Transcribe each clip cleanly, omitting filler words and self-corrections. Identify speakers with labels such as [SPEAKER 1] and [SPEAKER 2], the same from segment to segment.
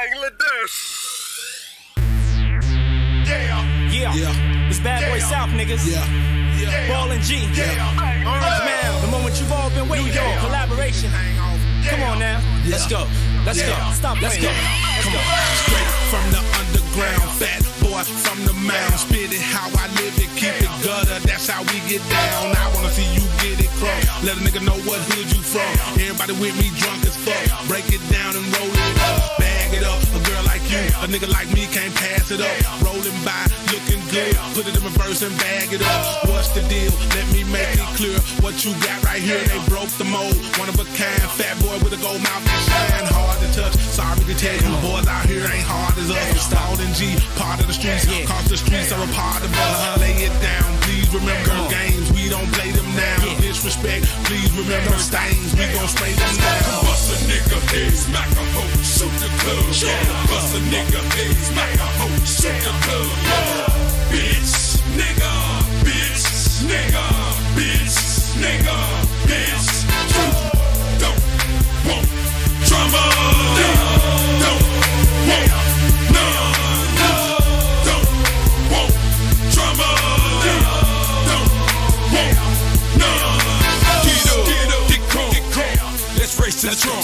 [SPEAKER 1] bang, let this.
[SPEAKER 2] Yeah. It's Bad Boy South, niggas. Ball and G. Man, the moment you've all been waiting for. Collaboration. Come on now. Let's go. Stop. Let's go.
[SPEAKER 3] Come on. Straight from the underground, fat boy from the mound. Spit it how I live it, keep it gutter. That's how we get down. I wanna see you get it crunk. Let a nigga know what hood you from. Everybody with me drunk as fuck. Break it down and roll it up. Bag it up. A girl like you, a nigga like me can't pass it up. Rolling by, looking good. Put it in reverse and bag it up. What's the deal? Let me make it clear. What you got right here, they broke the mold. One of a kind, fat boy with a gold mouth that shine. Hard to touch. Sorry to tell you, boys out here ain't hard as us. Installed in G, part of the streets. Cause the streets are a part of us. Lay it down, please remember games. We don't play them now. Disrespect, please remember stains. We gon' spray them down.
[SPEAKER 4] Bust a nigga head, smack a hoe, shoot the club. Bust a nigga head, smack a hoe, shoot the club. Bitch, nigga, bitch, nigga, bitch, nigga, bitch. Don't want drama. Don't want none. Don't want drama. Don't want none. Get up, get crunk. Let's race to the trunk.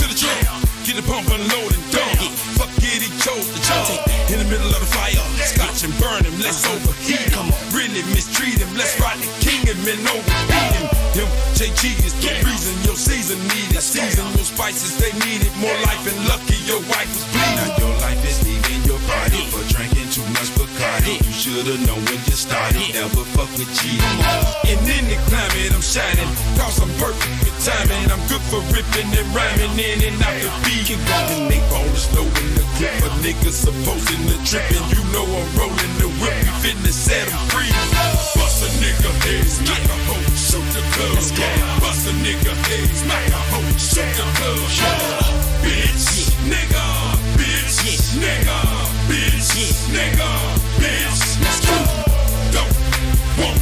[SPEAKER 4] Get the pump unloading, dump. Fuck it, he chose the jump. In the middle of the fire, scotch and burn him, let's overheat him. Really mistreat him, let's ride the king and men overbeat him. Him, JG is the reason your season needed. Season your spices, they needed more life and lucky your wife was bleeding.
[SPEAKER 5] Now your life is leaving your body for drinking too much Bacardi. You should've known when you started, never fuck with cheating.
[SPEAKER 4] And in the climate I'm shining, cause I'm perfect with timing. I'm good for ripping and rhyming in and out the beat. Keep going, they rollin' slow in the clip. A nigga supposing to trippin', you know I'm rolling the whip. We finna set him free. Bust a nigga head, smack a hoe, shoot the club. Bust a nigga head, smack a hoe, shoot the club. Bitch, nigga, bitch, nigga, bitch, nigga, bitch. Let's go. Don't want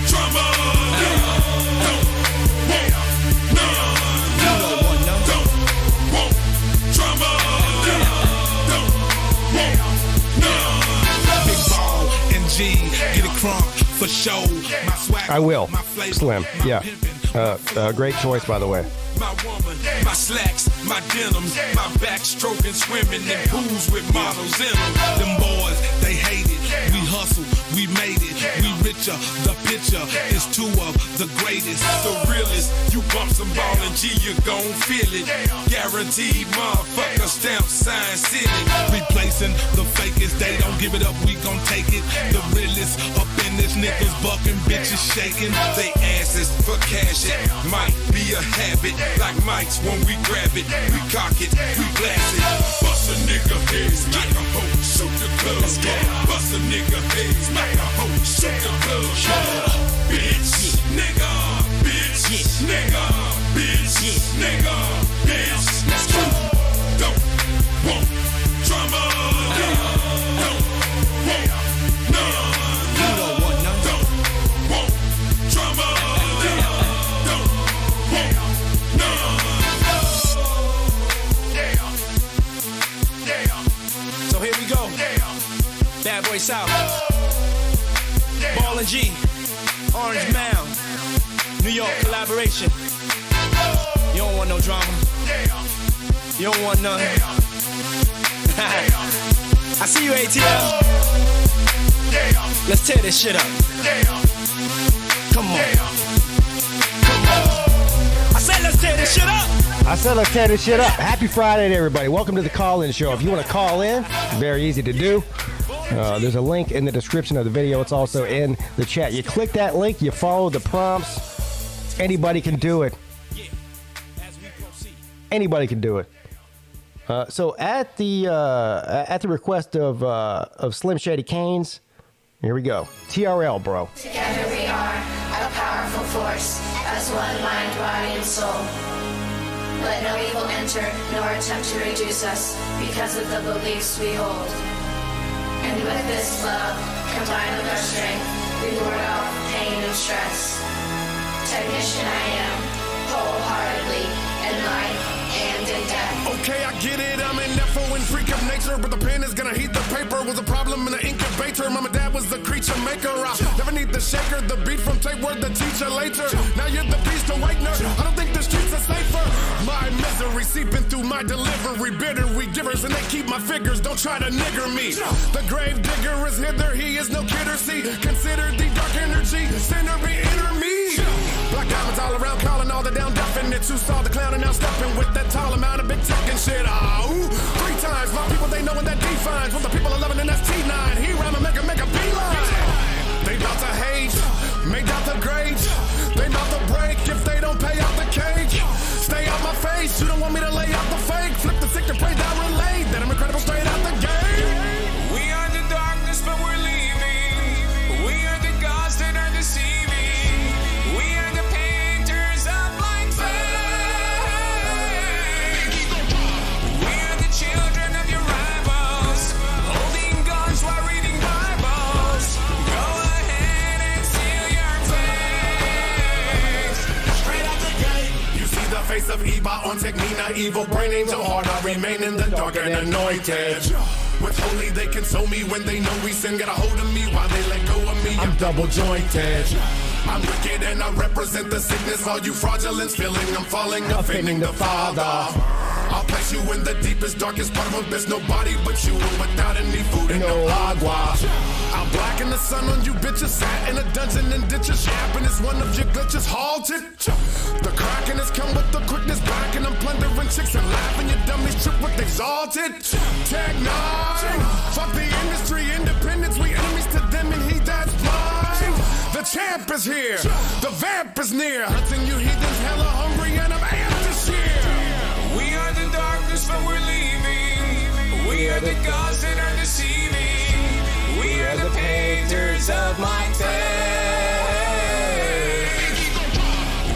[SPEAKER 4] drama. Don't want none. Don't want drama. Don't want none.
[SPEAKER 3] Big ball and G, get it crunk for show. My swag,
[SPEAKER 6] I will.
[SPEAKER 3] my flavor,
[SPEAKER 6] Slim. Yeah. Great choice, by the way.
[SPEAKER 4] My woman, my slacks, my denims, my backstroking, swimming in pools with models in them.
[SPEAKER 3] Them boys, they hate it. We hustle, we made it. We richer, the picture is two of the greatest.
[SPEAKER 4] The realest, you bump some ball and G, you gon' feel it. Guaranteed, motherfucker, stamp, sign, seal it.
[SPEAKER 3] Replacing the fakest, they don't give it up, we gon' take it. The realest, up in this niggas bucking, bitches shaking.
[SPEAKER 4] They asses for cash, it might be a habit. Like mics when we grab it, we cock it, we blast it. Bust a nigga head, smack a hoe, shoot the club. Bust a nigga head, smack a hoe, shoot the club. Bitch, nigga, bitch, nigga, bitch, nigga, bitch. Let's go. Don't want drama. Don't want none. Don't want drama.
[SPEAKER 2] So here we go. Bad Boy South. Ball and G. Orange Mound. New York collaboration. You don't want no drama. You don't want none. I see you, ATL. Let's tear this shit up. Come on. I said let's tear this shit up.
[SPEAKER 6] Let's tear this shit up. Happy Friday to everybody. Welcome to the call-in show. If you want to call in, very easy to do. There's a link in the description of the video. It's also in the chat. You click that link, you follow the prompts. Anybody can do it. Anybody can do it. So at the request of Slim Shady Canes, here we go. TRL, bro.
[SPEAKER 7] Together we are a powerful force, as one mind, body, and soul. Let no evil enter, nor attempt to reduce us, because of the beliefs we hold. And with this love, combined with our strength, we ward off pain and stress. Technician I am, wholeheartedly, in life and in death.
[SPEAKER 3] Okay, I get it, I'm an F.O. and freak of nature.
[SPEAKER 1] later, but the pen is gonna heat the paper. Was a problem in the incubator. Mom and dad was the creature maker. I never need the shaker, the beat from tape word the teacher later. Now you're the beast awakener. I don't think the streets are safer. My misery seeping through my delivery. Bitter we givers and they keep my figures. Don't try to nigger me. The grave digger is hither. He is no kidder. See, consider the dark energy. Sinner be inner me. Black diamonds all around, calling all the down definites. Who saw the clown and now stepping with that tall amount of big tech and shit. Ooh, 3 times. My people, they know when that defines. What the people are loving and that's T9. He rhyme and make a beeline. They bout to hate, make out the grade. They bout to break if they don't pay out the cage. Stay out my face, you don't want me to lay out the fake. Flip the sick and pray down relay. That I'm incredible straight out the gate.
[SPEAKER 4] We are the darkness, but we're leaving. We are the gods that are deceiving. We are the painters of blind faith. We are the children of your rivals, holding guns while reading Bibles. Go ahead and seal your face.
[SPEAKER 1] Straight out the gate. You see the face of Eva on Technina. Evil brain angel heart. I remain in the dark and anointed. With holy, they console me when they know we sin. Get a hold of me while they let go of me. I'm double jointed. I'm wicked and I represent the sickness. All you fraudulence feeling I'm falling, offending the Father. I'll place you in the deepest, darkest part of abyss. Nobody but you without any food and no agua. I'll blacken the sun on you bitches. Sat in a dungeon and ditches. Yapping is one of your glitches halted. The cracking has come with the quickness back. And I'm plundering chicks and laughing. Your dummies trip with exalted. Tech 9. Fuck the industry, independence. We enemies to them and he that's blind. The champ is here. The vamp is near. Hunting you heathens hella hungry and I'm amped this year.
[SPEAKER 4] We are the darkness, but we're leaving. We are the gods that are deceiving. We are the painters of my faith.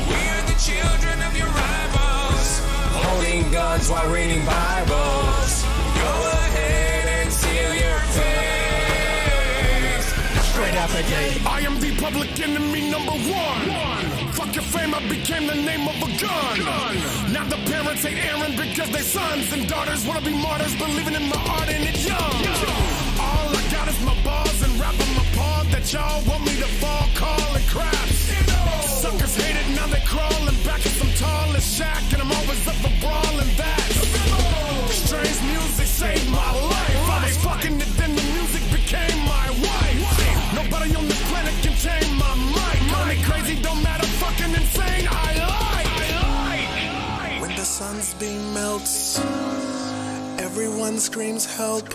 [SPEAKER 4] We are the children of your rivals, holding guns while reading Bibles. Go ahead and seal your face.
[SPEAKER 1] Straight out the gate. I am the public enemy number 1. Fuck your fame, I became the name of a gun. Now the parents hate Aaron because their sons and daughters wanna be martyrs, believing in my art and it's young. All I got is my balls and rap on my paw that y'all want me to fall, call and craps. Suckers hate it, now they crawling back as I'm tall as Shaq and I'm always up for brawling that. Strange music saved my life. I was fucking it, then the music became my wife. Nobody on the planet can tame my mic. Call me crazy, don't matter, fucking insane. I like.
[SPEAKER 8] When the sun's beam melts, everyone screams help.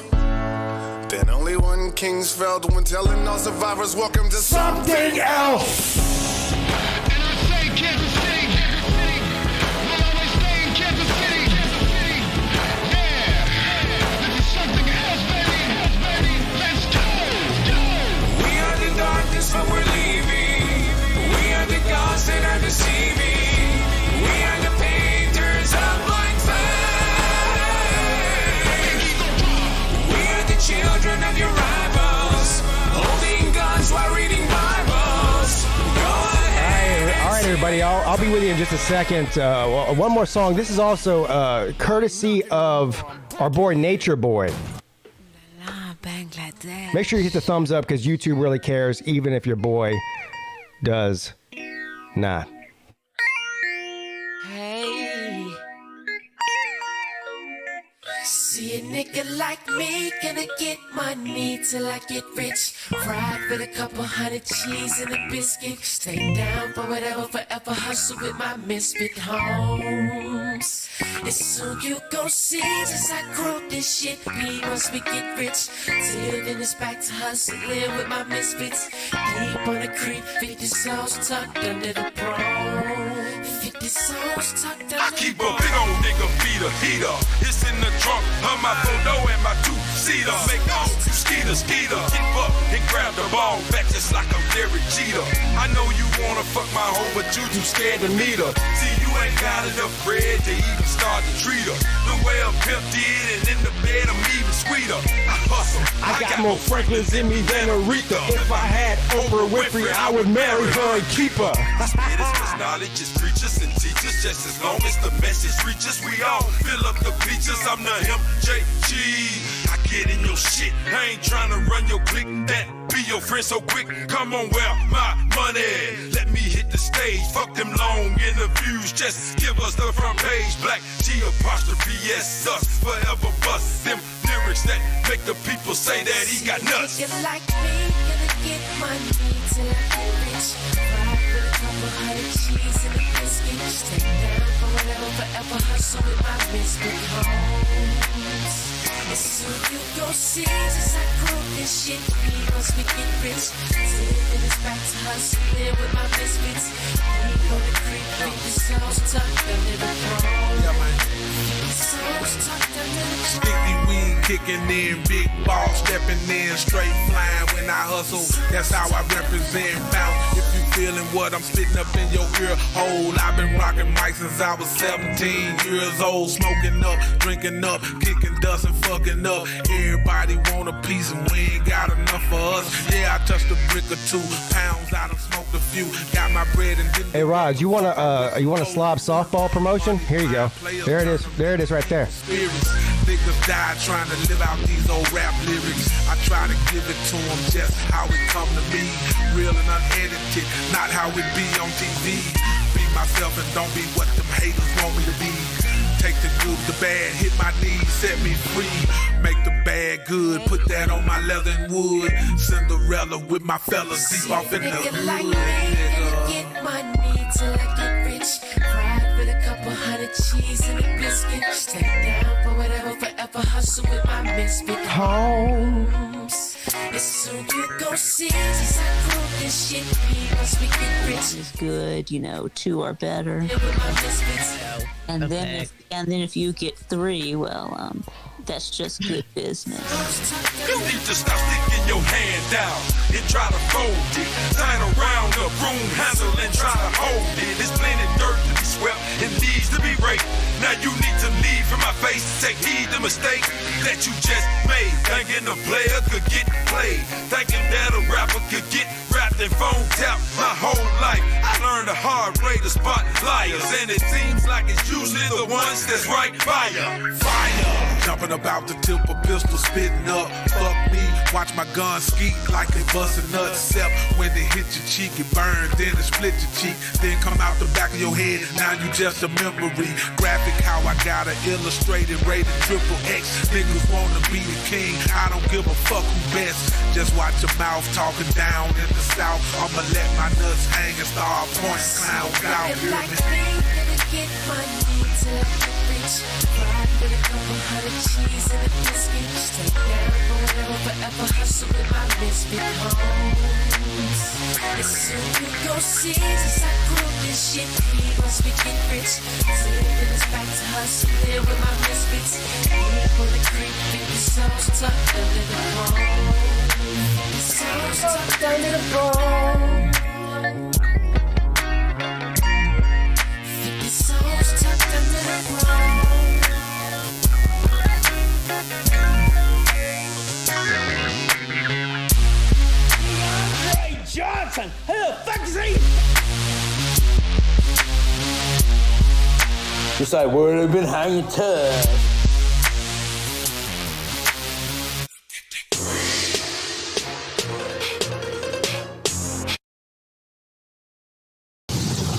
[SPEAKER 8] Then only one king's felt when telling all survivors welcome to something else.
[SPEAKER 9] And I say Kansas City, Kansas City, will always stay in Kansas City, Kansas City. Yeah, this is something else, baby, let's go.
[SPEAKER 4] We are the darkness, but we're leaving. We are the gods that are deceiving. We are the painters of blind faith. We are the children of your rivals, holding guns while reading Bibles. Go ahead.
[SPEAKER 6] All right, everybody. I'll be with you in just a second. One more song. This is also courtesy of our boy Nature Boy. Make sure you hit the thumbs up because YouTube really cares, even if your boy does not.
[SPEAKER 10] Hey. See a nigga like me gonna get money till I get rich. Ride with a couple hundred cheese and a biscuit. Stay down for whatever, forever hustle with my misfit homes. And soon you gon' see as I grow this shit. Me once we get rich. Till then it's back to hustling with my misfits. Deep on the creek, 50 souls tucked under the bro. 50 souls tucked under
[SPEAKER 5] I keep a big old nigga feeder heater. It's in the trunk of my photo and my 2-seater. Make all skeeter. Keep up and grab the ball back just like I'm Derek Jeter. I know you wanna fuck my hoe, but you too scared to meet her. See, you ain't got enough bread to even start to treat her. The way a pimp did, and in the bed I'm even sweeter. I hustle.
[SPEAKER 6] I got more Franklins in me than Aretha. If I had Oprah Winfrey, I would marry her and keep her.
[SPEAKER 5] My spirit is knowledge, is preachers and teachers. Just as long as the message reaches, we all fill up the bleachers. I'm the MJG. I get in your shit. I ain't trying to run your clique, that be your friend so quick. Come on, where my money? Let me hit the stage. Fuck them long interviews, just give us the front page. Black G apostrophe S us, forever bust them lyrics that make the people say that he got nuts.
[SPEAKER 10] Nigga like me, gonna get money till I get rich. Ride with a couple hundred cheese and a biscuit. Stay down for whatever, forever hustle with my misfit homes. And soon you gon' see just how cool this shit be once we get rich. Sitting it's back to hustling with my biscuits. We gonna creep with the souls tucked under the throne.
[SPEAKER 3] Yeah, man.
[SPEAKER 10] Souls tucked under the throne.
[SPEAKER 3] Sticky weed kicking in, big ball stepping in, straight flying when I hustle. That's how I represent. Bounce if you feeling what I'm spitting up in your ear hole. I've been rocking mics since I was 17 years old, smoking up, drinking up, kicking dust and fucking up. Everybody want a piece and we ain't got enough for us. Yeah, I touched a brick or 2 pounds. I done smoked a few. Got my bread and didn't.
[SPEAKER 6] Hey, Rod, you want a slob softball promotion? Here you go. There it is. There it is right there.
[SPEAKER 3] Niggas die trying to live out these old rap lyrics. I try to give it to them just how it come to me. Real and unedited, not how it be on TV. Be myself and don't be what them haters want me to be. Take the good, the bad, hit my knees, set me free. Make the bad good, put that on my leather and wood. Cinderella with my fellas deep off in the hood.
[SPEAKER 10] Like me, gonna get money till I get rich. Ride with a couple hundred cheese and a biscuit. Stay down for whatever, forever hustle with my misfit homes. And soon you gon' see just how cool this shit be once we get rich.
[SPEAKER 11] Is good, 2 are better.
[SPEAKER 10] With my misfits.
[SPEAKER 11] And then if you get 3, well, that's just good business.
[SPEAKER 5] You need to stop sticking your hand down and try to fold it. Turn around the broom handle and try to hold it. There's plenty dirt to be swept and needs to be raked. Now you need to leave from my face, take heed the mistake that you just made. Thinking a player could get played, thinking that a rapper could get rapped and phone tapped. My whole life I learned a hard way to spot liars, and it seems like it's usually the ones that's right by ya. Fire!
[SPEAKER 3] Jumping about the tip of pistol, spitting up. Fuck me, watch my gun skeet like they bustin' nuts. Except when they hit your cheek, it burns, then it split your cheek. Then come out the back of your head, now you just a memory. Graphic how I got it illustrated, rated XXX. Niggas wanna be the king, I don't give a fuck who best. Just watch your mouth talking down in the south. I'ma let my nuts hang and start pointing clowns out.
[SPEAKER 10] Like me, gonna get money till I get rich. Ride with a couple hundred cheese and a biscuit. Stay down for whatever, forever hustle with my misfit homes. And soon you gon' see just how cool this shit be once we get rich. Sitting us back to hustling with my misfits. Pull the creep, 50 souls tucked under the bone. Souls tucked under the bone. 50 souls tucked under the bone.
[SPEAKER 2] Johnson, who the fuck is he?
[SPEAKER 12] Just like where they've been hanging tough.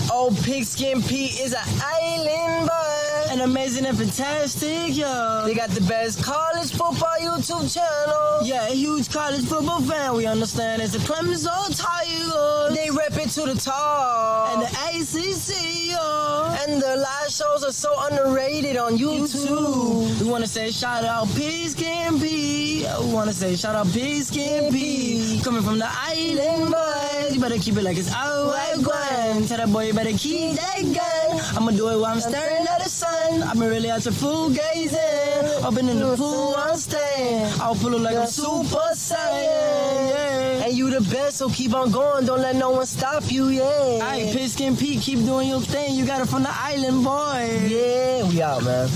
[SPEAKER 13] Oh, PigskinPeete is an island boy, an amazing and fantastic, yo. They got the best college football YouTube channel. Yeah, a huge college football fan. We understand it's the Clemson Tigers. They rep it to the top. And the ACC, yo. And their live shows are so underrated on YouTube. We want to say shout out PigskinPeete. We want to say shout out PigskinPeete. Coming from the island boys, you better keep it like it's our white one. Tell that boy you better keep that gun. I'ma do it while I'm staring at the sun. I'm really out to full gazing. Open in the pool, I'm staying. I'll pull it like I'm super saiyan. Yeah. And you the best, so keep on going. Don't let no one stop you, yeah. Alright, PigskinPeete, keep doing your thing. You got it from the island, boy. Yeah, we out, man.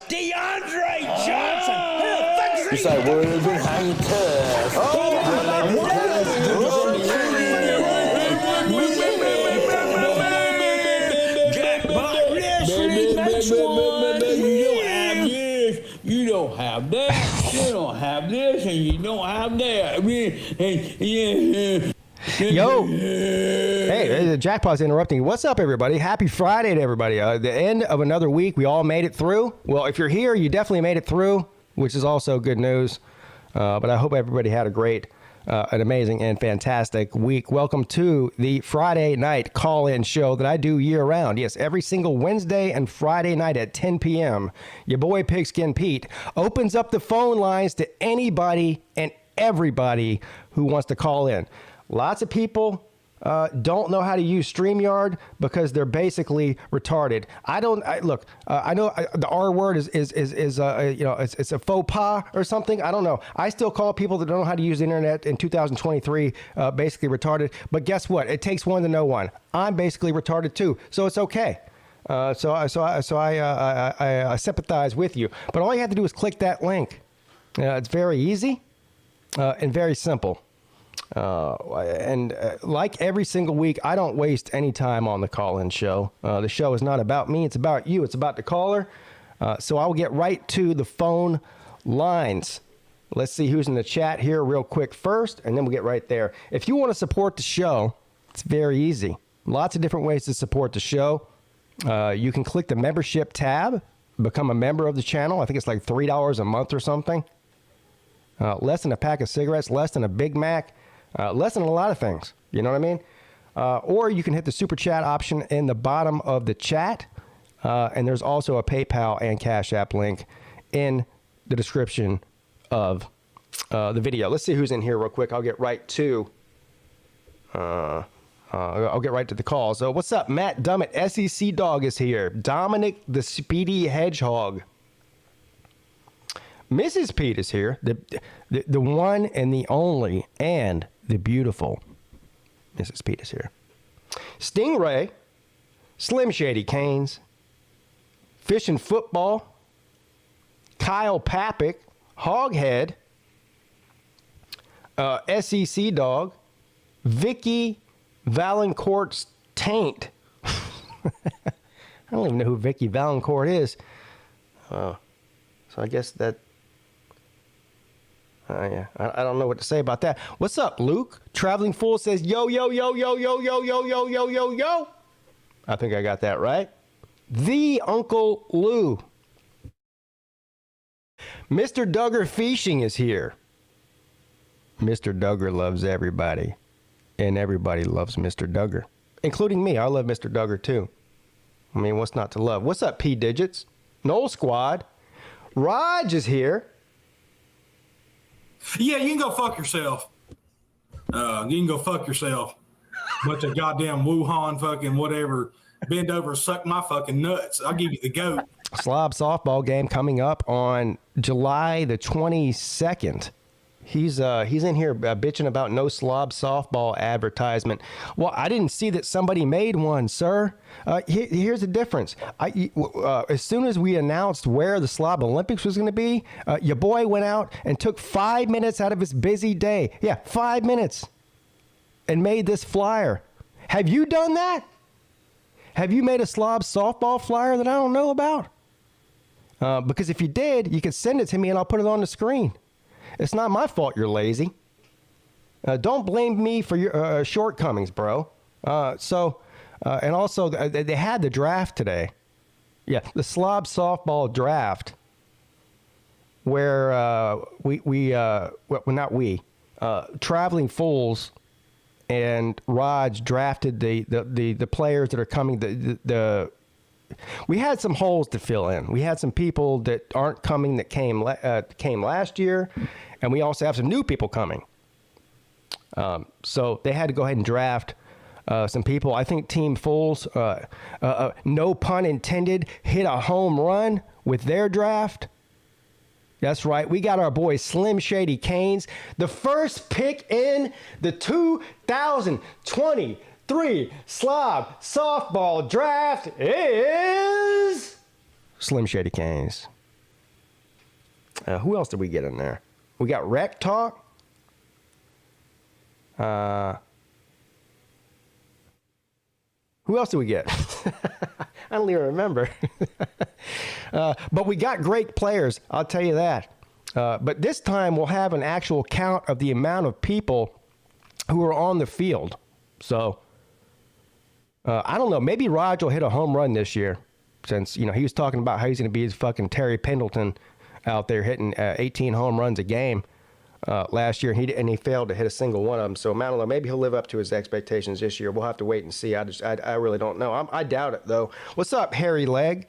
[SPEAKER 2] DeAndre Johnson, who the fuck is he?
[SPEAKER 12] Just like where they've been hanging tough. you don't have that, you don't have this, and you don't have that. I mean,
[SPEAKER 6] Yo, hey, the Jackpot's interrupting. What's up, everybody? Happy Friday to everybody. The end of another week. We all made it through. Well, if you're here, you definitely made it through, which is also good news. But I hope everybody had a great, an amazing, and fantastic week. Welcome to the Friday night call-in show that I do year-round. Yes, every single Wednesday and Friday night at 10 p.m. Your boy Pigskin Pete opens up the phone lines to anybody and everybody who wants to call in. Lots of people don't know how to use StreamYard because they're basically retarded. I know the R word is it's a faux pas or something. I don't know. I still call people that don't know how to use the internet in 2023 basically retarded. But guess what? It takes one to know one. I'm basically retarded too, so it's okay. So I sympathize with you. But all you have to do is click that link. It's very easy and very simple. Like every single week, I don't waste any time on the call-in show. The show is not about me. It's about you. It's about the caller. So I'll get right to the phone lines. Let's see who's in the chat here real quick first, and then we'll get right there. If you want to support the show, it's very easy. Lots of different ways to support the show. You can click the membership tab, become a member of the channel. I think it's like $3 a month or something. Less than a pack of cigarettes, less than a Big Mac. Less than a lot of things, you know what I mean? Or you can hit the super chat option in the bottom of the chat. And there's also a PayPal and Cash App link in the description of the video. Let's see who's in here real quick. I'll get right to the call. So what's up? Matt Dummett, SEC Dog is here. Dominic the Speedy Hedgehog. Mrs. Pete is here. The one and the only and the beautiful Mrs. Pete is here. Stingray, Slim Shady Canes, Fish and Football, Kyle Pappick, Hoghead, SEC Dog, Vicky Valancourt's Taint. I don't even know who Vicky Valancourt is. So I guess that... yeah, I don't know what to say about that. What's up, Luke? Traveling Fool says, yo, yo, yo, yo, yo, yo, yo, yo, yo, yo, yo. I think I got that right. The Uncle Lou. Mr. Duggar Fishing is here. Mr. Duggar loves everybody. And everybody loves Mr. Duggar. Including me. I love Mr. Duggar, too. I mean, what's not to love? What's up, P Digits? Noel Squad. Raj is here.
[SPEAKER 14] Yeah, you can go fuck yourself. You can go fuck yourself. Bunch of goddamn Wuhan fucking whatever. Bend over, suck my fucking nuts. I'll give you the goat.
[SPEAKER 6] Slob softball game coming up on July the 22nd. He's in here bitching about no slob softball advertisement. Well, I didn't see that somebody made one, sir. Here's the difference. As soon as we announced where the Slob Olympics was going to be, your boy went out and took 5 minutes out of his busy day. Yeah, 5 minutes. And made this flyer. Have you done that? Have you made a Slob softball flyer that I don't know about? Because if you did, you could send it to me and I'll put it on the screen. It's not my fault you're lazy. Don't blame me for your shortcomings, bro. And also, they had the draft today. Yeah, the Slob softball draft, where Traveling Fools and Raj drafted the players that are coming. We had some holes to fill in. We had some people that aren't coming that came last year, and we also have some new people coming. So they had to go ahead and draft some people. I think Team Fools, no pun intended, hit a home run with their draft. That's right. We got our boy Slim Shady Canes. The first pick in the 2023 Slob softball draft is Slim Shady Canes. Who else did we get in there? We got Rec Talk. Who else did we get? I don't even remember. But we got great players, I'll tell you that. But this time we'll have an actual count of the amount of people who are on the field. So I don't know. Maybe Raj will hit a home run this year, since he was talking about how he's going to be his fucking Terry Pendleton out there hitting 18 home runs a game last year, and he failed to hit a single one of them. So I don't know. Maybe he'll live up to his expectations this year. We'll have to wait and see. I really don't know. I doubt it though. What's up, hairy leg?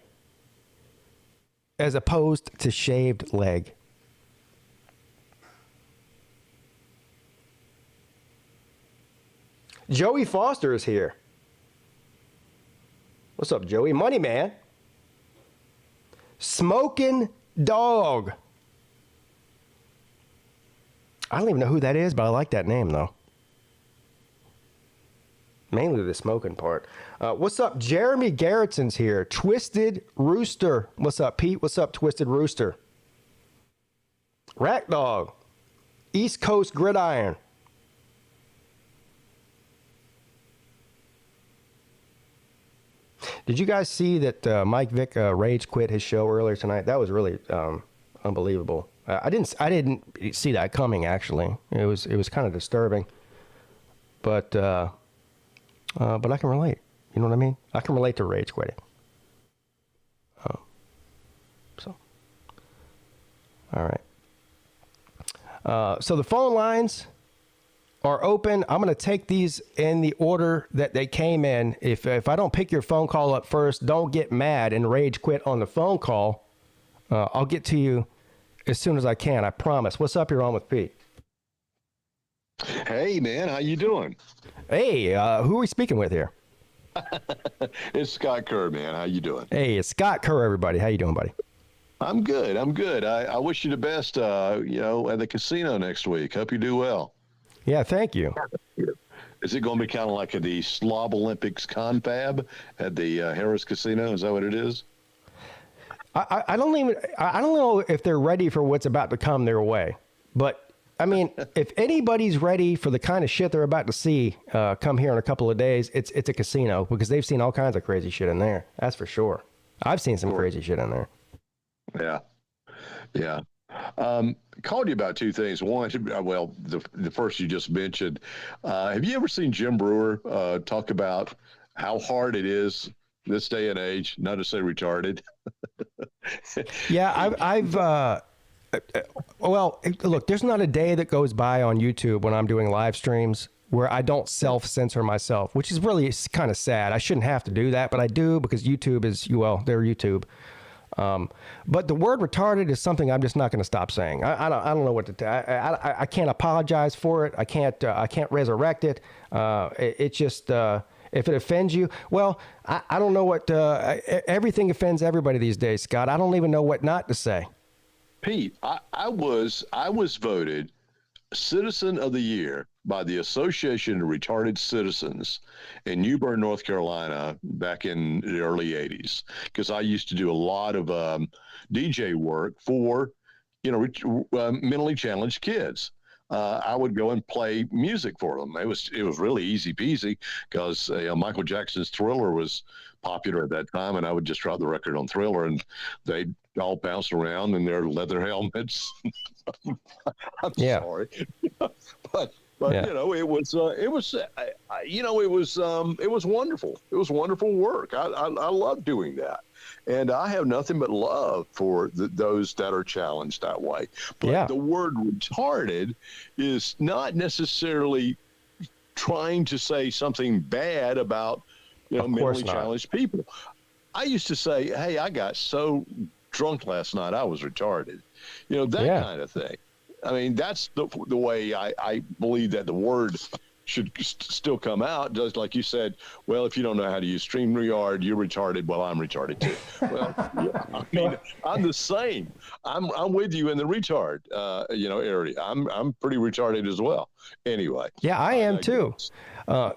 [SPEAKER 6] As opposed to shaved leg. Joey Foster is here. What's up, Joey? Money Man. Smoking Dog. I don't even know who that is, but I like that name, though. Mainly the smoking part. What's up? Jeremy Garrettson's here. Twisted Rooster. What's up, Pete? What's up, Twisted Rooster? Rack Dog. East Coast Gridiron. Did you guys see that Mike Vick rage quit his show earlier tonight? That was really unbelievable. I didn't see that coming, actually. It was kind of disturbing. But I can relate. You know what I mean? I can relate to rage quitting. So, all right. So the phone lines are open. I'm going to take these in the order that they came in. If I don't pick your phone call up first, don't get mad and rage quit on the phone call. I'll get to you as soon as I can. I promise. What's up? You're on with Pete.
[SPEAKER 15] Hey, man. How you doing?
[SPEAKER 6] Hey, who are we speaking with here?
[SPEAKER 15] It's Scott Kerr, man. How you doing?
[SPEAKER 6] Hey, it's Scott Kerr, everybody. How you doing, buddy?
[SPEAKER 15] I'm good. I wish you the best, at the casino next week. Hope you do well.
[SPEAKER 6] Yeah, thank you.
[SPEAKER 15] Is it going to be kind of like the Slob Olympics confab at the Harris Casino? Is that what it is?
[SPEAKER 6] I don't know if they're ready for what's about to come their way. But, I mean, if anybody's ready for the kind of shit they're about to see come here in a couple of days, it's a casino, because they've seen all kinds of crazy shit in there. That's for sure. I've seen some crazy shit in there.
[SPEAKER 15] Yeah. Called you about two things. One, well, the first you just mentioned. Have you ever seen Jim Brewer talk about how hard it is this day and age not to say retarded?
[SPEAKER 6] Yeah, I've well, look, there's not a day that goes by on YouTube when I'm doing live streams where I don't self-censor myself, which is really kind of sad. I shouldn't have to do that, but I do, because YouTube is, they're YouTube. But the word retarded is something I'm just not going to stop saying. I don't know what to tell. I can't apologize for it. I can't resurrect it. It just, if it offends you, well, I don't know what, everything offends everybody these days, Scott. I don't even know what not to say.
[SPEAKER 15] Pete, I was voted Citizen of the Year by the Association of Retarded Citizens in New Bern, North Carolina, back in the early 80s, because I used to do a lot of DJ work for, mentally challenged kids. I would go and play music for them. It was really easy peasy, because Michael Jackson's Thriller was popular at that time, and I would just drop the record on Thriller, and they'd all bounce around in their leather helmets. I'm sorry, but yeah. It was wonderful. It was wonderful work. I love doing that, and I have nothing but love for those that are challenged that way. But the word retarded is not necessarily trying to say something bad about mentally challenged people. I used to say, hey, I got so drunk last night I was retarded, that kind of thing. I mean, that's the way I believe that the word should still come out. Just like you said, well, if you don't know how to use StreamYard, you're retarded. Well, I'm retarded too. Well, I mean, I'm the same. I'm with you in the retard, area. I'm pretty retarded as well. Anyway.
[SPEAKER 6] Yeah, I am too.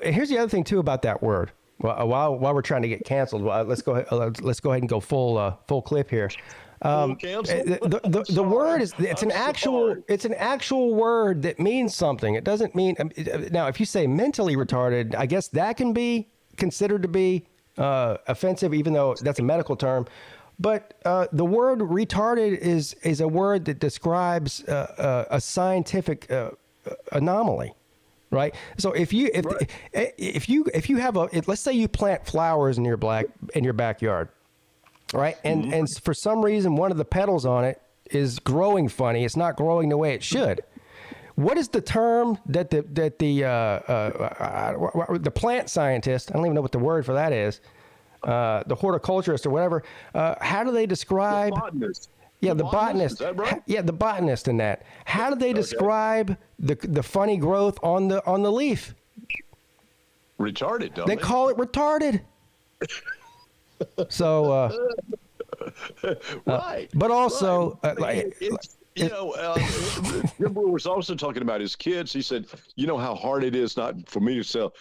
[SPEAKER 6] Here's the other thing too about that word. While we're trying to get canceled, let's go ahead and go full clip here. The word is it's an actual word that means something. It doesn't mean now if you say mentally retarded, I guess that can be considered to be offensive, even though that's a medical term. But the word retarded is a word that describes a scientific anomaly, right? So if you have let's say you plant flowers in your backyard, right? And for some reason one of the petals on it is growing funny. It's not growing the way it should. What is the term that the plant scientist, I don't even know what the word for that is, the horticulturist or whatever, how do they describe...
[SPEAKER 15] The botanist.
[SPEAKER 6] Yeah, the botanist.
[SPEAKER 15] Is that right?
[SPEAKER 6] Yeah, the botanist in that. How do they describe the funny growth on the leaf?
[SPEAKER 15] Retarded, don't
[SPEAKER 6] They call it retarded. So...
[SPEAKER 15] right.
[SPEAKER 6] But also...
[SPEAKER 15] Right. Jim Brewer was also talking about his kids. He said, you know how hard it is not for me to sell...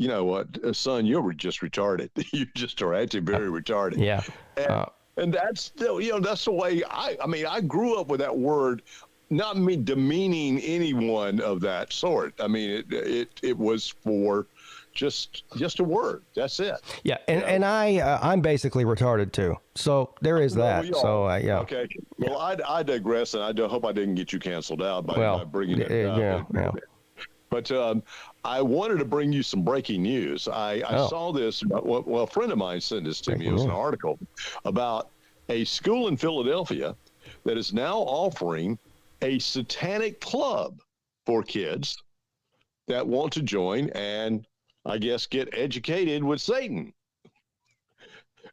[SPEAKER 15] You know what, son, you're just retarded. You just are actually very retarded.
[SPEAKER 6] Yeah.
[SPEAKER 15] And that's still, that's the way I grew up with that word, not me demeaning anyone of that sort. I mean, it was for just a word. That's it.
[SPEAKER 6] Yeah. And I'm basically retarded too. So there is that. Yeah.
[SPEAKER 15] Okay. Well, I digress, and I hope I didn't get you canceled out by bringing it up.
[SPEAKER 6] Yeah.
[SPEAKER 15] But I wanted to bring you some breaking news. I saw this. Well, a friend of mine sent this to me. It was an article about a school in Philadelphia that is now offering a satanic club for kids that want to join and, I guess, get educated with Satan.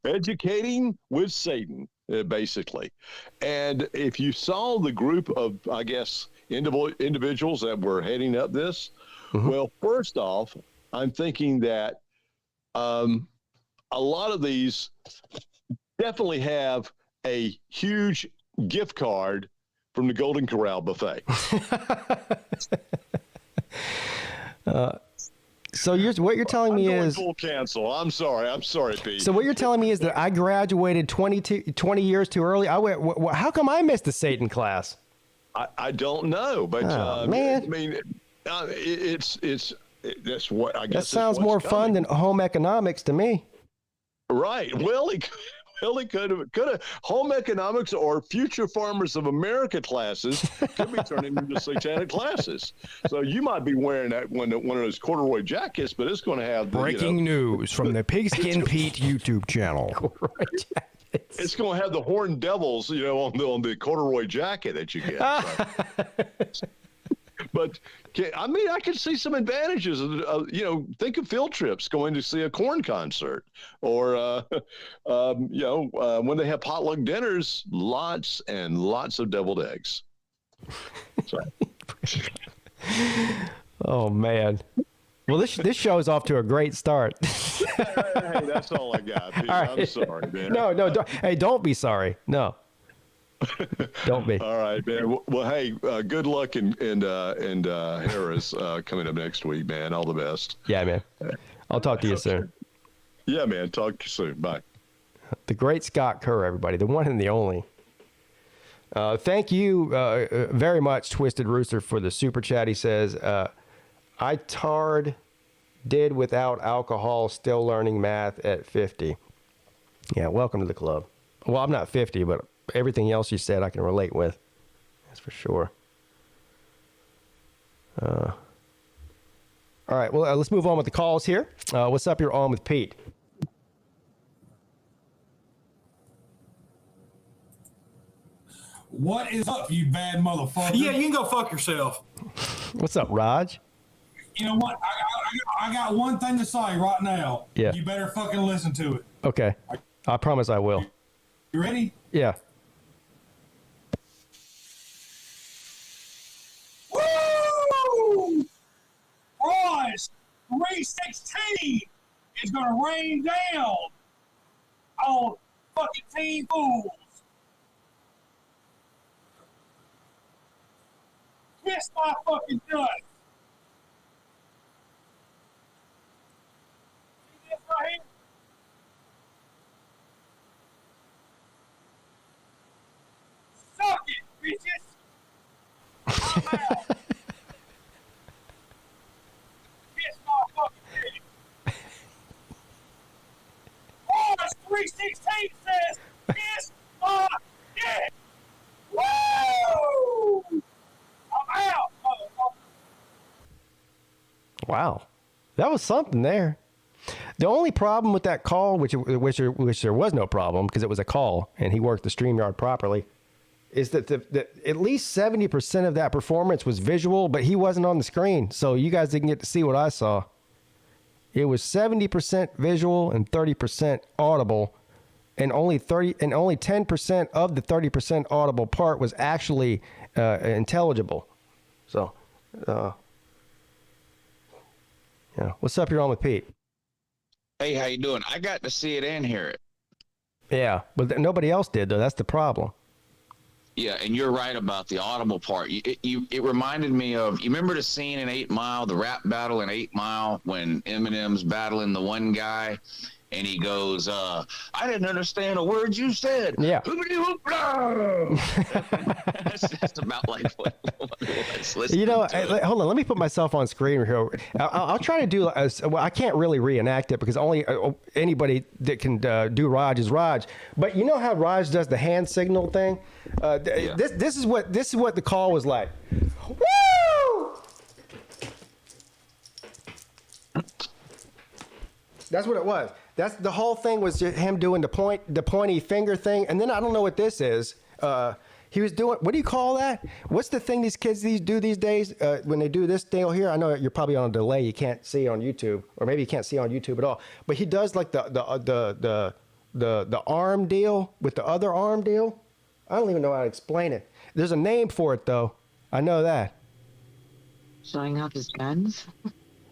[SPEAKER 15] Educating with Satan, basically. And if you saw the group of, I guess, individuals that were heading up this, well, first off, I'm thinking that a lot of these definitely have a huge gift card from the Golden Corral buffet.
[SPEAKER 6] So what you're telling me is
[SPEAKER 15] full cancel. I'm sorry, Pete.
[SPEAKER 6] So what you're telling me is that I graduated 20 years too early. How come I missed the Satan class?
[SPEAKER 15] I don't know, but
[SPEAKER 6] man,
[SPEAKER 15] I mean, it's that's what I guess.
[SPEAKER 6] That sounds more fun than home economics to me.
[SPEAKER 15] Right. Well, it could have home economics or future farmers of America classes could be turning into satanic classes. So you might be wearing that one of those corduroy jackets, but it's going to have
[SPEAKER 6] breaking news from the PigskinPeete YouTube channel.
[SPEAKER 15] It's going to have the horned devils, on the corduroy jacket that you get. So. But I can see some advantages. Think of field trips, going to see a corn concert, or when they have potluck dinners, lots and lots of deviled eggs. So.
[SPEAKER 6] Oh man. Well, this show is off to a great start.
[SPEAKER 15] Hey, that's all I got, Pete.
[SPEAKER 6] Right.
[SPEAKER 15] I'm sorry, man.
[SPEAKER 6] No, don't be sorry. No. Don't be.
[SPEAKER 15] All right, man. Well, hey, good luck in Harris coming up next week, man. All the best.
[SPEAKER 6] Yeah, man. I'll talk to you soon.
[SPEAKER 15] Yeah, man. Talk to you soon. Bye.
[SPEAKER 6] The great Scott Kerr, everybody. The one and the only. Thank you very much, Twisted Rooster, for the super chat. He says, I did without alcohol, still learning math at 50. Yeah, welcome to the club. Well, I'm not 50, but everything else you said I can relate with. That's for sure. All right, well, let's move on with the calls here. What's up? You're on with Pete.
[SPEAKER 14] What is up, you bad motherfucker? Yeah, you can go fuck yourself.
[SPEAKER 6] What's up, Raj?
[SPEAKER 14] You know what? I got one thing to say right now.
[SPEAKER 6] Yeah.
[SPEAKER 14] You better fucking listen to it.
[SPEAKER 6] Okay. I promise I will.
[SPEAKER 14] You ready?
[SPEAKER 6] Yeah.
[SPEAKER 14] Woo! Boys, 316 is going to rain down on fucking Teen Fools. Kiss my fucking nuts. See this right here? Suck it, bitches. I'm out. Kiss my fucking dick.
[SPEAKER 6] Wow. That was something there. The only problem with that call, which there was no problem because it was a call and he worked the StreamYard properly, is that at least 70% of that performance was visual, but he wasn't on the screen. So you guys didn't get to see what I saw. It was 70% visual and 30% audible, and only 10% of the 30% audible part was actually intelligible. So, yeah. What's up? You're on with Pete.
[SPEAKER 16] Hey, how you doing? I got to see it and hear it.
[SPEAKER 6] Yeah, but nobody else did, though. That's the problem.
[SPEAKER 16] Yeah, and you're right about the audible part. It reminded me of, you remember the scene in 8 Mile, the rap battle in 8 Mile, when Eminem's battling the one guy, and he goes, I didn't understand a word you said.
[SPEAKER 6] Yeah.
[SPEAKER 16] That's about like what
[SPEAKER 6] You know, hold on. Let me put myself on screen here. I'll try to do. Well, I can't really reenact it because only anybody that can do Raj is Raj. But you know how Raj does the hand signal thing. This is what the call was like. Woo! That's what it was. That's the whole thing was just him doing the pointy finger thing, and then I don't know what this is. He was doing, what do you call that? What's the thing these kids do these days when they do this deal here? I know you're probably on a delay. You can't see on YouTube, or maybe you can't see on YouTube at all. But he does like the arm deal with the other arm deal. I don't even know how to explain it. There's a name for it though. I know that.
[SPEAKER 17] Showing off his guns.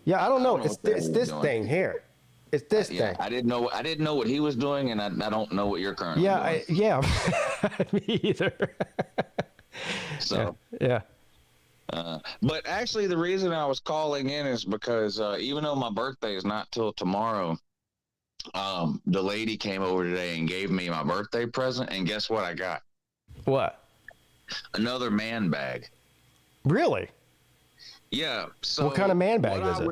[SPEAKER 6] Yeah, I don't know. It's this thing here. It's this thing.
[SPEAKER 16] I didn't know what he was doing, and I don't know what you're currently doing.
[SPEAKER 6] Me either.
[SPEAKER 16] So
[SPEAKER 6] yeah.
[SPEAKER 16] But actually, the reason I was calling in is because even though my birthday is not till tomorrow, the lady came over today and gave me my birthday present, and guess what I got?
[SPEAKER 6] What?
[SPEAKER 16] Another man bag.
[SPEAKER 6] Really?
[SPEAKER 16] Yeah. So
[SPEAKER 6] what kind of man bag is it?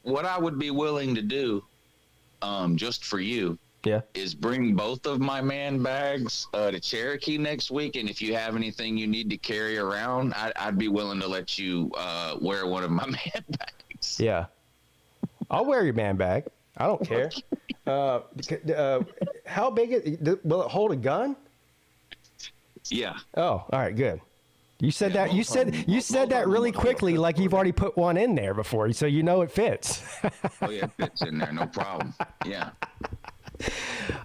[SPEAKER 16] What I would be willing to do, just for you, is bring both of my man bags to Cherokee next week, and if you have anything you need to carry around, I'd be willing to let you wear one of my man bags.
[SPEAKER 6] Yeah, I'll wear your man bag. I don't care. How big will it hold a gun?
[SPEAKER 16] Yeah.
[SPEAKER 6] Oh, all right, good. You said that. You said that really quickly, like you've already put one in there before, so you know it fits.
[SPEAKER 16] Oh yeah, it fits in there, no problem. Yeah.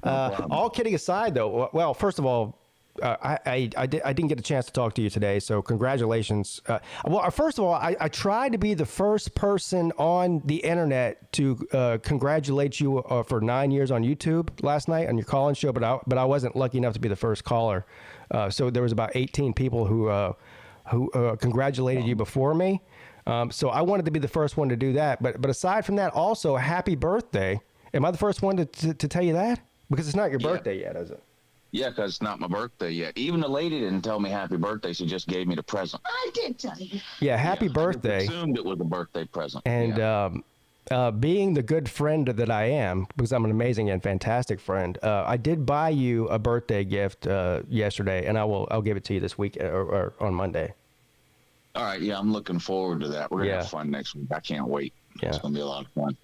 [SPEAKER 6] All kidding aside, though, well, first of all, I didn't get a chance to talk to you today, so congratulations. Well, first of all, I tried to be the first person on the internet to congratulate you for 9 years on YouTube last night on your call-in show, but I wasn't lucky enough to be the first caller. So there was about 18 people who congratulated you before me. So I wanted to be the first one to do that. But aside from that, also happy birthday. Am I the first one to tell you that? Because it's not your birthday yet, is it?
[SPEAKER 16] Yeah, because it's not my birthday yet. Even the lady didn't tell me happy birthday. She just gave me the present.
[SPEAKER 17] I did tell you.
[SPEAKER 6] Yeah, happy birthday.
[SPEAKER 16] I assumed it was a birthday present.
[SPEAKER 6] And being the good friend that I am, because I'm an amazing and fantastic friend, I did buy you a birthday gift yesterday, and I'll give it to you this week or on Monday.
[SPEAKER 16] All right, yeah, I'm looking forward to that. We're gonna have fun next week. I can't wait.
[SPEAKER 6] Yeah.
[SPEAKER 16] It's gonna be a lot of fun.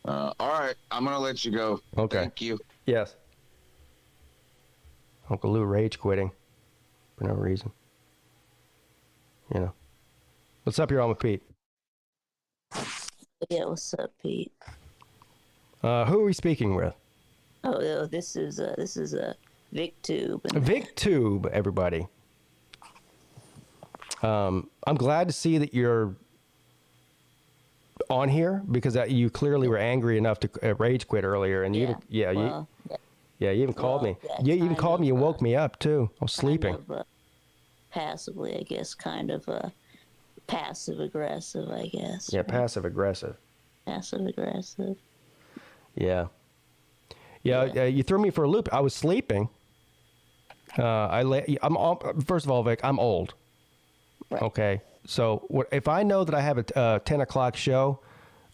[SPEAKER 16] All right, I'm gonna let you go.
[SPEAKER 6] Okay.
[SPEAKER 16] Thank you.
[SPEAKER 6] Yes. Uncle Lou rage quitting for no reason. You know. What's up? You're on with Pete.
[SPEAKER 11] Yeah, what's up, Pete?
[SPEAKER 6] Who are we speaking with?
[SPEAKER 11] Oh, this is VicTube.
[SPEAKER 6] VicTube, everybody. I'm glad to see that you're on here because you clearly were angry enough to rage quit earlier, and you even called me. You even called me and woke me up too. I was sleeping.
[SPEAKER 11] Passively, I guess, kind of passive aggressive, I guess.
[SPEAKER 6] Yeah, passive aggressive.
[SPEAKER 11] Passive aggressive.
[SPEAKER 6] Yeah. You threw me for a loop. I was sleeping. First of all, Vic, I'm old.
[SPEAKER 11] Right.
[SPEAKER 6] Okay. So if I know that I have a 10 o'clock show,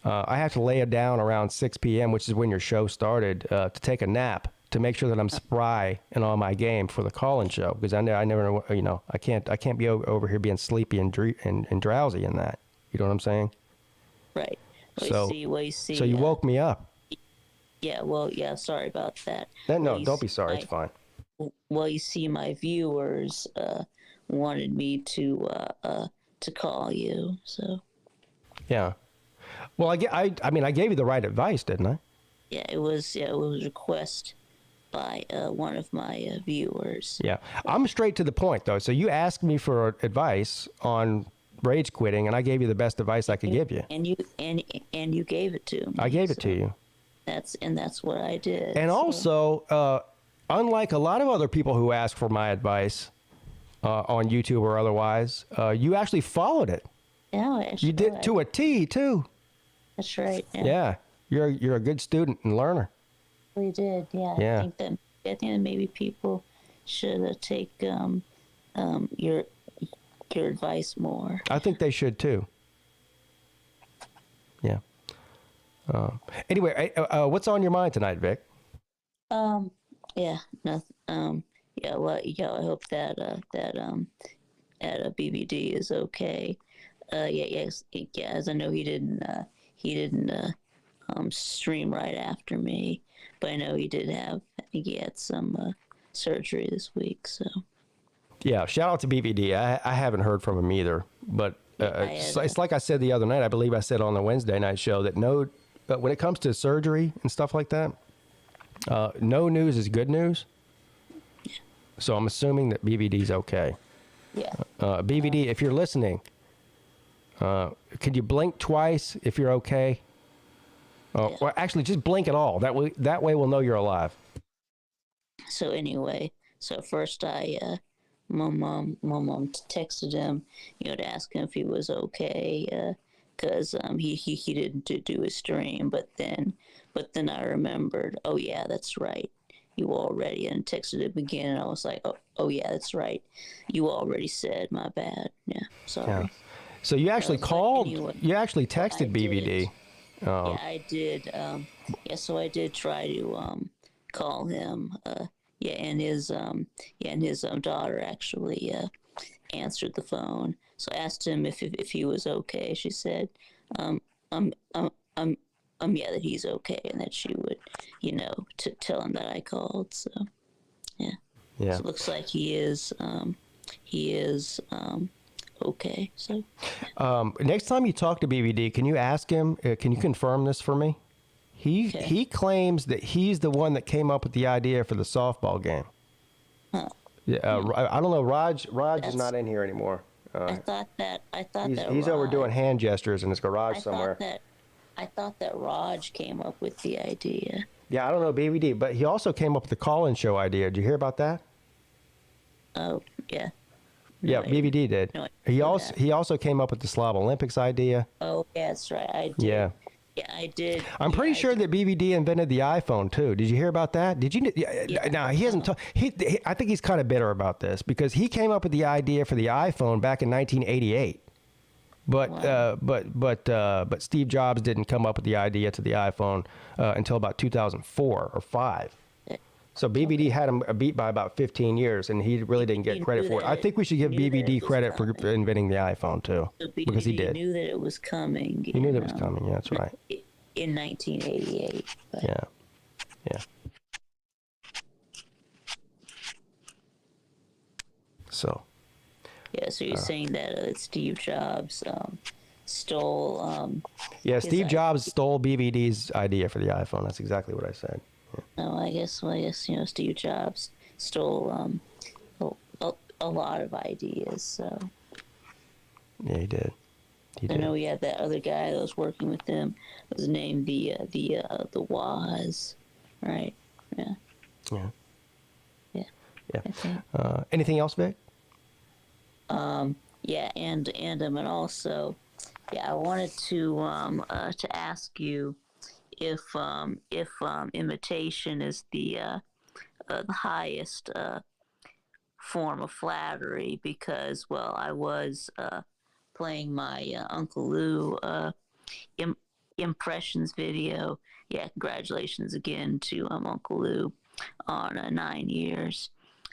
[SPEAKER 6] I have to lay it down around 6 p.m., which is when your show started, to take a nap to make sure that I'm spry and on my game for the call-in show, because I never know, I can't be over here being sleepy and drowsy in that. You know what I'm saying?
[SPEAKER 11] Right.
[SPEAKER 6] So you woke me up.
[SPEAKER 11] Yeah, well, yeah, sorry about that.
[SPEAKER 6] No, don't be sorry. It's fine.
[SPEAKER 11] Well, you see, my viewers wanted me to call you, so.
[SPEAKER 6] Yeah. Well, I mean, I gave you the right advice, didn't I?
[SPEAKER 11] Yeah, it was a request by one of my viewers.
[SPEAKER 6] Yeah. I'm straight to the point, though. So you asked me for advice on rage quitting, and I gave you the best advice I could give you.
[SPEAKER 11] And you gave it to me.
[SPEAKER 6] I gave it to you.
[SPEAKER 11] That's what I did.
[SPEAKER 6] And also, unlike a lot of other people who ask for my advice on YouTube or otherwise, you actually followed it.
[SPEAKER 11] Yeah,
[SPEAKER 6] you did to a T too.
[SPEAKER 11] That's right.
[SPEAKER 6] Yeah, you're a good student and learner.
[SPEAKER 11] We did. Yeah.
[SPEAKER 6] Yeah.
[SPEAKER 11] I think that maybe people should take your advice more.
[SPEAKER 6] I think they should too. Yeah. Anyway, what's on your mind tonight, Vic?
[SPEAKER 11] Yeah, nothing. Yeah, well, yeah. I hope that BBD is okay. Yes, as I know he didn't stream right after me, but I know he did have. I think he had some surgery this week. So. Yeah,
[SPEAKER 6] shout out to BBD. I haven't heard from him either, but it's like I said the other night. I believe I said on the Wednesday night show that when it comes to surgery and stuff like that, no news is good news. Yeah. So I'm assuming that BBD's okay.
[SPEAKER 11] Yeah.
[SPEAKER 6] BBD, if you're listening, could you blink twice if you're okay? Yeah. Or actually, just blink at all. That way we'll know you're alive.
[SPEAKER 11] So anyway, first my mom texted him, to ask him if he was okay, because he didn't do his stream, but then I remembered, oh yeah, that's right, you already, and texted him again, and I was like, oh yeah, that's right, you already said, my bad, yeah, sorry. Yeah.
[SPEAKER 6] So you actually called, you actually texted BBD.
[SPEAKER 11] Yeah, I did. So I did try to call him. And his daughter actually answered the phone. So I asked him if he was okay. She said, that he's okay, and that she would, tell him that I called. So, yeah. Yeah. So it looks like he is okay. So.
[SPEAKER 6] Next time you talk to BBD, can you ask him? Can you confirm this for me? He claims that he's the one that came up with the idea for the softball game.
[SPEAKER 11] Huh.
[SPEAKER 6] Yeah, I don't know. Raj is not in here anymore.
[SPEAKER 11] I thought that
[SPEAKER 6] he's over doing hand gestures in his garage somewhere.
[SPEAKER 11] I thought that Raj came up with the idea.
[SPEAKER 6] Yeah, I don't know BBD, but he also came up with the call-in show idea. Did you hear about that?
[SPEAKER 11] Oh, yeah.
[SPEAKER 6] Yeah, BBD did.
[SPEAKER 11] No,
[SPEAKER 6] he also came up with the Slob Olympics idea.
[SPEAKER 11] Oh, yeah, that's right. I did.
[SPEAKER 6] Yeah.
[SPEAKER 11] Yeah, I did.
[SPEAKER 6] I'm pretty sure that BBD invented the iPhone too. Did you hear about that? Did you? Yeah. Now he hasn't. I think he's kind of bitter about this because he came up with the idea for the iPhone back in 1988. But wow. But Steve Jobs didn't come up with the idea to the iPhone until about 2004 or 5. So BBD had him beat by about 15 years, and he really didn't get credit for it. I think we should give BBD credit for inventing the iPhone too, because he did.
[SPEAKER 11] He knew that it was coming.
[SPEAKER 6] He knew that it was coming. Yeah, that's right.
[SPEAKER 11] In 1988. But.
[SPEAKER 6] Yeah. So.
[SPEAKER 11] Yeah, so you're saying that Steve Jobs stole.
[SPEAKER 6] Yeah, Steve Jobs stole BBD's idea for the iPhone. That's exactly what I said. Yeah.
[SPEAKER 11] No, I guess Steve Jobs stole a lot of ideas. So.
[SPEAKER 6] Yeah, he did.
[SPEAKER 11] I know we had that other guy that was working with him. It was named the Waz, right? Yeah.
[SPEAKER 6] Yeah.
[SPEAKER 11] Yeah.
[SPEAKER 6] Yeah. Anything else, Vic?
[SPEAKER 11] Yeah, and also, yeah, I wanted to ask you if imitation is the highest form of flattery, because I was playing my Uncle Lou impressions video. Yeah, congratulations again to Uncle Lou on 9 years.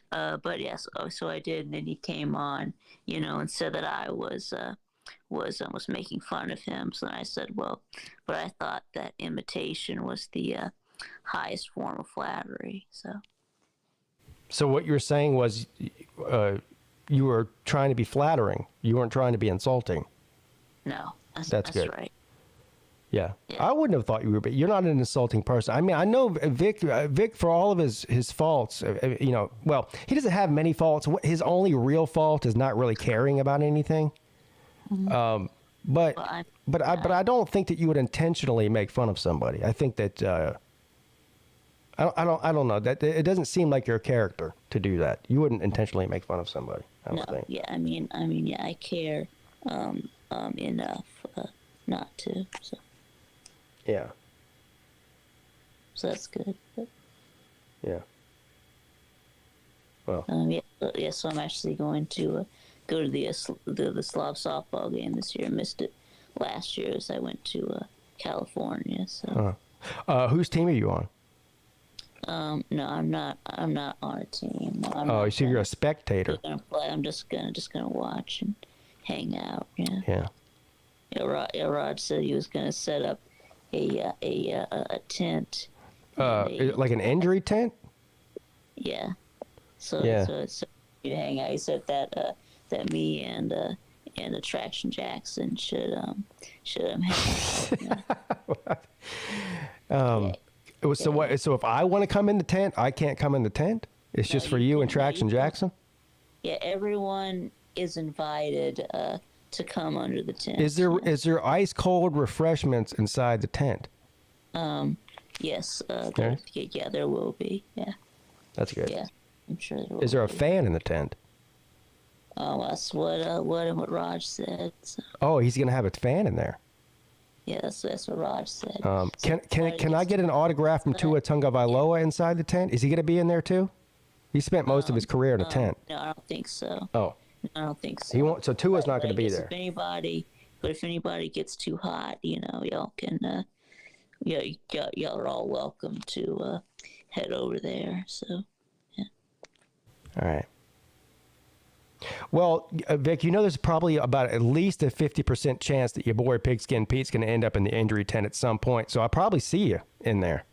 [SPEAKER 11] But yes, so I did, and then he came on, and said that I was was making fun of him. So then I said, well, but I thought that imitation was the highest form of flattery.
[SPEAKER 6] So what you were saying was you were trying to be flattering. You weren't trying to be insulting.
[SPEAKER 11] No,
[SPEAKER 6] that's good.
[SPEAKER 11] Right.
[SPEAKER 6] Yeah. I wouldn't have thought you were, but you're not an insulting person. I mean, I know Vic, for all of his faults, well, he doesn't have many faults. His only real fault is not really caring about anything. Mm-hmm. But I don't think that you would intentionally make fun of somebody. I think that I don't know, that it doesn't seem like your character to do that. You wouldn't intentionally make fun of somebody. I don't think.
[SPEAKER 11] Yeah. I mean, yeah, I care enough not to. So.
[SPEAKER 6] Yeah.
[SPEAKER 11] So that's good. But,
[SPEAKER 6] yeah. Well.
[SPEAKER 11] Yeah. So I'm actually going to go to the Slav softball game this year. I missed it last year as I went to California. So.
[SPEAKER 6] Whose team are you on?
[SPEAKER 11] No, I'm not on a team. No,
[SPEAKER 6] so you're a spectator.
[SPEAKER 11] I'm just gonna watch and hang out. Yeah.
[SPEAKER 6] Yeah.
[SPEAKER 11] Rod said he was gonna set up a tent.
[SPEAKER 6] Like an injury tent?
[SPEAKER 11] Yeah. So you hang out. He said that me and Attraction Jackson should hang out.
[SPEAKER 6] So what? So if I want to come in the tent, I can't come in the tent? It's just for you and Traction Jackson?
[SPEAKER 11] Yeah, everyone is invited to come under the tent.
[SPEAKER 6] Is there ice cold refreshments inside the tent?
[SPEAKER 11] Yes. There will be. Yeah.
[SPEAKER 6] That's good.
[SPEAKER 11] Yeah, I'm sure there will.
[SPEAKER 6] Is there a fan in the tent?
[SPEAKER 11] That's what Raj said. So.
[SPEAKER 6] Oh, he's gonna have a fan in there.
[SPEAKER 11] Yeah, that's what Raj said.
[SPEAKER 6] Can I get an autograph from Tua Tagovailoa inside the tent? Is he going to be in there too? He spent most of his career in a tent.
[SPEAKER 11] No, I don't think so.
[SPEAKER 6] Oh.
[SPEAKER 11] I don't think so.
[SPEAKER 6] He won't. So Tua's not going to be there.
[SPEAKER 11] If anybody gets too hot, y'all can. Y'all are all welcome to head over there. So, yeah.
[SPEAKER 6] All right. Well, Vic, there's probably about at least a 50% chance that your boy Pigskin Pete's going to end up in the injury tent at some point. So I'll probably see you in there.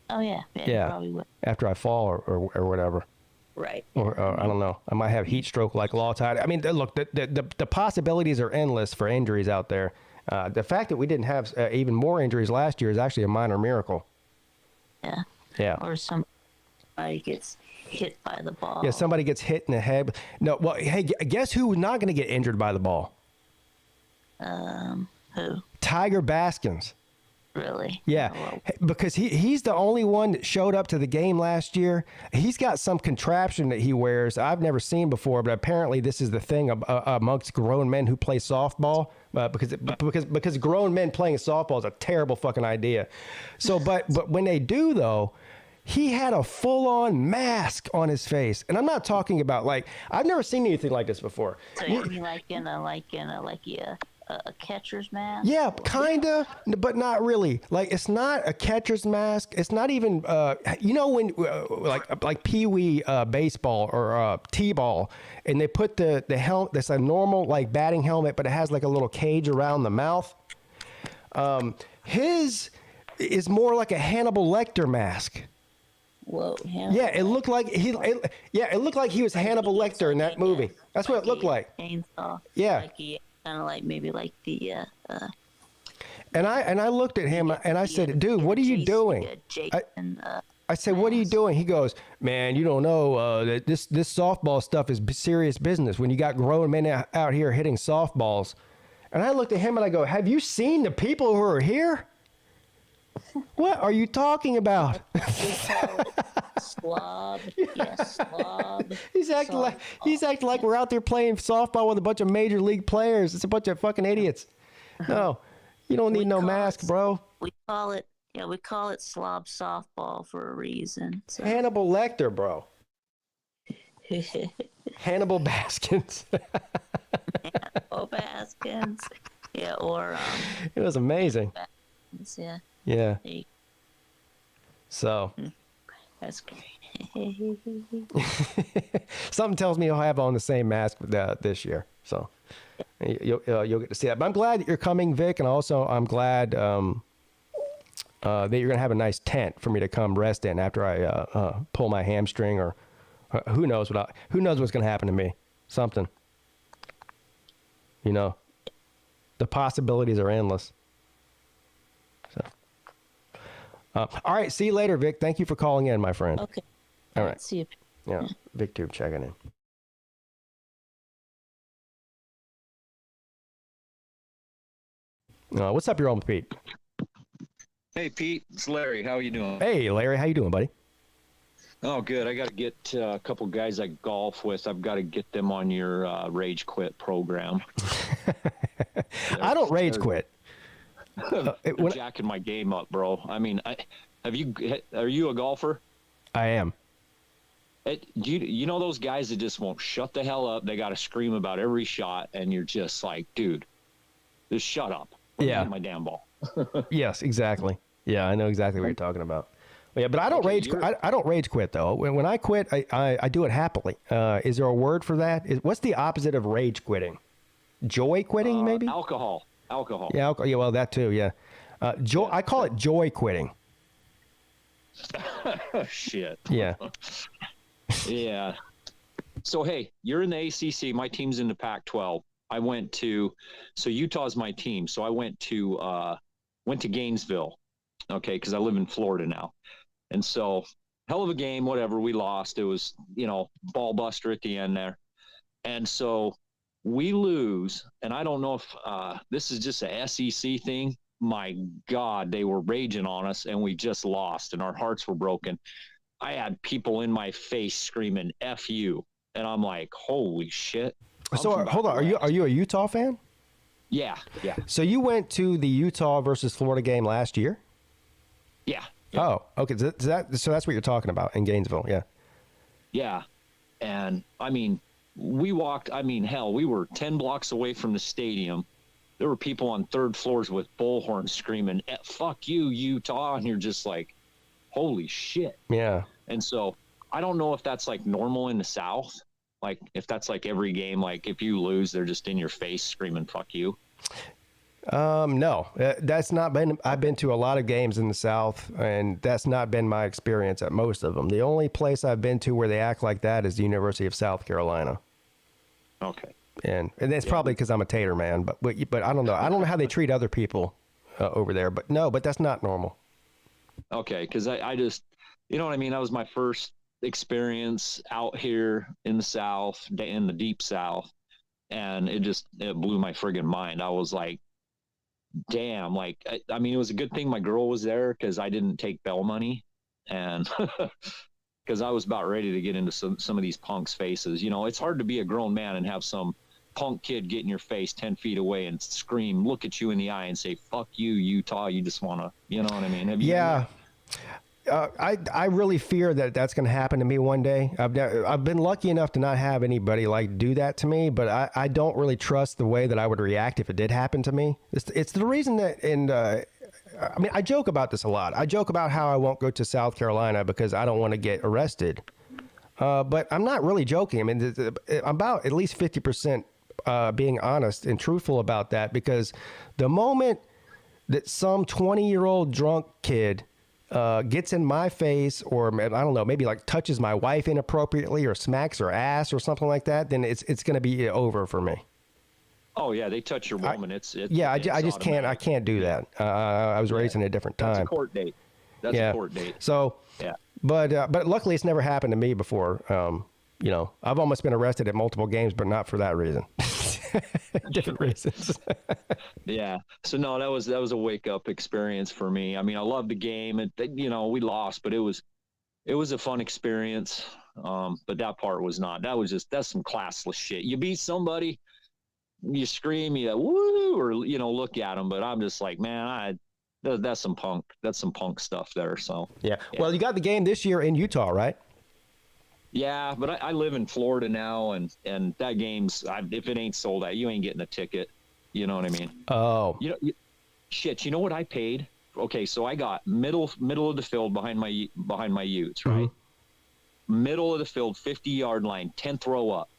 [SPEAKER 11] Oh, yeah. Yeah. You probably will.
[SPEAKER 6] After I fall or whatever.
[SPEAKER 11] Right.
[SPEAKER 6] Or I don't know. I might have heat stroke like Lawtide. I mean, look, the possibilities are endless for injuries out there. The fact that we didn't have even more injuries last year is actually a minor miracle.
[SPEAKER 11] Yeah.
[SPEAKER 6] Yeah.
[SPEAKER 11] Or somebody gets hit by the ball.
[SPEAKER 6] Yeah, somebody gets hit in the head. No, well, hey, guess who's not going to get injured by the ball?
[SPEAKER 11] Who?
[SPEAKER 6] Tiger Baskins.
[SPEAKER 11] Really?
[SPEAKER 6] Yeah, because he's the only one that showed up to the game last year. He's got some contraption that he wears I've never seen before, but apparently this is the thing amongst grown men who play softball. Because grown men playing softball is a terrible fucking idea. So, but when they do though, he had a full-on mask on his face, and I'm not talking about I've never seen anything like this before.
[SPEAKER 11] So you mean like a catcher's mask?
[SPEAKER 6] Yeah, kinda, but not really. It's not a catcher's mask. It's not even when like Pee-wee baseball or T-ball, and they put the helmet. That's a normal batting helmet, but it has a little cage around the mouth. His is more like a Hannibal Lecter mask.
[SPEAKER 11] Whoa!
[SPEAKER 6] Yeah, it looked like he was Hannibal Lecter in that movie. That's what it looked like.
[SPEAKER 11] Chainsaw.
[SPEAKER 6] Yeah.
[SPEAKER 11] Kind of maybe the.
[SPEAKER 6] And I looked at him and I said, "Dude, what are you doing?" I said, "What are you doing?" He goes, "Man, you don't know that this softball stuff is serious business. When you got grown men out here hitting softballs." And I looked at him and I go, "Have you seen the people who are here? What are you talking about?"
[SPEAKER 11] Slob. Yeah, slob.
[SPEAKER 6] He's acting like we're out there playing softball with a bunch of major league players. It's a bunch of fucking idiots. No, you don't need no mask, bro.
[SPEAKER 11] We call it slob softball for a reason. So.
[SPEAKER 6] Hannibal Lecter, bro. Hannibal Baskins.
[SPEAKER 11] Hannibal Baskins. Yeah, or
[SPEAKER 6] it was amazing.
[SPEAKER 11] Baskins, yeah.
[SPEAKER 6] Yeah. So.
[SPEAKER 11] That's great.
[SPEAKER 6] Something tells me he'll have on the same mask this year. So you'll get to see that. But I'm glad that you're coming, Vic, and also I'm glad that you're going to have a nice tent for me to come rest in after I pull my hamstring, or who knows what's going to happen to me. Something. You know, the possibilities are endless. So, all right. See you later, Vic. Thank you for calling in, my friend.
[SPEAKER 11] Okay.
[SPEAKER 6] All right.
[SPEAKER 11] See you.
[SPEAKER 6] Yeah. VicTube checking in. What's up, your own Pete?
[SPEAKER 18] Hey, Pete. It's Larry. How you doing?
[SPEAKER 6] Hey, Larry. How you doing, buddy?
[SPEAKER 18] Oh, good. I got to get a couple guys I golf with. I've got to get them on your Rage Quit program.
[SPEAKER 6] I don't rage quit.
[SPEAKER 18] They're jacking my game up, bro. I mean, are you a golfer?
[SPEAKER 6] I am.
[SPEAKER 18] You know those guys that just won't shut the hell up? They got to scream about every shot, and you're just like, dude, just shut up.
[SPEAKER 6] Yeah.
[SPEAKER 18] My damn ball.
[SPEAKER 6] Yes, exactly. Yeah, I know exactly what you're talking about. Yeah, but I don't rage. I don't rage quit though. When I quit, I do it happily. Is there a word for that? What's the opposite of rage quitting? Joy quitting, maybe?
[SPEAKER 18] Alcohol.
[SPEAKER 6] Yeah, alcohol. Yeah, well, that too. Yeah. Joy. I call it joy quitting.
[SPEAKER 18] Shit.
[SPEAKER 6] Yeah.
[SPEAKER 18] Yeah. So hey, you're in the ACC. My team's in the Pac-12. I went to, so Utah's my team. So I went to Gainesville, okay, because I live in Florida now. And so, hell of a game, whatever, we lost. It was, ball buster at the end there. And so we lose, and I don't know if this is just a SEC thing. My God, they were raging on us, and we just lost, and our hearts were broken. I had people in my face screaming, F you. And I'm like, holy shit.
[SPEAKER 6] So hold on, are you a Utah fan?
[SPEAKER 18] Yeah.
[SPEAKER 6] So you went to the Utah versus Florida game last year?
[SPEAKER 18] Yeah.
[SPEAKER 6] Oh, okay. So that's what you're talking about in Gainesville, yeah.
[SPEAKER 18] Yeah. And I mean, we were 10 blocks away from the stadium. There were people on third floors with bullhorns screaming, fuck you, Utah. And you're just like, holy shit.
[SPEAKER 6] Yeah.
[SPEAKER 18] And so I don't know if that's like normal in the South. Like if that's like every game, like if you lose, they're just in your face screaming, fuck you.
[SPEAKER 6] No, that's not been, I've been to a lot of games in the South, and that's not been my experience at most of them. The only place I've been to where they act like that is the University of South Carolina.
[SPEAKER 18] Okay.
[SPEAKER 6] And that's probably because I'm a Tater man, but I don't know. I don't know how they treat other people over there, but that's not normal.
[SPEAKER 18] Okay. Cause I just, you know what I mean? That was my first experience out here in the South, in the deep South. And it blew my friggin' mind. I was like, damn, like, I mean, it was a good thing my girl was there because I didn't take bail money, and because I was about ready to get into some of these punks' faces. It's hard to be a grown man and have some punk kid get in your face 10 feet away and scream, look at you in the eye and say, fuck you, Utah. You just want to, you know what I mean?
[SPEAKER 6] Yeah. I really fear that that's going to happen to me one day. I've been lucky enough to not have anybody like do that to me, but I don't really trust the way that I would react if it did happen to me. It's the reason that, I mean, I joke about this a lot. I joke about how I won't go to South Carolina because I don't want to get arrested. But I'm not really joking. I mean, I'm about at least 50% being honest and truthful about that, because the moment that some 20-year-old drunk kid gets in my face, or I don't know, maybe like touches my wife inappropriately or smacks her ass or something like that, then it's going to be over for me.
[SPEAKER 18] Oh yeah, they touch your woman. I
[SPEAKER 6] just can't. I can't do that. I was raised in a different time.
[SPEAKER 18] That's a court date. That's a court date.
[SPEAKER 6] So
[SPEAKER 18] yeah,
[SPEAKER 6] but luckily it's never happened to me before. I've almost been arrested at multiple games, but not for that reason. Different reasons.
[SPEAKER 18] Yeah. So no, that was a wake up experience for me. I mean, I loved the game. We lost, but it was a fun experience. But that part was not. That's some classless shit. You beat somebody, you scream, you woo, or look at them. But I'm just like, man, that's some punk. That's some punk stuff there. So
[SPEAKER 6] yeah. Well, you got the game this year in Utah, right?
[SPEAKER 18] Yeah, but I live in Florida now, and that game's, if it ain't sold out, you ain't getting a ticket. You know what I mean?
[SPEAKER 6] Oh.
[SPEAKER 18] Shit. You know what I paid? Okay, so I got middle of the field behind my Utes, right? Mm-hmm. Middle of the field, 50-yard line, 10th row up.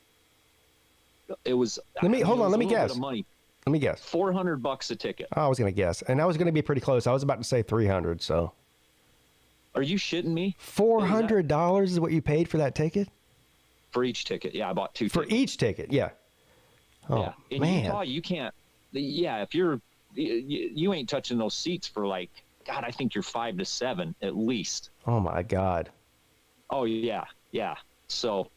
[SPEAKER 18] It was.
[SPEAKER 6] Let me guess.
[SPEAKER 18] Money.
[SPEAKER 6] Let me guess.
[SPEAKER 18] $400 a ticket.
[SPEAKER 6] I was going to guess, and I was going to be pretty close. I was about to say 300. So.
[SPEAKER 18] Are you shitting me?
[SPEAKER 6] $400 is what you paid for that ticket?
[SPEAKER 18] For each ticket, yeah. I bought 2
[SPEAKER 6] for
[SPEAKER 18] tickets.
[SPEAKER 6] Each ticket, yeah. Oh,
[SPEAKER 18] yeah. In
[SPEAKER 6] man.
[SPEAKER 18] Utah, you can't. Yeah, if you ain't touching those seats for like, God, I think you're 5 to 7 at least.
[SPEAKER 6] Oh my God.
[SPEAKER 18] Oh yeah. So,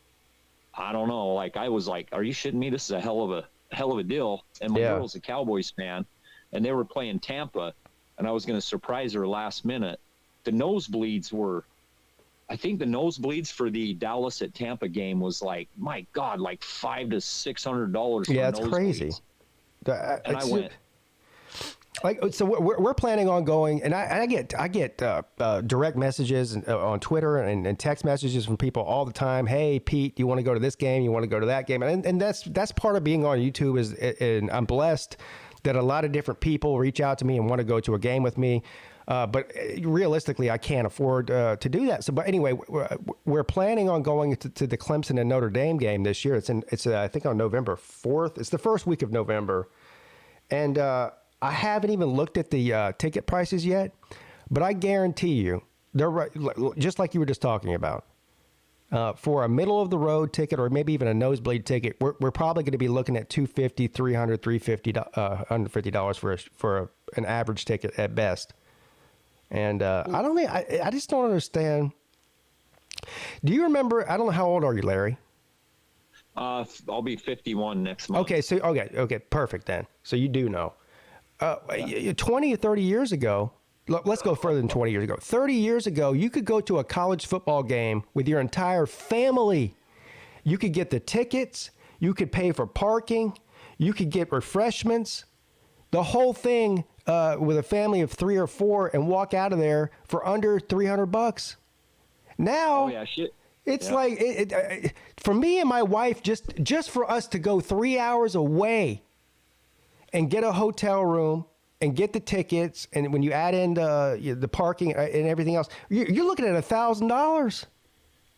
[SPEAKER 18] I don't know. Like, I was like, are you shitting me? This is a hell of a deal. And my girl's a Cowboys fan, and they were playing Tampa, and I was going to surprise her last minute. The nosebleeds were, I think the nosebleeds for the Dallas at Tampa game was like, my God, like $500 to $600.
[SPEAKER 6] Yeah, it's crazy.
[SPEAKER 18] And I went.
[SPEAKER 6] Like, so we're planning on going, and I get direct messages on Twitter and text messages from people all the time. Hey, Pete, you want to go to this game? You want to go to that game? And that's part of being on YouTube and I'm blessed that a lot of different people reach out to me and want to go to a game with me. But realistically, I can't afford to do that. So, but anyway, we're planning on going to the Clemson and Notre Dame game this year. It's I think on November 4th. It's the first week of November, and I haven't even looked at the ticket prices yet. But I guarantee you, they're right, just like you were just talking about. For a middle of the road ticket, or maybe even a nosebleed ticket, we're probably going to be looking at $250, $300, $350, $150 for an average ticket at best. And I just don't understand. Do you remember? I don't know, how old are you, Larry?
[SPEAKER 18] I'll be 51 next month.
[SPEAKER 6] Okay, perfect then. So you do know. 20 or 30 years ago, let's go further than 20 years ago. 30 years ago, you could go to a college football game with your entire family. You could get the tickets. You could pay for parking. You could get refreshments. The whole thing with a family of 3 or 4 and walk out of there for under $300. Now, it's like for me and my wife, just for us to go 3 hours away and get a hotel room and get the tickets, and when you add in the parking and everything else, you're looking at $1,000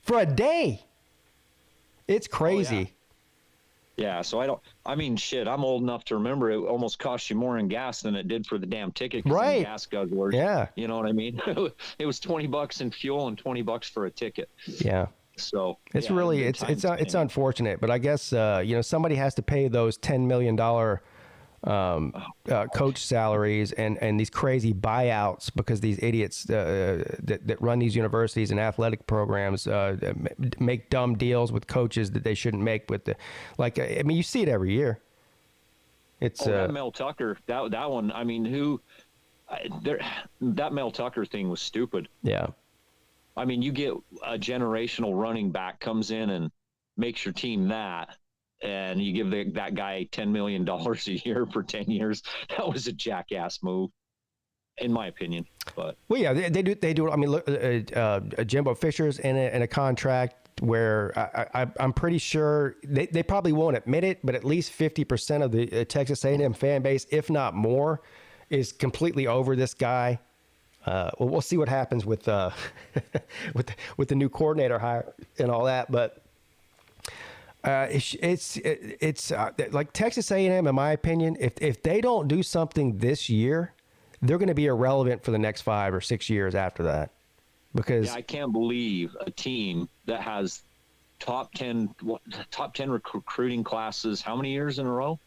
[SPEAKER 6] for a day. It's crazy.
[SPEAKER 18] Yeah, so I'm old enough to remember it almost cost you more in gas than it did for the damn ticket.
[SPEAKER 6] Right.
[SPEAKER 18] Gas guzzlers.
[SPEAKER 6] Yeah.
[SPEAKER 18] You know what I mean? It was $20 in fuel and $20 for a ticket.
[SPEAKER 6] Yeah.
[SPEAKER 18] So
[SPEAKER 6] it's really, it's unfortunate, but I guess, somebody has to pay those $10 million coach salaries and these crazy buyouts because these idiots that run these universities and athletic programs make dumb deals with coaches that they shouldn't make with you see it every year. It's
[SPEAKER 18] that Mel Tucker, that one. I mean, that Mel Tucker thing was stupid.
[SPEAKER 6] Yeah.
[SPEAKER 18] I mean, you get a generational running back comes in and makes your team that. And you give that guy $10 million a year for 10 years. That was a jackass move, in my opinion. But
[SPEAKER 6] well, yeah, they do. I mean, look, Jimbo Fisher's in a contract where I'm pretty sure they probably won't admit it, but at least 50% of the Texas A&M fan base, if not more, is completely over this guy. We'll see what happens with with the new coordinator hire and all that, but. It's like Texas A&M, in my opinion, if they don't do something this year, they're going to be irrelevant for the next 5 or 6 years after that. Because
[SPEAKER 18] I can't believe a team that has top 10 recruiting classes. How many years in a row?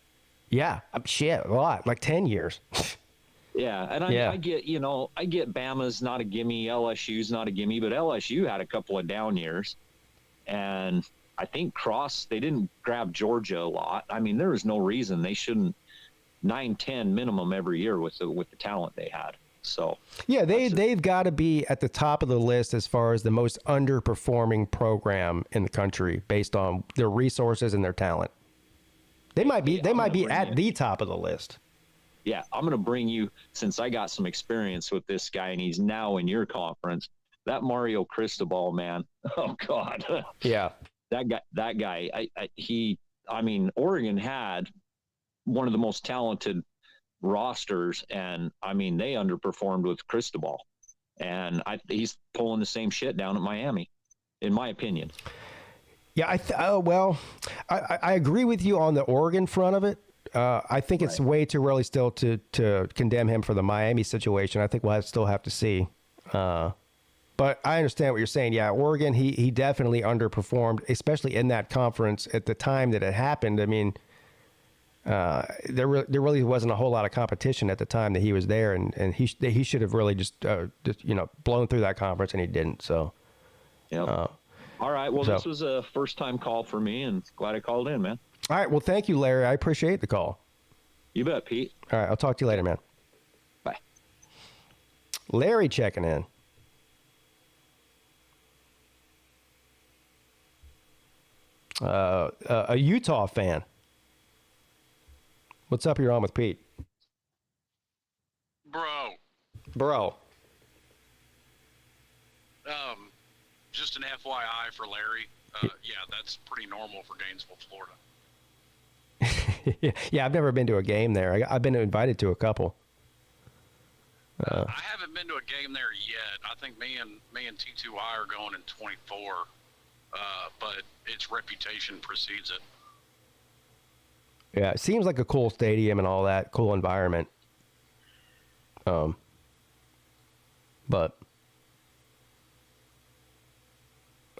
[SPEAKER 6] Yeah, a lot, like 10 years.
[SPEAKER 18] Yeah, and I get Bama's not a gimme, LSU's not a gimme, but LSU had a couple of down years, and I think they didn't grab Georgia a lot. I mean, there is no reason they shouldn't 9-10 minimum every year with the talent they had. So
[SPEAKER 6] yeah, they've got to be at the top of the list as far as the most underperforming program in the country based on their resources and their talent. They might be at the top of the list.
[SPEAKER 18] Yeah, I'm going to bring you, since I got some experience with this guy and he's now in your conference, that Mario Cristobal, man. Oh God.
[SPEAKER 6] Yeah.
[SPEAKER 18] That guy, Oregon had one of the most talented rosters, and they underperformed with Cristobal, and he's pulling the same shit down at Miami, in my opinion.
[SPEAKER 6] Yeah, I agree with you on the Oregon front of it. I think it's way too early still to condemn him for the Miami situation. I think we'll still have to see. But I understand what you're saying. Yeah, Oregon, he definitely underperformed, especially in that conference at the time that it happened. I mean, there really wasn't a whole lot of competition at the time that he was there, and he should have really just blown through that conference, and he didn't. So,
[SPEAKER 18] yeah. All right. Well, this was a first-time call for me, and glad I called in, man.
[SPEAKER 6] All right. Well, thank you, Larry. I appreciate the call.
[SPEAKER 18] You bet, Pete.
[SPEAKER 6] All right. I'll talk to you later, man.
[SPEAKER 18] Bye.
[SPEAKER 6] Larry checking in. A Utah fan. What's up? You're on with Pete. Bro.
[SPEAKER 19] Just an FYI for Larry. Yeah, that's pretty normal for Gainesville, Florida.
[SPEAKER 6] Yeah, I've never been to a game there. I've been invited to a couple.
[SPEAKER 19] I haven't been to a game there yet. I think me and T2I are going in 24, but its reputation precedes it.
[SPEAKER 6] Yeah, it seems like a cool stadium and all that, cool environment. But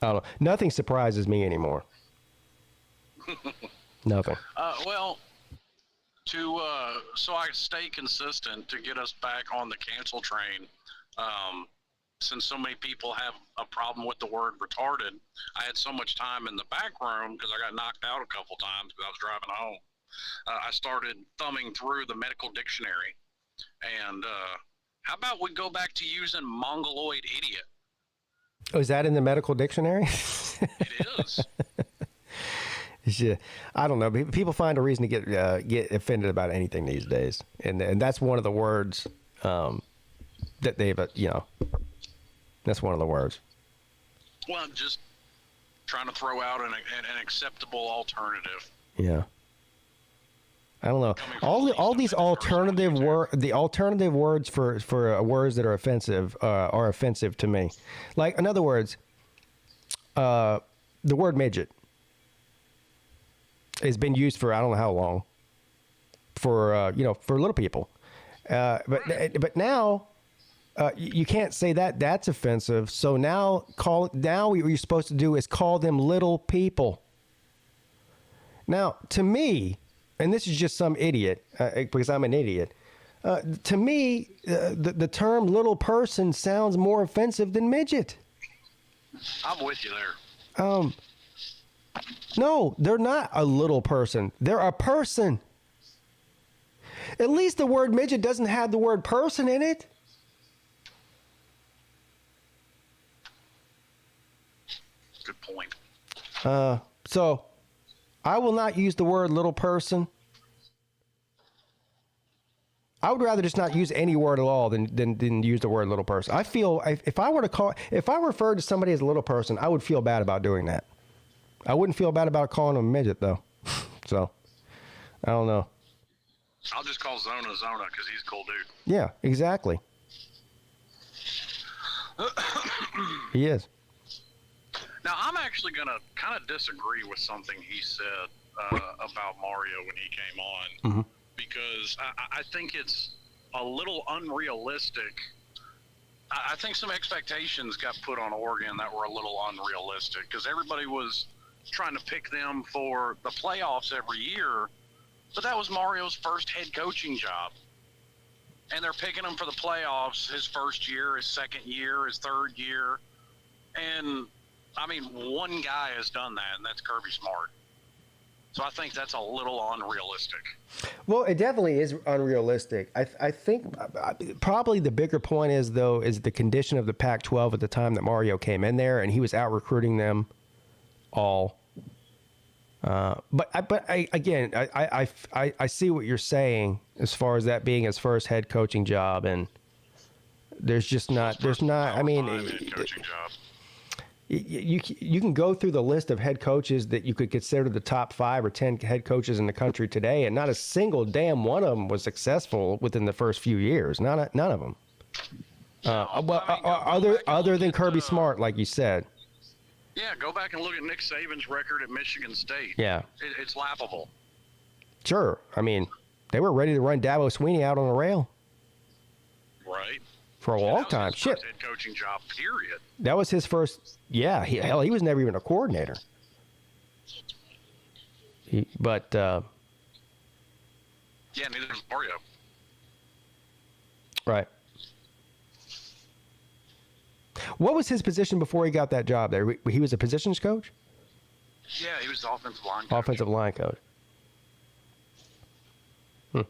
[SPEAKER 6] I don't know. Nothing surprises me anymore. Nothing.
[SPEAKER 19] Well, so I stay consistent to get us back on the cancel train. Since so many people have a problem with the word retarded, I had so much time in the back room because I got knocked out a couple times because I was driving home. I started thumbing through the medical dictionary, and how about we go back to using mongoloid idiot?
[SPEAKER 6] Oh, is that in the medical dictionary?
[SPEAKER 19] It is.
[SPEAKER 6] Yeah, I don't know. People find a reason to get offended about anything these days, and that's one of the words that they've that's one of the words.
[SPEAKER 19] Well, I'm just trying to throw out an acceptable alternative.
[SPEAKER 6] Yeah. I don't know. All these alternative words for words that are offensive to me. Like, in other words, the word midget has been used for I don't know how long for little people, but now you can't say that. That's offensive. So now what you're supposed to do is call them little people. Now, to me, and this is just some idiot, because I'm an idiot, to me, the term little person sounds more offensive than midget.
[SPEAKER 19] I'm with you there.
[SPEAKER 6] No, they're not a little person. They're a person. At least the word midget doesn't have the word person in it.
[SPEAKER 19] Good point.
[SPEAKER 6] So I will not use the word little person. I would rather just not use any word at all than use the word little person. I feel if I referred to somebody as a little person, I would feel bad about doing that. I wouldn't feel bad about calling them a midget though. So I don't know.
[SPEAKER 19] I'll just call Zona because he's a cool dude.
[SPEAKER 6] Yeah, exactly. He is.
[SPEAKER 19] Now, I'm actually going to kind of disagree with something he said about Mario when he came on, because I think it's a little unrealistic. I think some expectations got put on Oregon that were a little unrealistic because everybody was trying to pick them for the playoffs every year, but that was Mario's first head coaching job. And they're picking him for the playoffs his first year, his second year, his third year. And I mean, one guy has done that, and that's Kirby Smart. So I think that's a little unrealistic.
[SPEAKER 6] Well, it definitely is unrealistic. I think probably the bigger point is the condition of the Pac-12 at the time that Mario came in there, and he was out recruiting them all. But I see what you're saying as far as that being his first head coaching job, and I mean,
[SPEAKER 19] head coaching job.
[SPEAKER 6] You can go through the list of head coaches that you could consider the top 5 or 10 head coaches in the country today, and not a single damn one of them was successful within the first few years. None of them. Other than Kirby Smart, like you said.
[SPEAKER 19] Yeah, go back and look at Nick Saban's record at Michigan State.
[SPEAKER 6] Yeah.
[SPEAKER 19] It's laughable.
[SPEAKER 6] Sure. I mean, they were ready to run Dabo Swinney out on the rail.
[SPEAKER 19] Right.
[SPEAKER 6] For a long time. Shit.
[SPEAKER 19] Head coaching job, period.
[SPEAKER 6] That was his first. Yeah. He was never even a coordinator. But.
[SPEAKER 19] Yeah, neither was Mario.
[SPEAKER 6] Right. What was his position before he got that job there? He was a positions coach?
[SPEAKER 19] Yeah, he was the offensive line coach.
[SPEAKER 6] Offensive line coach.
[SPEAKER 19] Yep,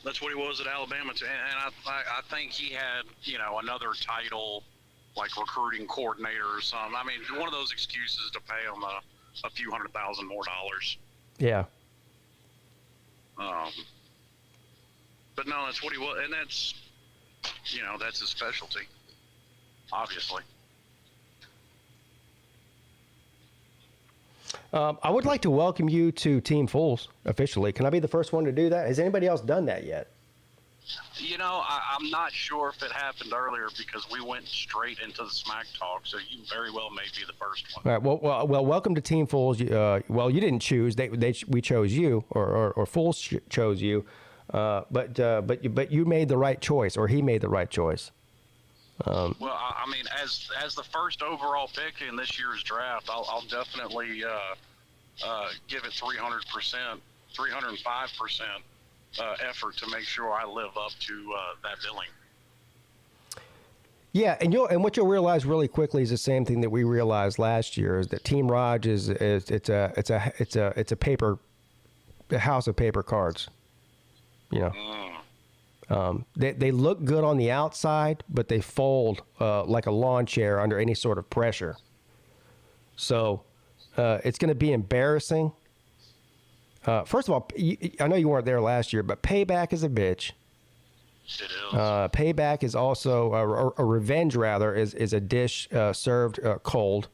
[SPEAKER 19] that's what he was at Alabama too. And I think he had, another title like recruiting coordinator or something. I mean, one of those excuses to pay him a few $100,000 more.
[SPEAKER 6] Yeah.
[SPEAKER 19] But no, that's what he was, and that's that's his specialty, obviously.
[SPEAKER 6] I would like to welcome you to Team Fools officially. Can I be the first one to do that? Has anybody else done that yet?
[SPEAKER 19] I'm not sure if it happened earlier because we went straight into the smack talk, so you very well may be the first one.
[SPEAKER 6] All right. Well, welcome to Team Fools. You didn't choose. We chose you, or Fools chose you. But you made the right choice, or he made the right choice.
[SPEAKER 19] Well, I mean, as the first overall pick in this year's draft, I'll definitely give it 300%, 305% effort to make sure I live up to that billing.
[SPEAKER 6] Yeah, and what you'll realize really quickly is the same thing that we realized last year: is that Team Raj is a house of paper cards. They look good on the outside, but they fold like a lawn chair under any sort of pressure. So it's going to be embarrassing. First of all, I know you weren't there last year, but payback is a bitch.
[SPEAKER 19] It is.
[SPEAKER 6] Payback is also a revenge. Rather, is a dish served cold.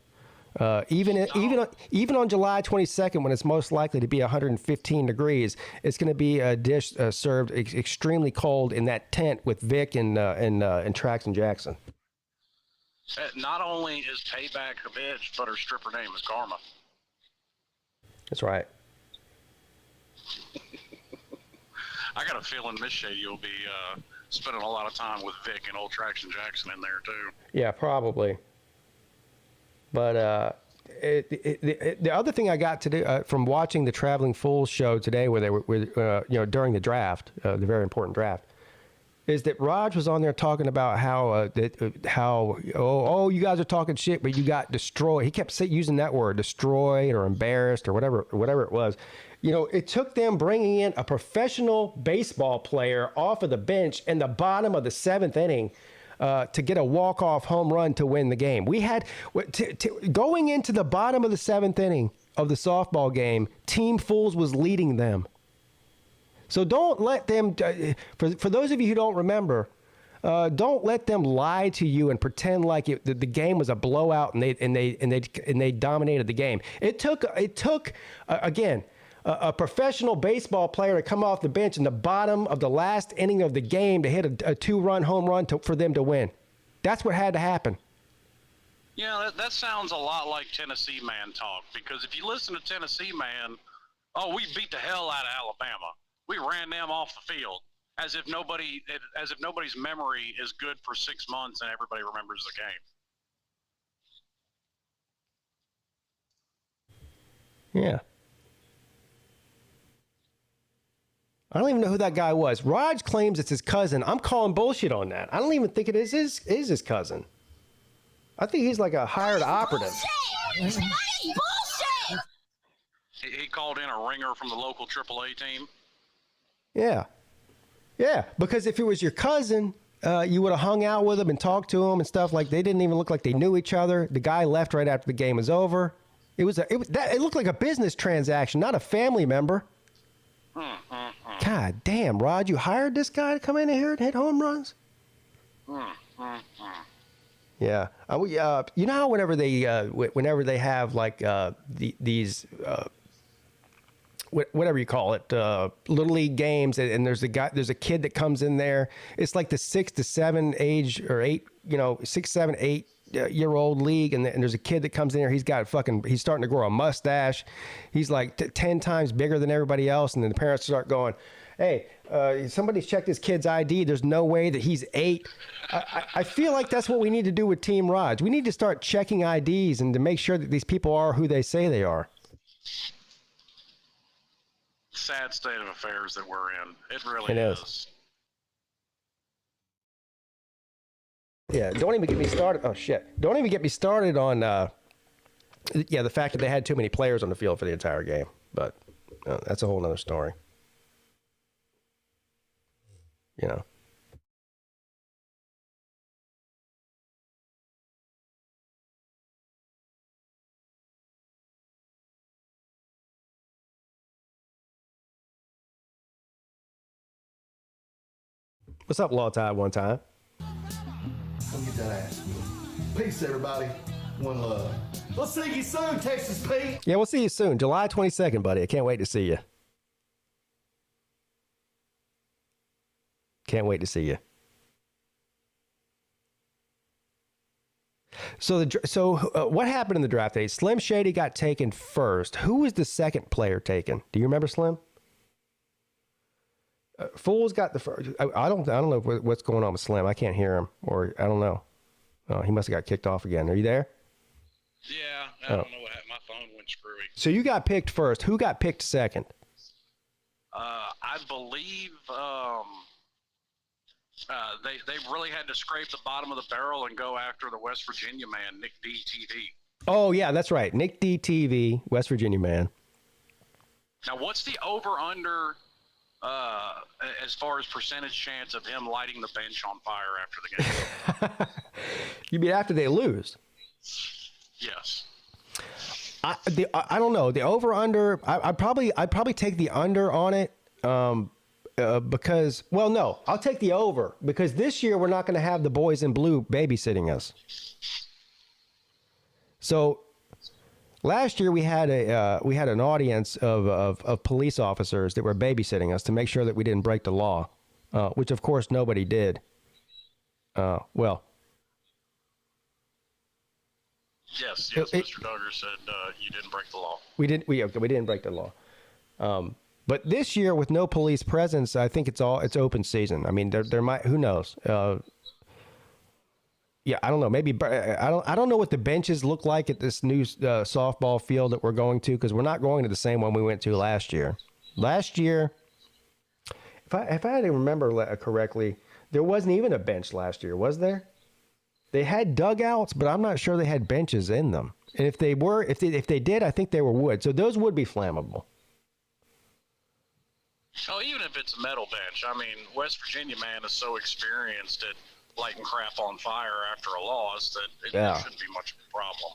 [SPEAKER 6] Even on July 22nd, when it's most likely to be 115 degrees, it's going to be a dish served extremely cold in that tent with Vic and Trax and Jackson.
[SPEAKER 19] Not only is Payback a bitch, but her stripper name is Karma.
[SPEAKER 6] That's right.
[SPEAKER 19] I got a feeling, Miss Shady, you'll be spending a lot of time with Vic and old Trax and Jackson in there too.
[SPEAKER 6] Yeah, probably. But the other thing I got to do from watching the Traveling Fools show today, where they were during the draft, the very important draft, is that Raj was on there talking about how you guys are talking shit, but you got destroyed. He kept using that word, destroyed or embarrassed or whatever it was. It took them bringing in a professional baseball player off of the bench in the bottom of the seventh inning to get a walk-off home run to win the game. We had going into the bottom of the seventh inning of the softball game, Team Fools was leading them. So don't let them, for those of you who don't remember, don't let them lie to you and pretend like the game was a blowout and they dominated the game. It took again a professional baseball player to come off the bench in the bottom of the last inning of the game to hit a 2-run home run for them to win. That's what had to happen.
[SPEAKER 19] Yeah, that sounds a lot like Tennessee man talk, because if you listen to Tennessee man, we beat the hell out of Alabama. We ran them off the field as if nobody's memory is good for 6 months and everybody remembers the game.
[SPEAKER 6] Yeah. I don't even know who that guy was. Raj claims it's his cousin. I'm calling bullshit on that. I don't even think it is his cousin. I think he's like a hired operative.
[SPEAKER 19] Bullshit! He called in a ringer from the local AAA team.
[SPEAKER 6] Yeah. Yeah, because if it was your cousin, you would have hung out with him and talked to him and stuff. Like, they didn't even look like they knew each other. The guy left right after the game was over. It looked like a business transaction, not a family member. God damn, Rod, you hired this guy to come in here and hit home runs? Yeah. You know how whenever they have like these whatever you call it, little league games, and there's a kid that comes in there. It's like the 6 to 7 age, or 8, 6, 7, 8 year-old league, and there's a kid that comes in here. He's starting to grow a mustache. He's like 10 times bigger than everybody else, and then the parents start going, "Hey, somebody's checked this kid's ID. There's no way that he's 8." I feel like that's what we need to do with Team Raj. We need to start checking IDs and to make sure that these people are who they say they are.
[SPEAKER 19] Sad state of affairs that we're in. It really is.
[SPEAKER 6] Yeah, don't even get me started. Oh, shit. Don't even get me started on, the fact that they had too many players on the field for the entire game. But that's a whole nother story. You know. What's up, Law Tide one time?
[SPEAKER 20] Come get that ass. Peace, everybody. One love. We'll see you soon, Texas Pete.
[SPEAKER 6] Yeah, we'll see you soon. July 22nd, buddy. I can't wait to see you. Can't wait to see you. So what happened in the draft day? Slim Shady got taken first. Who was the second player taken? Do you remember, Slim? Fools got the first. I don't know what's going on with Slim. I can't hear him, or I don't know. Oh, he must have got kicked off again. Are you there?
[SPEAKER 19] Yeah, I don't know what happened. My phone went screwy.
[SPEAKER 6] So you got picked first. Who got picked second?
[SPEAKER 19] I believe they really had to scrape the bottom of the barrel and go after the West Virginia man, Nick DTV.
[SPEAKER 6] Oh yeah, that's right, Nick DTV, West Virginia man.
[SPEAKER 19] Now, what's the over/under as far as percentage chance of him lighting the bench on fire after the game?
[SPEAKER 6] You mean after they lose?
[SPEAKER 19] Yes.
[SPEAKER 6] I don't know. The over/under. I'd probably take the under on it. Because, well, no, I'll take the over because this year we're not going to have the boys in blue babysitting us. So last year we had an audience of police officers that were babysitting us to make sure that we didn't break the law, which of course nobody did. Well.
[SPEAKER 19] Yes, Mr. Duggar said you didn't break the law.
[SPEAKER 6] We didn't break the law. But this year, with no police presence, I think it's open season. I mean, there might, who knows? Yeah, I don't know. Maybe I don't know what the benches look like at this new softball field that we're going to, because we're not going to the same one we went to last year. Last year, if I had to remember correctly, there wasn't even a bench last year, was there? They had dugouts, but I'm not sure they had benches in them. And if they did, I think they were wood. So those would be flammable.
[SPEAKER 19] Oh, even if it's a metal bench, I mean, West Virginia man is so experienced at lighting crap on fire after a loss that it shouldn't be much of a problem.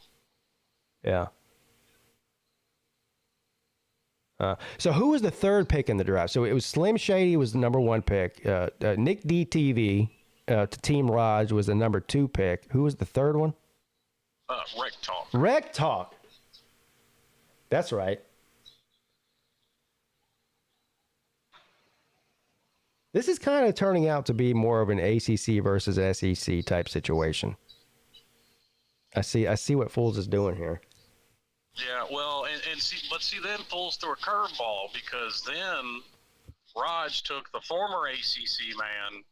[SPEAKER 6] Yeah. So who was the third pick in the draft? So it was Slim Shady was the number 1 pick. Nick DTV to Team Raj was the number 2 pick. Who was the third one?
[SPEAKER 19] Rec Talk.
[SPEAKER 6] Rec Talk. That's right. This is kind of turning out to be more of an ACC versus SEC type situation. I see what Fools is doing here.
[SPEAKER 19] Yeah, well, but then Fools threw a curveball, because then Raj took the former ACC man,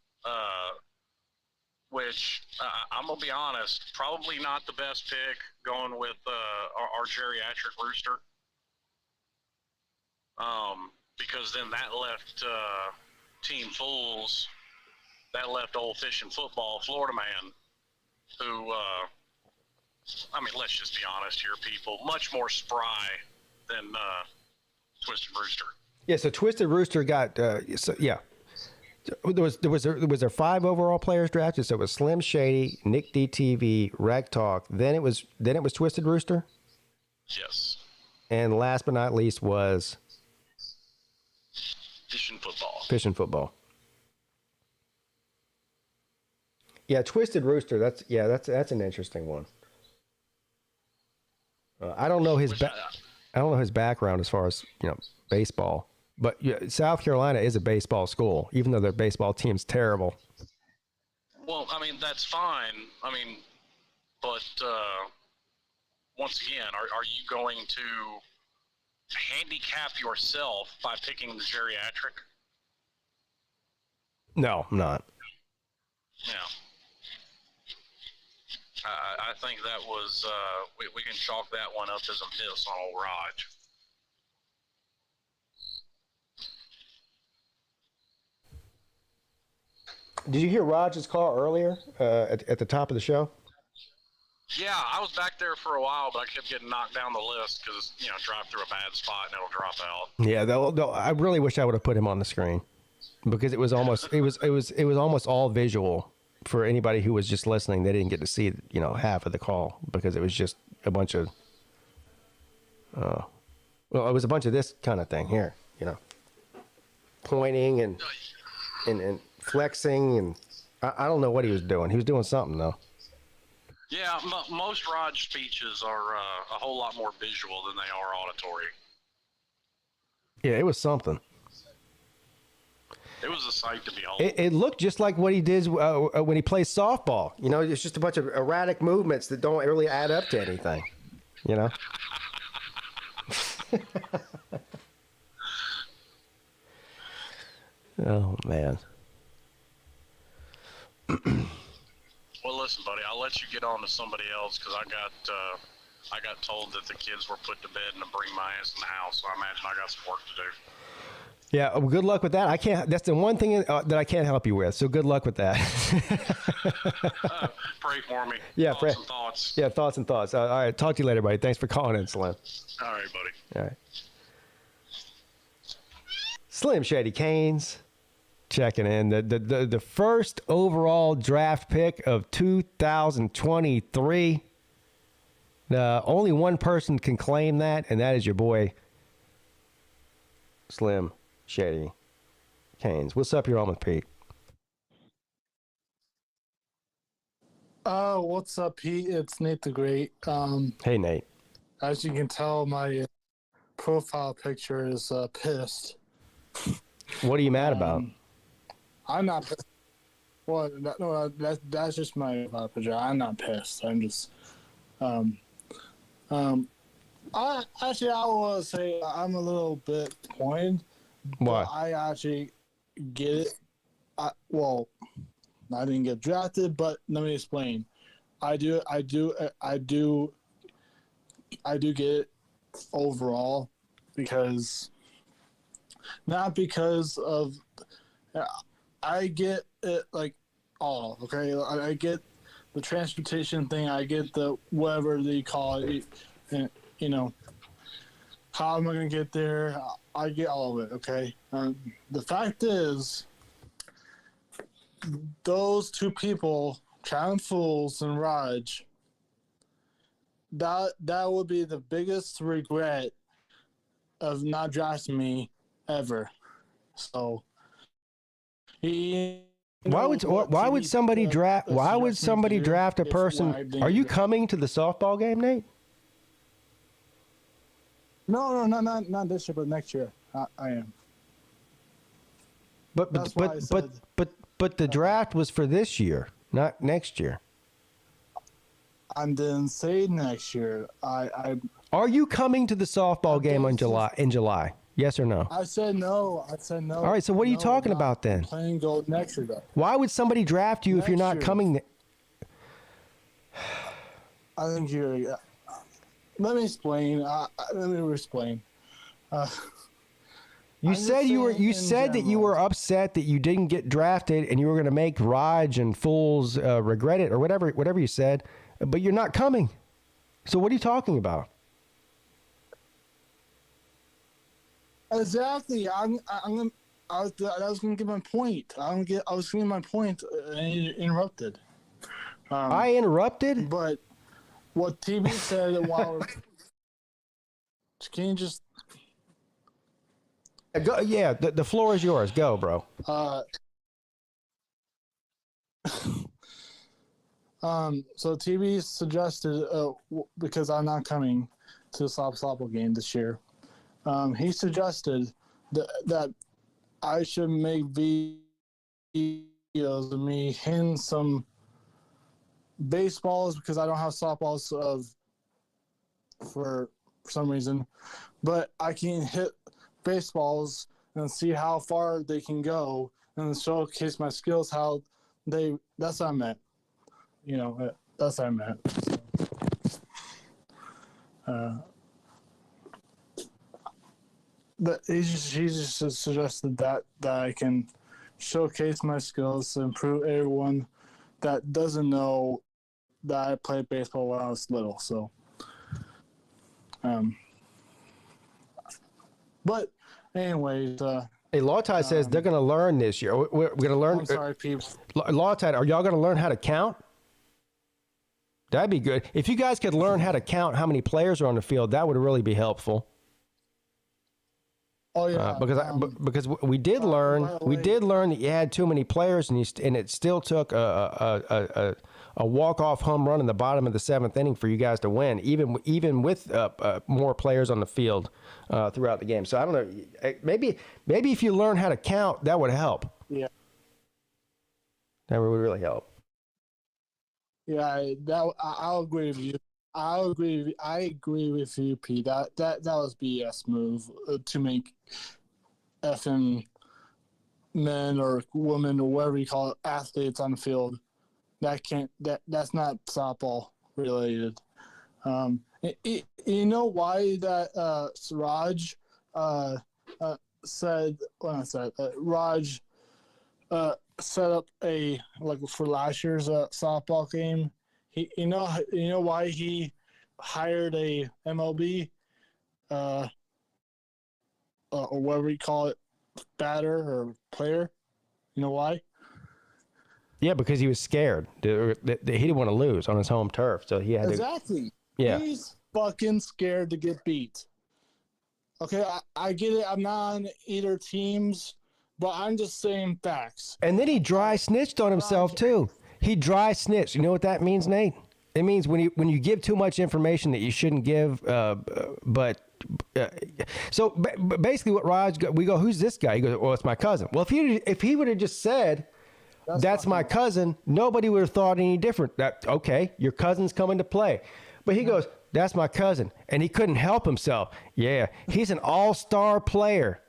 [SPEAKER 19] which I'm gonna be honest, probably not the best pick, going with our geriatric rooster, because then that left. Team Fools, that left old fishing football Florida man, who, I mean, let's just be honest here, people, much more spry than Twisted Rooster.
[SPEAKER 6] Yeah, so Twisted Rooster got, there was 5 overall players drafted. So it was Slim Shady, Nick DTV, Rag Talk. Then it was Twisted Rooster.
[SPEAKER 19] Yes.
[SPEAKER 6] And last but not least was
[SPEAKER 19] Fishing football.
[SPEAKER 6] Yeah, Twisted Rooster. That's an interesting one. I don't know his background as far as baseball, but South Carolina is a baseball school, even though their baseball team's terrible.
[SPEAKER 19] Well, I mean, that's fine. I mean, But once again, are you going to handicap yourself by picking the geriatric?
[SPEAKER 6] No, I'm not.
[SPEAKER 19] Yeah. I think that was, we can chalk that one up as a miss on old Raj.
[SPEAKER 6] Did you hear Raj's call earlier at the top of the show?
[SPEAKER 19] Yeah, I was back there for a while, but I kept getting knocked down the list because, drive through a bad spot and it'll drop out.
[SPEAKER 6] Yeah, though I really wish I would have put him on the screen because it was almost almost all visual for anybody who was just listening. They didn't get to see half of the call because it was just a bunch of it was a bunch of this kind of thing here, pointing and flexing, and I don't know what he was doing. He was doing something though.
[SPEAKER 19] Yeah, most Raj speeches are a whole lot more visual than they are auditory.
[SPEAKER 6] Yeah, it was something.
[SPEAKER 19] It was a sight to behold.
[SPEAKER 6] It looked just like what he did when he plays softball. It's just a bunch of erratic movements that don't really add up to anything. Oh, man.
[SPEAKER 19] Well, listen, buddy, I'll let you get on to somebody else because I got told that the kids were put to bed and to bring my ass in the house, so I imagine I got some work to do.
[SPEAKER 6] Yeah, well, good luck with that. I can't. That's the one thing that I can't help you with. So good luck with that.
[SPEAKER 19] Pray for me.
[SPEAKER 6] Yeah,
[SPEAKER 19] thoughts and thoughts.
[SPEAKER 6] Yeah, thoughts and thoughts. All right, talk to you later, buddy. Thanks for calling in, Slim.
[SPEAKER 19] All right, buddy.
[SPEAKER 6] All right. Slim Shady Canes checking in. The first overall draft pick of 2023. Only one person can claim that, and that is your boy, Slim Shady Canes. What's up? You're on with Pete.
[SPEAKER 21] What's up, Pete? It's Nate the Great.
[SPEAKER 6] Hey, Nate.
[SPEAKER 21] As you can tell, my profile picture is pissed.
[SPEAKER 6] What are you mad about?
[SPEAKER 21] I'm not pissed. Well, that's just my profile picture. I'm not pissed. I'm just, I want to say I'm a little bit disappointed.
[SPEAKER 6] Why?
[SPEAKER 21] I actually get it. I didn't get drafted, but let me explain. I do get it overall not because of, I get it like all, okay? I get the transportation thing. I get the whatever they call it, and, how am I going to get there? I get all of it, okay? The fact is, those two people, Challenge Fools and Raj, that would be the biggest regret of not drafting me ever. So,
[SPEAKER 6] why would somebody draft a person? Are you coming to the softball game, Nate?
[SPEAKER 21] No, not this year, but next year. I am.
[SPEAKER 6] But the draft was for this year, not next year.
[SPEAKER 21] I didn't say next year.
[SPEAKER 6] Are you coming to the softball game in July? Yes or no?
[SPEAKER 21] I said no.
[SPEAKER 6] All right. So what are you talking about then?
[SPEAKER 21] Playing gold next year, though.
[SPEAKER 6] Why would somebody draft you if you're not coming?
[SPEAKER 21] I think you're. Let me explain.
[SPEAKER 6] You said that you were upset that you didn't get drafted and you were going to make Raj and Fools regret it or whatever you said, but you're not coming. So what are you talking about?
[SPEAKER 21] Exactly. I was going to give my point. I was giving my point and you interrupted.
[SPEAKER 6] I interrupted?
[SPEAKER 21] But what TV said while can you just
[SPEAKER 6] go? Yeah, the floor is yours. Go, bro.
[SPEAKER 21] So TV suggested because I'm not coming to the softball game this year. He suggested that I should make videos of me hitting some baseballs because I don't have softballs for some reason, but I can hit baseballs and see how far they can go and showcase my skills. That's what I meant. That's what I meant. But he just suggested that I can showcase my skills to improve everyone that doesn't know that I played baseball when I was little. So, but anyways,
[SPEAKER 6] hey, Law Tide says they're going to learn this year. We're going to learn.
[SPEAKER 21] I'm sorry, peeps.
[SPEAKER 6] Law Tide, are y'all going to learn how to count? That'd be good. If you guys could learn how to count how many players are on the field, that would really be helpful.
[SPEAKER 21] Oh yeah,
[SPEAKER 6] because we did learn that you had too many players, and it still took a walk-off home run in the bottom of the 7th inning for you guys to win, even with more players on the field throughout the game. So I don't know, maybe if you learn how to count, that would help.
[SPEAKER 21] Yeah,
[SPEAKER 6] that would really help.
[SPEAKER 21] Yeah, I'll agree with you. I agree with you, Pete. That was BS move to make effing men or women or whatever you call it, athletes on the field. That's not softball related. You know why that Raj said Raj set up for last year's softball game. You know why he hired a MLB or whatever you call it, batter or player? You know why?
[SPEAKER 6] Yeah, because he was scared. He didn't want to lose on his home turf, so he had
[SPEAKER 21] exactly.
[SPEAKER 6] Yeah,
[SPEAKER 21] he's fucking scared to get beat. Okay, I get it. I'm not on either teams, but I'm just saying facts.
[SPEAKER 6] And then he dry snitched on himself too. He dry snitched. You know what that means, Nate? It means when you give too much information that you shouldn't give. So basically, what Raj we go, who's this guy? He goes, well, it's my cousin. Well, if he would have just said, that's my cousin, nobody would have thought any different. That okay, your cousin's coming to play, but he goes, that's my cousin, and he couldn't help himself. Yeah, he's an all-star player.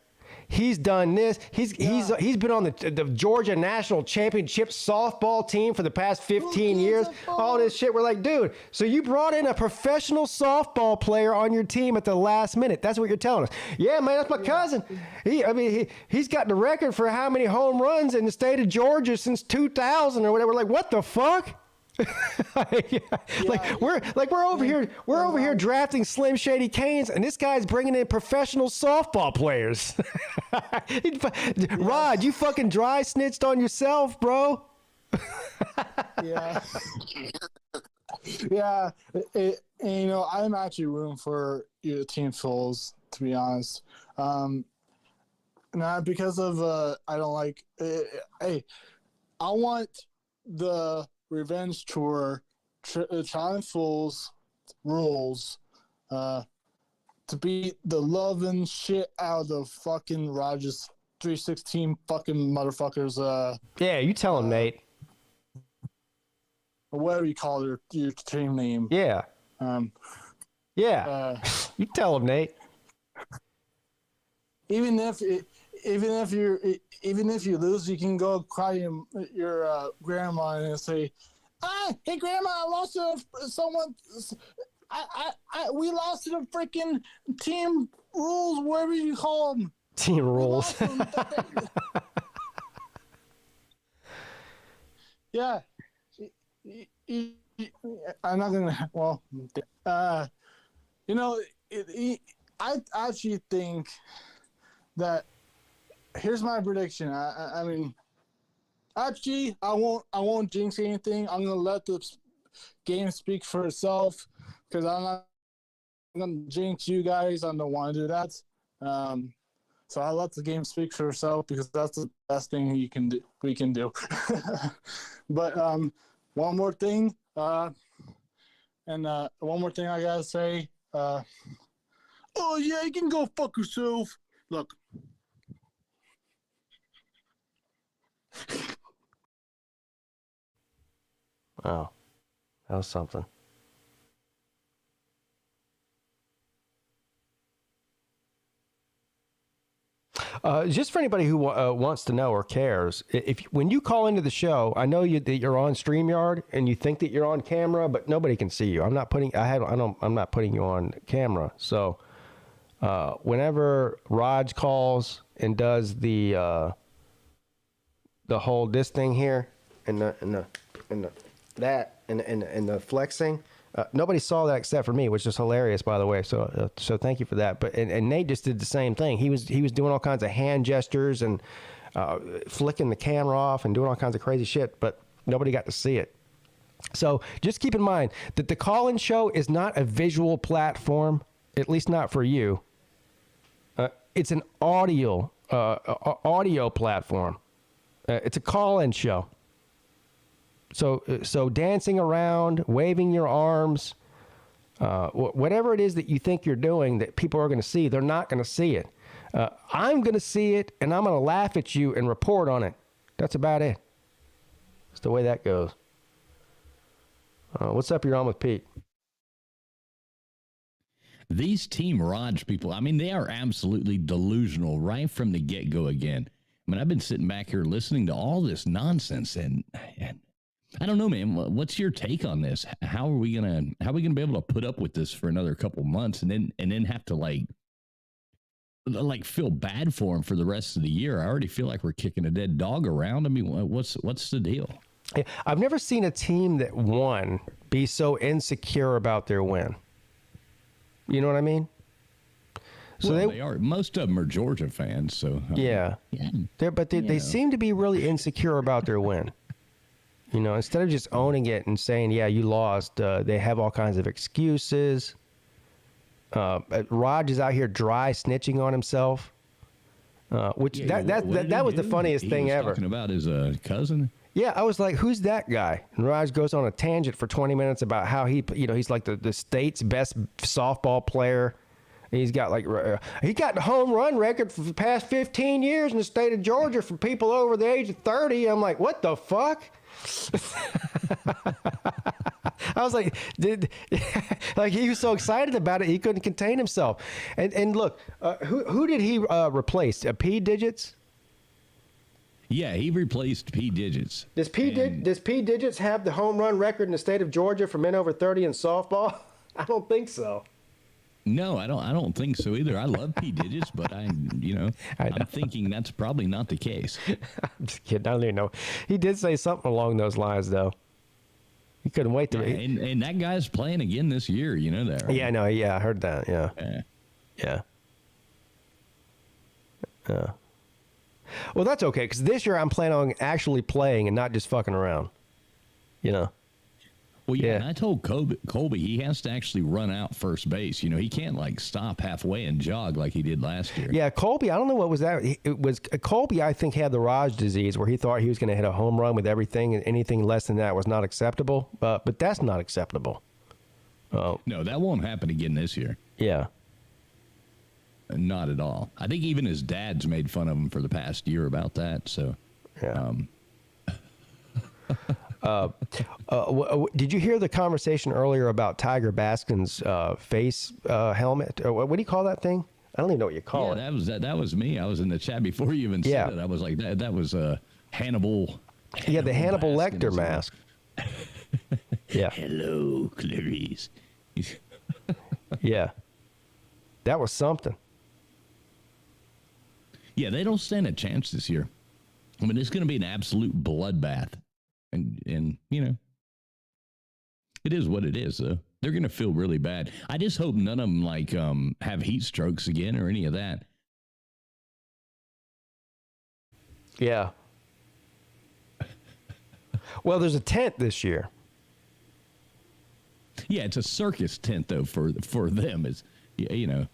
[SPEAKER 6] He's done this. He's been on the Georgia National Championship softball team for the past 15 years. All this shit. We're like, dude, so you brought in a professional softball player on your team at the last minute. That's what you're telling us. Yeah, man, that's my cousin. He's got the record for how many home runs in the state of Georgia since 2000 or whatever. Like, what the fuck? We're over here drafting Slim Shady Canes, and this guy's bringing in professional softball players. Rod, you fucking dry snitched on yourself, bro.
[SPEAKER 21] Yeah. I'm actually rooting for your team Fools, to be honest. Not because of I don't like. Hey, I want the Revenge Tour, Challenge Fools rules, to beat the loving shit out of fucking Rogers 316 fucking motherfuckers.
[SPEAKER 6] Yeah, you tell him, Nate.
[SPEAKER 21] Or whatever you call your team name.
[SPEAKER 6] Yeah. You tell him, Nate. Even if you lose, you can go cry your grandma and say, "Hey, Grandma, I lost to someone. We lost to the freaking team rules, whatever you call them. Team rules."
[SPEAKER 21] Yeah, I'm not gonna. Well, I actually think that. Here's my prediction. I mean, actually, I won't jinx anything. I'm gonna let the game speak for itself because I'm not gonna jinx you guys. I don't want to do that. So I'll let the game speak for itself because that's the best thing we can do. But one more thing, one more thing I gotta say. Oh yeah, you can go fuck yourself. Look.
[SPEAKER 6] Oh. That was something. Just for anybody who wants to know or cares, when you call into the show, I know that you're on StreamYard and you think that you're on camera, but nobody can see you. I'm not putting you on camera. So whenever Raj calls and does the whole this thing here and the flexing. Nobody saw that except for me, which is hilarious, by the way. So thank you for that. But and Nate just did the same thing. He was doing all kinds of hand gestures and flicking the camera off and doing all kinds of crazy shit, but nobody got to see it. So just keep in mind that the call-in show is not a visual platform, at least not for you. It's an audio platform. It's a call-in show. So dancing around, waving your arms, whatever it is that you think you're doing that people are going to see, they're not going to see it. I'm going to see it, and I'm going to laugh at you and report on it. That's about it. That's the way that goes. What's up? You're on with Pete.
[SPEAKER 7] These Team Raj people, I mean, they are absolutely delusional right from the get-go again. I mean, I've been sitting back here listening to all this nonsense, and I don't know, man. What's your take on this? How are we gonna be able to put up with this for another couple months, and then have to like feel bad for him for the rest of the year? I already feel like we're kicking a dead dog around. I mean, what's the deal?
[SPEAKER 6] I've never seen a team that won be so insecure about their win. You know what I mean?
[SPEAKER 7] So well, they are. Most of them are Georgia fans, so
[SPEAKER 6] yeah. They seem to be really insecure about their win. You know, instead of just owning it and saying, yeah, you lost, they have all kinds of excuses. Raj is out here dry snitching on himself, which that was the funniest thing ever.
[SPEAKER 7] Talking about his cousin?
[SPEAKER 6] Yeah, I was like, who's that guy? And Raj goes on a tangent for 20 minutes about how he's like the state's best softball player. And he's got he got the home run record for the past 15 years in the state of Georgia for people over the age of 30. I'm like, what the fuck? I was like, he was so excited about it, he couldn't contain himself. And look, who did he replace? P Digits?
[SPEAKER 7] Yeah, he replaced P Digits.
[SPEAKER 6] Does P Digits have the home run record in the state of Georgia for men over 30 in softball? I don't think so.
[SPEAKER 7] No, I don't think so either. I love P Digits, but I'm thinking that's probably not the case.
[SPEAKER 6] I'm just kidding. I don't even know. He did say something along those lines, though. He couldn't wait to.
[SPEAKER 7] And that guy's playing again this year. You know that, right?
[SPEAKER 6] Yeah, I know. Yeah, I heard that. Yeah. Well, that's okay because this year I'm planning on actually playing and not just fucking around. You know.
[SPEAKER 7] Well, yeah, and I told Colby he has to actually run out first base. You know, he can't stop halfway and jog like he did last year.
[SPEAKER 6] Yeah, Colby, I don't know what was that. It was Colby, I think, had the Raj disease where he thought he was going to hit a home run with everything, and anything less than that was not acceptable. But that's not acceptable.
[SPEAKER 7] No, that won't happen again this year.
[SPEAKER 6] Yeah.
[SPEAKER 7] Not at all. I think even his dad's made fun of him for the past year about that. So,
[SPEAKER 6] yeah. Did you hear the conversation earlier about Tiger Baskin's face helmet? What do you call that thing? I don't even know what you call it.
[SPEAKER 7] Yeah, that was me. I was in the chat before you even said it. I was like, that was Hannibal.
[SPEAKER 6] Yeah, the Hannibal Lecter mask. Yeah.
[SPEAKER 7] Hello, Clarice.
[SPEAKER 6] Yeah. That was something.
[SPEAKER 7] Yeah, they don't stand a chance this year. I mean, it's going to be an absolute bloodbath. And you know, it is what it is, though. They're going to feel really bad. I just hope none of them, have heat strokes again or any of that.
[SPEAKER 6] Yeah. Well, there's a tent this year.
[SPEAKER 7] Yeah, it's a circus tent, though, for them. It's, you know.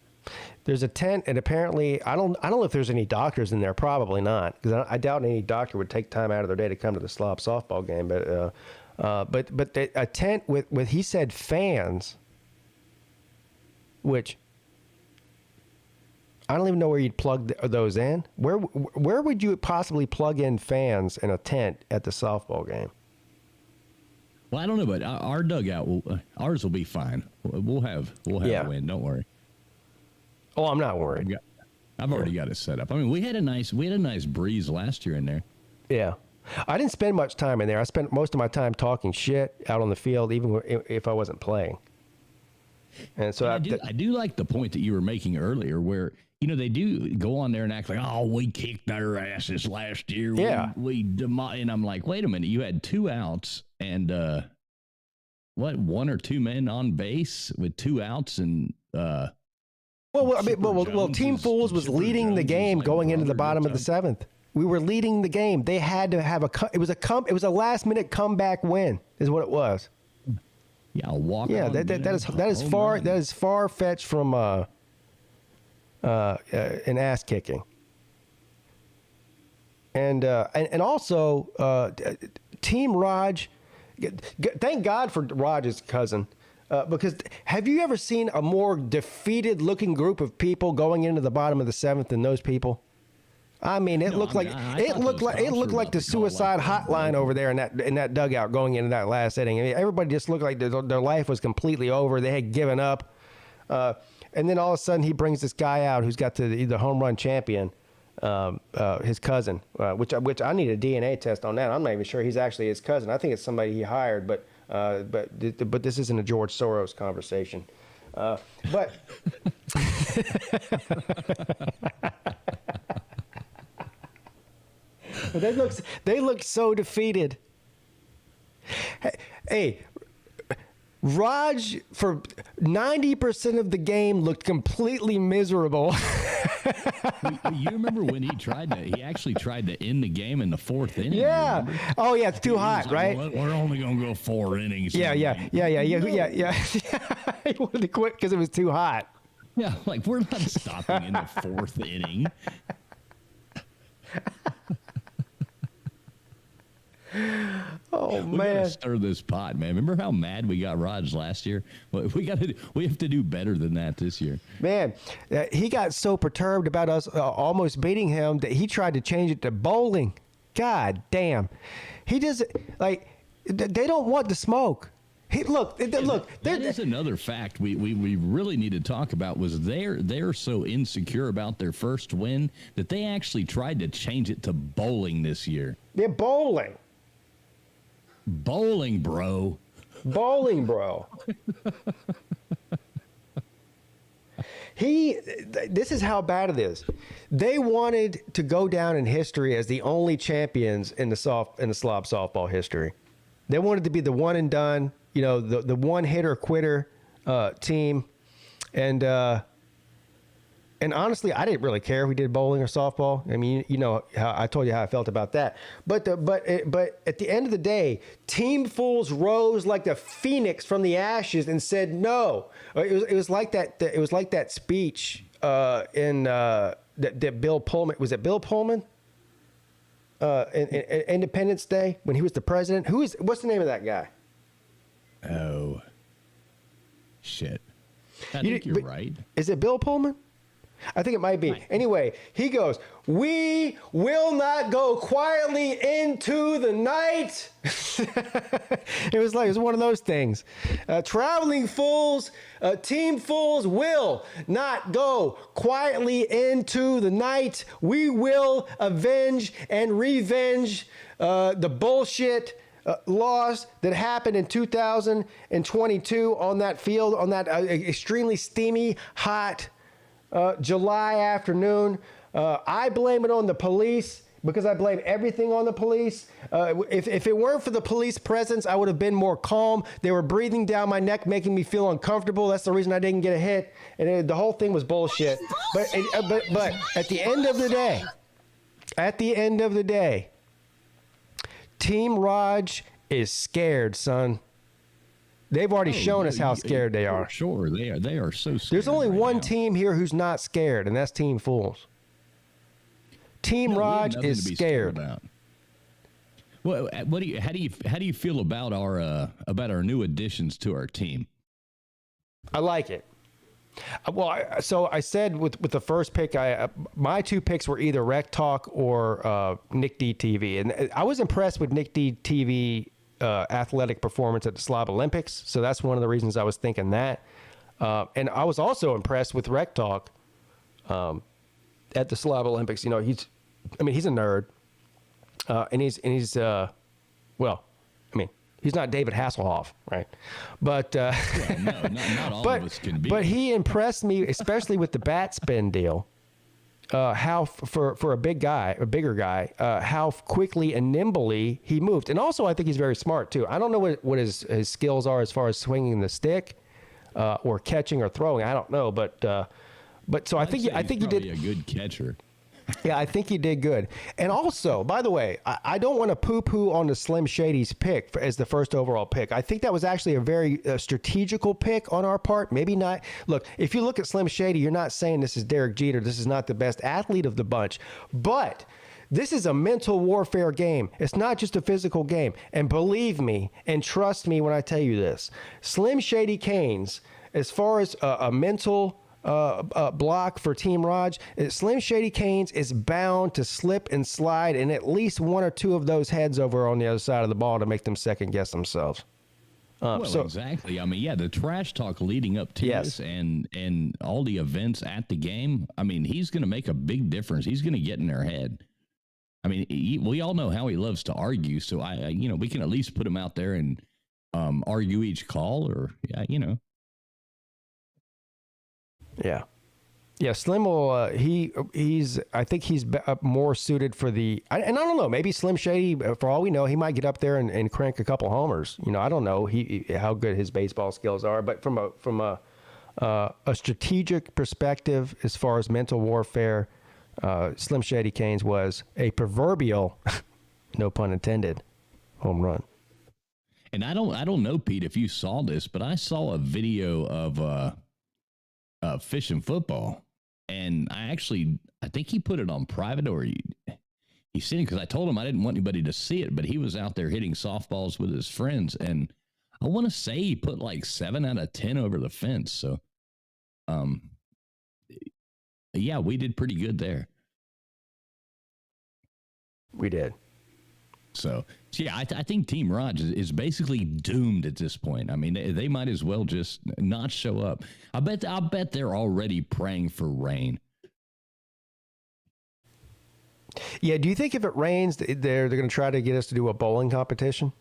[SPEAKER 6] There's a tent, and apparently, I don't know if there's any doctors in there. Probably not, because I doubt any doctor would take time out of their day to come to the Slob softball game. But a tent with he said fans, which I don't even know where you'd plug those in. Where would you possibly plug in fans in a tent at the softball game?
[SPEAKER 7] Well, I don't know, but our dugout, ours will be fine. We'll have a win. Don't worry.
[SPEAKER 6] Oh, I'm not worried.
[SPEAKER 7] I've already got it set up. I mean, we had a nice breeze last year in there.
[SPEAKER 6] Yeah. I didn't spend much time in there. I spent most of my time talking shit out on the field, even if I wasn't playing. And so
[SPEAKER 7] I do like the point that you were making earlier where, they do go on there and act like, oh, we kicked their asses last year.
[SPEAKER 6] Yeah.
[SPEAKER 7] And I'm like, wait a minute. You had 2 outs and, 1 or 2 men on base with 2 outs and,
[SPEAKER 6] Team Fools was leading the game going into the bottom of the 7th. We were leading the game. They had to have it was a last minute comeback win is what it was.
[SPEAKER 7] Yeah, walk.
[SPEAKER 6] Yeah, that is far fetched from an ass kicking. And also Team Raj. Thank God for Raj's cousin. Because have you ever seen a more defeated looking group of people going into the bottom of the 7th than those people? I mean, it looked like the suicide hotline over there in that dugout going into that last inning. I mean, everybody just looked like their life was completely over. They had given up, and then all of a sudden he brings this guy out who's got the home run champion, his cousin, which I need a DNA test on that. I'm not even sure he's actually his cousin. I think it's somebody he hired, but this isn't a George Soros conversation. But they look so defeated. Hey, Raj for 90% of the game looked completely miserable.
[SPEAKER 7] You remember when he actually tried to end the game in the 4th inning?
[SPEAKER 6] Yeah. Oh yeah, it's too hot, right?
[SPEAKER 7] Well, we're only gonna go 4 innings.
[SPEAKER 6] Yeah. He wanted to quit because it was too hot.
[SPEAKER 7] Yeah, like we're not stopping in the 4th inning.
[SPEAKER 6] Oh
[SPEAKER 7] we
[SPEAKER 6] man!
[SPEAKER 7] Gotta stir this pot, man. Remember how mad we got Raj last year? Well, we have to do better than that this year.
[SPEAKER 6] Man, he got so perturbed about us almost beating him that he tried to change it to bowling. God damn! He does like they don't want the smoke.
[SPEAKER 7] That is another fact we really need to talk about. Was they're so insecure about their first win that they actually tried to change it to bowling this year.
[SPEAKER 6] They're bowling.
[SPEAKER 7] Bowling, bro.
[SPEAKER 6] Bowling, bro. This is how bad it is. They wanted to go down in history as the only champions in the slob softball history. They wanted to be the one and done, the one hitter quitter team, and honestly, I didn't really care if we did bowling or softball. I mean, how I told you how I felt about that. But at the end of the day, Team Fools rose like the phoenix from the ashes and said no. It was like that. It was like that speech that Bill Pullman, was it Bill Pullman? In Independence Day when he was the president. What's the name of that guy?
[SPEAKER 7] Oh, shit. I think you're right.
[SPEAKER 6] Is it Bill Pullman? I think it might be. Anyway, he goes, "We will not go quietly into the night." It was one of those things. Traveling fools, Team Fools will not go quietly into the night. We will avenge and revenge the bullshit loss that happened in 2022 on that field, on that extremely steamy, hot July afternoon. I blame it on the police because I blame everything on the police. If it weren't for the police presence, I would have been more calm. They were breathing down my neck, making me feel uncomfortable. That's the reason I didn't get a hit. And the whole thing was bullshit. But at the end of the day, Team Raj is scared, son. They've already shown us how scared they are.
[SPEAKER 7] Sure, they are so scared.
[SPEAKER 6] There's only one team here who's not scared, and that's Team Fools. Team Raj is scared.
[SPEAKER 7] Well, how do you feel about our new additions to our team?
[SPEAKER 6] I like it. So I said with the first pick, my 2 picks were either Rec Talk or Nick D TV, and I was impressed with Nick D TV athletic performance at the Slob Olympics. So that's one of the reasons I was thinking that. And I was also impressed with Rec Talk at the Slob Olympics. You know, he's a nerd. And he's he's not David Hasselhoff, right? But
[SPEAKER 7] well, no, not all of us can be.
[SPEAKER 6] But he impressed me, especially with the bat spin deal. How for a bigger guy, how quickly and nimbly he moved, and also I think he's very smart too. I don't know what his skills are as far as swinging the stick, or catching or throwing. I don't know, but so I think he did
[SPEAKER 7] a good catcher.
[SPEAKER 6] Yeah, I think he did good. And also, by the way, I don't want to poo-poo on the Slim Shady's pick as the first overall pick. I think that was actually a very strategical pick on our part. Maybe not. Look, if you look at Slim Shady, you're not saying this is Derek Jeter. This is not the best athlete of the bunch. But this is a mental warfare game. It's not just a physical game. And believe me and trust me when I tell you this, Slim Shady Canes, as far as a mental block for Team Raj, Slim Shady Canes is bound to slip and slide in at least one or two of those heads over on the other side of the ball to make them second guess themselves.
[SPEAKER 7] Exactly. I mean, yeah, the trash talk leading up to this and all the events at the game. I mean, he's going to make a big difference. He's going to get in their head. I mean, we all know how he loves to argue, so we can at least put him out there and argue each call, or
[SPEAKER 6] Yeah, Slim will. I think he's more suited for and I don't know. Maybe Slim Shady, for all we know, he might get up there and crank a couple homers. I don't know how good his baseball skills are, but from a strategic perspective, as far as mental warfare, Slim Shady Canes was a proverbial, no pun intended, home run.
[SPEAKER 7] And I don't know, Pete, if you saw this, but I saw a video of Fish and Football, and I think he put it on private, or he sent it, because I told him I didn't want anybody to see it, but he was out there hitting softballs with his friends, and I want to say he put like 7 out of 10 over the fence. So, yeah, we did pretty good there.
[SPEAKER 6] We did.
[SPEAKER 7] So yeah, I think Team Raj is basically doomed at this point. I mean, they might as well just not show up. I bet they're already praying for rain.
[SPEAKER 6] Yeah, do you think if it rains, they're going to try to get us to do a bowling competition?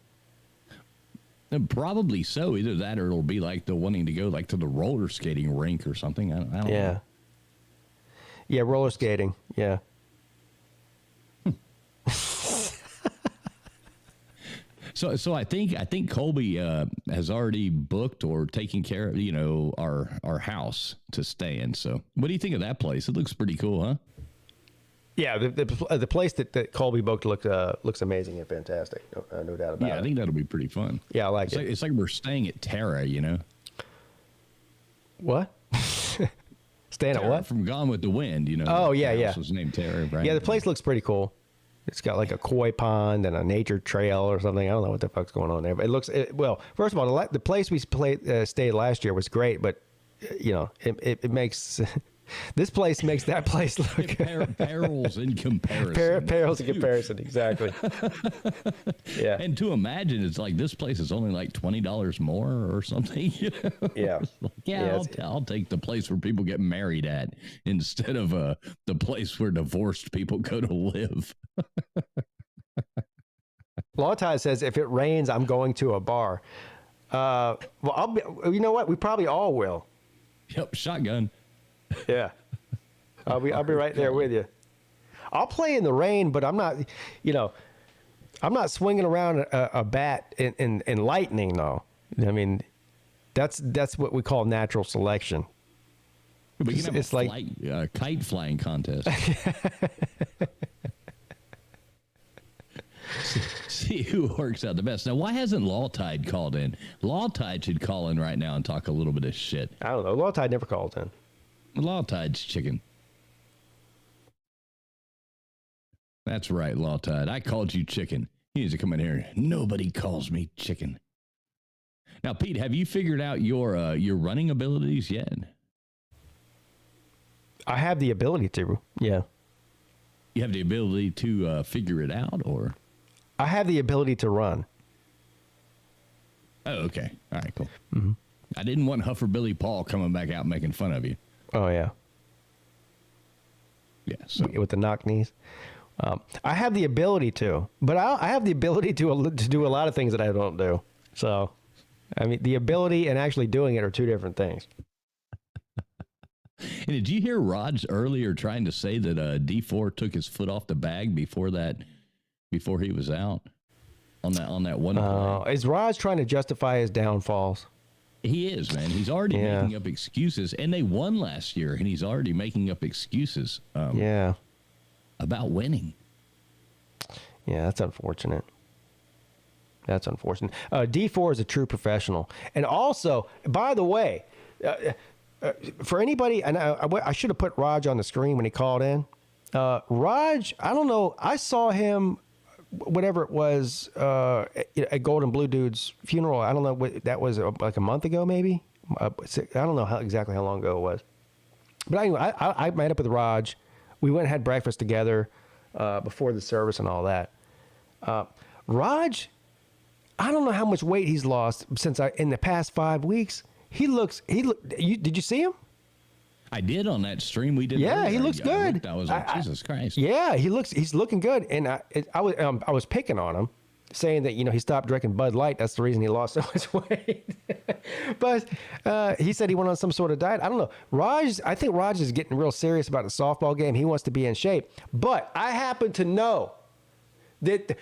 [SPEAKER 7] Probably so. Either that, or it'll be like the wanting to go like to the roller skating rink or something. I don't know.
[SPEAKER 6] Yeah, roller skating. Yeah.
[SPEAKER 7] So I think Colby has already booked or taken care of our house to stay in. So what do you think of that place? It looks pretty cool, huh?
[SPEAKER 6] Yeah, the place that Colby booked looks amazing and fantastic. No doubt about it.
[SPEAKER 7] Yeah, I think that'll be pretty fun.
[SPEAKER 6] Yeah, I like it.
[SPEAKER 7] It's like we're staying at Terra,
[SPEAKER 6] What? Staying at what?
[SPEAKER 7] From Gone with the Wind,
[SPEAKER 6] Oh, yeah.
[SPEAKER 7] The house was named Terra, right?
[SPEAKER 6] Yeah, the place looks pretty cool. It's got like a koi pond and a nature trail or something. I don't know what the fuck's going on there. But well, first of all, the place we stayed last year was great, but it makes this place makes that place look
[SPEAKER 7] perils in comparison.
[SPEAKER 6] Perils in comparison, exactly. Yeah.
[SPEAKER 7] And to imagine it's like this place is only like $20 more or something.
[SPEAKER 6] Yeah.
[SPEAKER 7] I'll take the place where people get married at instead of the place where divorced people go to live.
[SPEAKER 6] Lawtie says, if it rains, I'm going to a bar. Well, I'll be. You know what? We probably all will.
[SPEAKER 7] Yep, shotgun.
[SPEAKER 6] Yeah, I'll be right there with you. I'll play in the rain, but I'm not. I'm not swinging around a bat in lightning, though. I mean, that's what we call natural selection.
[SPEAKER 7] We can have a kite flying contest. See who works out the best. Now, why hasn't Lawtide called in? Lawtide should call in right now and talk a little bit of shit.
[SPEAKER 6] I don't know. Lawtide never called in.
[SPEAKER 7] Lawtide's chicken. That's right, Lawtide. I called you chicken. He needs to come in here. Nobody calls me chicken. Now, Pete, have you figured out your running abilities yet?
[SPEAKER 6] I have the ability to, yeah.
[SPEAKER 7] You have the ability to figure it out, or?
[SPEAKER 6] I have the ability to run.
[SPEAKER 7] Oh, okay. All right, cool.
[SPEAKER 6] Mm-hmm.
[SPEAKER 7] I didn't want Huffer Billy Paul coming back out making fun of you.
[SPEAKER 6] Oh, yeah.
[SPEAKER 7] Yeah. So.
[SPEAKER 6] With the knock knees. I have the ability to, but I have the ability to do a lot of things that I don't do. So, I mean, the ability and actually doing it are two different things.
[SPEAKER 7] And did you hear Raj earlier trying to say that D4 took his foot off the bag before he was out on that one play?
[SPEAKER 6] Is Raj trying to justify his downfalls?
[SPEAKER 7] He is, man. He's already making up excuses, and they won last year, and he's already making up excuses. About winning.
[SPEAKER 6] Yeah, that's unfortunate. D4 is a true professional, and also, by the way, for anybody, and I should have put Raj on the screen when he called in. Raj, I don't know. I saw him, whatever it was, at Golden Blue Dude's funeral. I don't know what that was, like a month ago, maybe. I don't know exactly how long ago it was. But anyway, I met up with Raj. We went and had breakfast together before the service and all that. Raj, I don't know how much weight he's lost in the past 5 weeks. Did you see him?
[SPEAKER 7] I did on that stream we did.
[SPEAKER 6] Yeah,
[SPEAKER 7] earlier.
[SPEAKER 6] he looks good.
[SPEAKER 7] I was like, Jesus Christ.
[SPEAKER 6] Yeah, he's looking good. And I was picking on him, saying that, he stopped drinking Bud Light. That's the reason he lost so much weight. But he said he went on some sort of diet. I don't know. I think Raj is getting real serious about the softball game. He wants to be in shape. But I happen to know that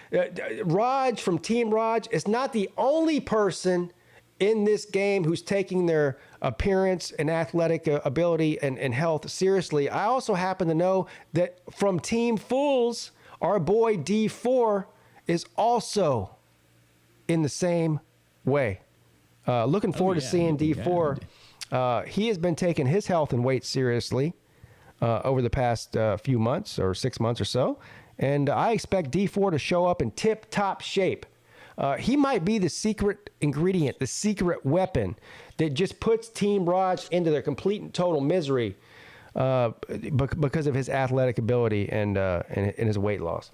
[SPEAKER 6] Raj from Team Raj is not the only person in this game who's taking their appearance and athletic ability and health seriously. I also happen to know that from Team Fools, our boy D4 is also in the same way. Looking forward to seeing D4. He has been taking his health and weight seriously over the past few months or 6 months or so. And I expect D4 to show up in tip-top shape. He might be the secret ingredient, the secret weapon that just puts Team Raj into their complete and total misery because of his athletic ability and his weight loss.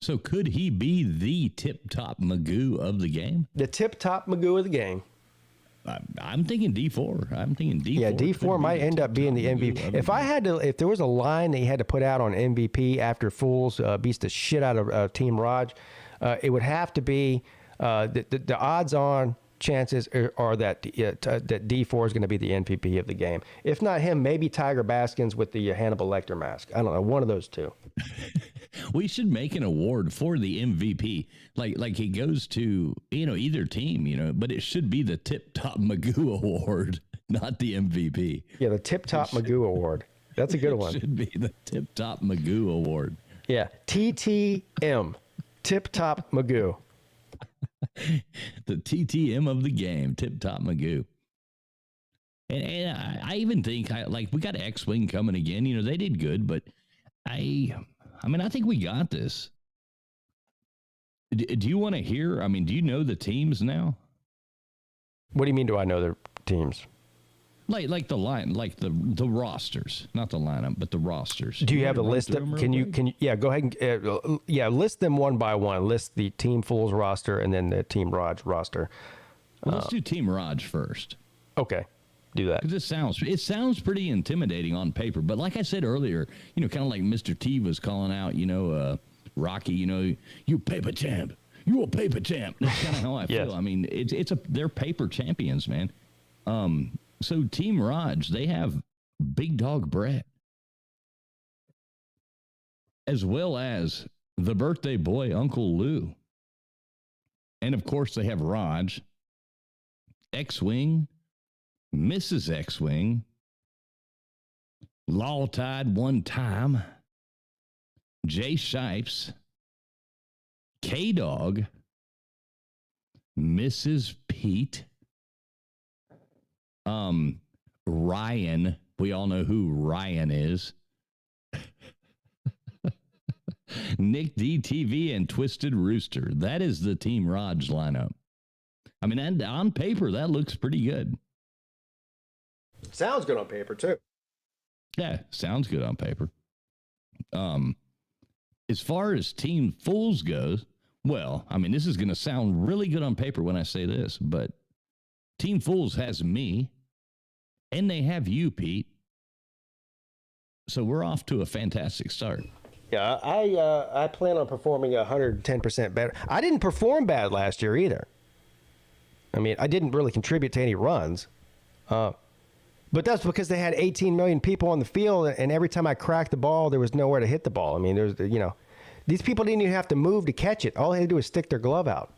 [SPEAKER 7] So could he be the tip-top Magoo of the game?
[SPEAKER 6] The tip-top Magoo of the game.
[SPEAKER 7] I'm thinking D4.
[SPEAKER 6] Yeah, D4 might end up being the MVP. If there was a line that he had to put out on MVP after Fools beats the shit out of Team Raj, it would have to be the odds-on chances are that D4 is going to be the MVP of the game. If not him, maybe Tiger Baskins with the Hannibal Lecter mask. I don't know, one of those two.
[SPEAKER 7] We should make an award for the MVP. Like he goes to, either team, but it should be the Tip-Top Magoo Award, not the MVP.
[SPEAKER 6] Yeah, the Tip-Top Magoo Award. That's a good one.
[SPEAKER 7] It should be the Tip-Top Magoo Award.
[SPEAKER 6] Yeah, TTM, Tip-Top Magoo.
[SPEAKER 7] The TTM of the game, Tip-Top Magoo. And I even think, we got X-Wing coming again. They did good, but I think we got this. Do you want to hear? Do you know the teams now?
[SPEAKER 6] What do you mean? Do I know their teams?
[SPEAKER 7] Like the line, like the rosters, not the lineup, but the rosters.
[SPEAKER 6] Do you have a list? Can you? Yeah, go ahead and list them one by one. List the Team Fools roster and then the Team Raj roster.
[SPEAKER 7] Well, let's do Team Raj first.
[SPEAKER 6] Okay. Do that.
[SPEAKER 7] Because it sounds pretty intimidating on paper, but like I said earlier, kind of like Mr. T was calling out, Rocky, you paper champ, you a paper champ. That's kind of how I feel. Yes. They're paper champions, man. So Team Raj, they have Big Dog Brett, as well as the birthday boy Uncle Lou, and of course they have Raj, X-Wing, Mrs. X-Wing, Law Tide One Time, Jay Shipes, K-Dog, Mrs. Peete, Ryan. We all know who Ryan is. Nick DTV and Twisted Rooster. That is the Team Raj lineup. And on paper, that looks pretty good.
[SPEAKER 6] Sounds good on paper, too.
[SPEAKER 7] Yeah, sounds good on paper. As far as Team Fools goes, Well, I mean, this is going to sound really good on paper when I say this, but Team Fools has me, and they have you, Pete. So we're off to a fantastic start.
[SPEAKER 6] Yeah, I plan on performing 110% better. I didn't perform bad last year either. I mean, I didn't really contribute to any runs. But that's because they had 18 million people on the field, and every time I cracked the ball, there was nowhere to hit the ball. I mean, there's, you know, these people didn't even have to move to catch it. All they had to do was stick their glove out.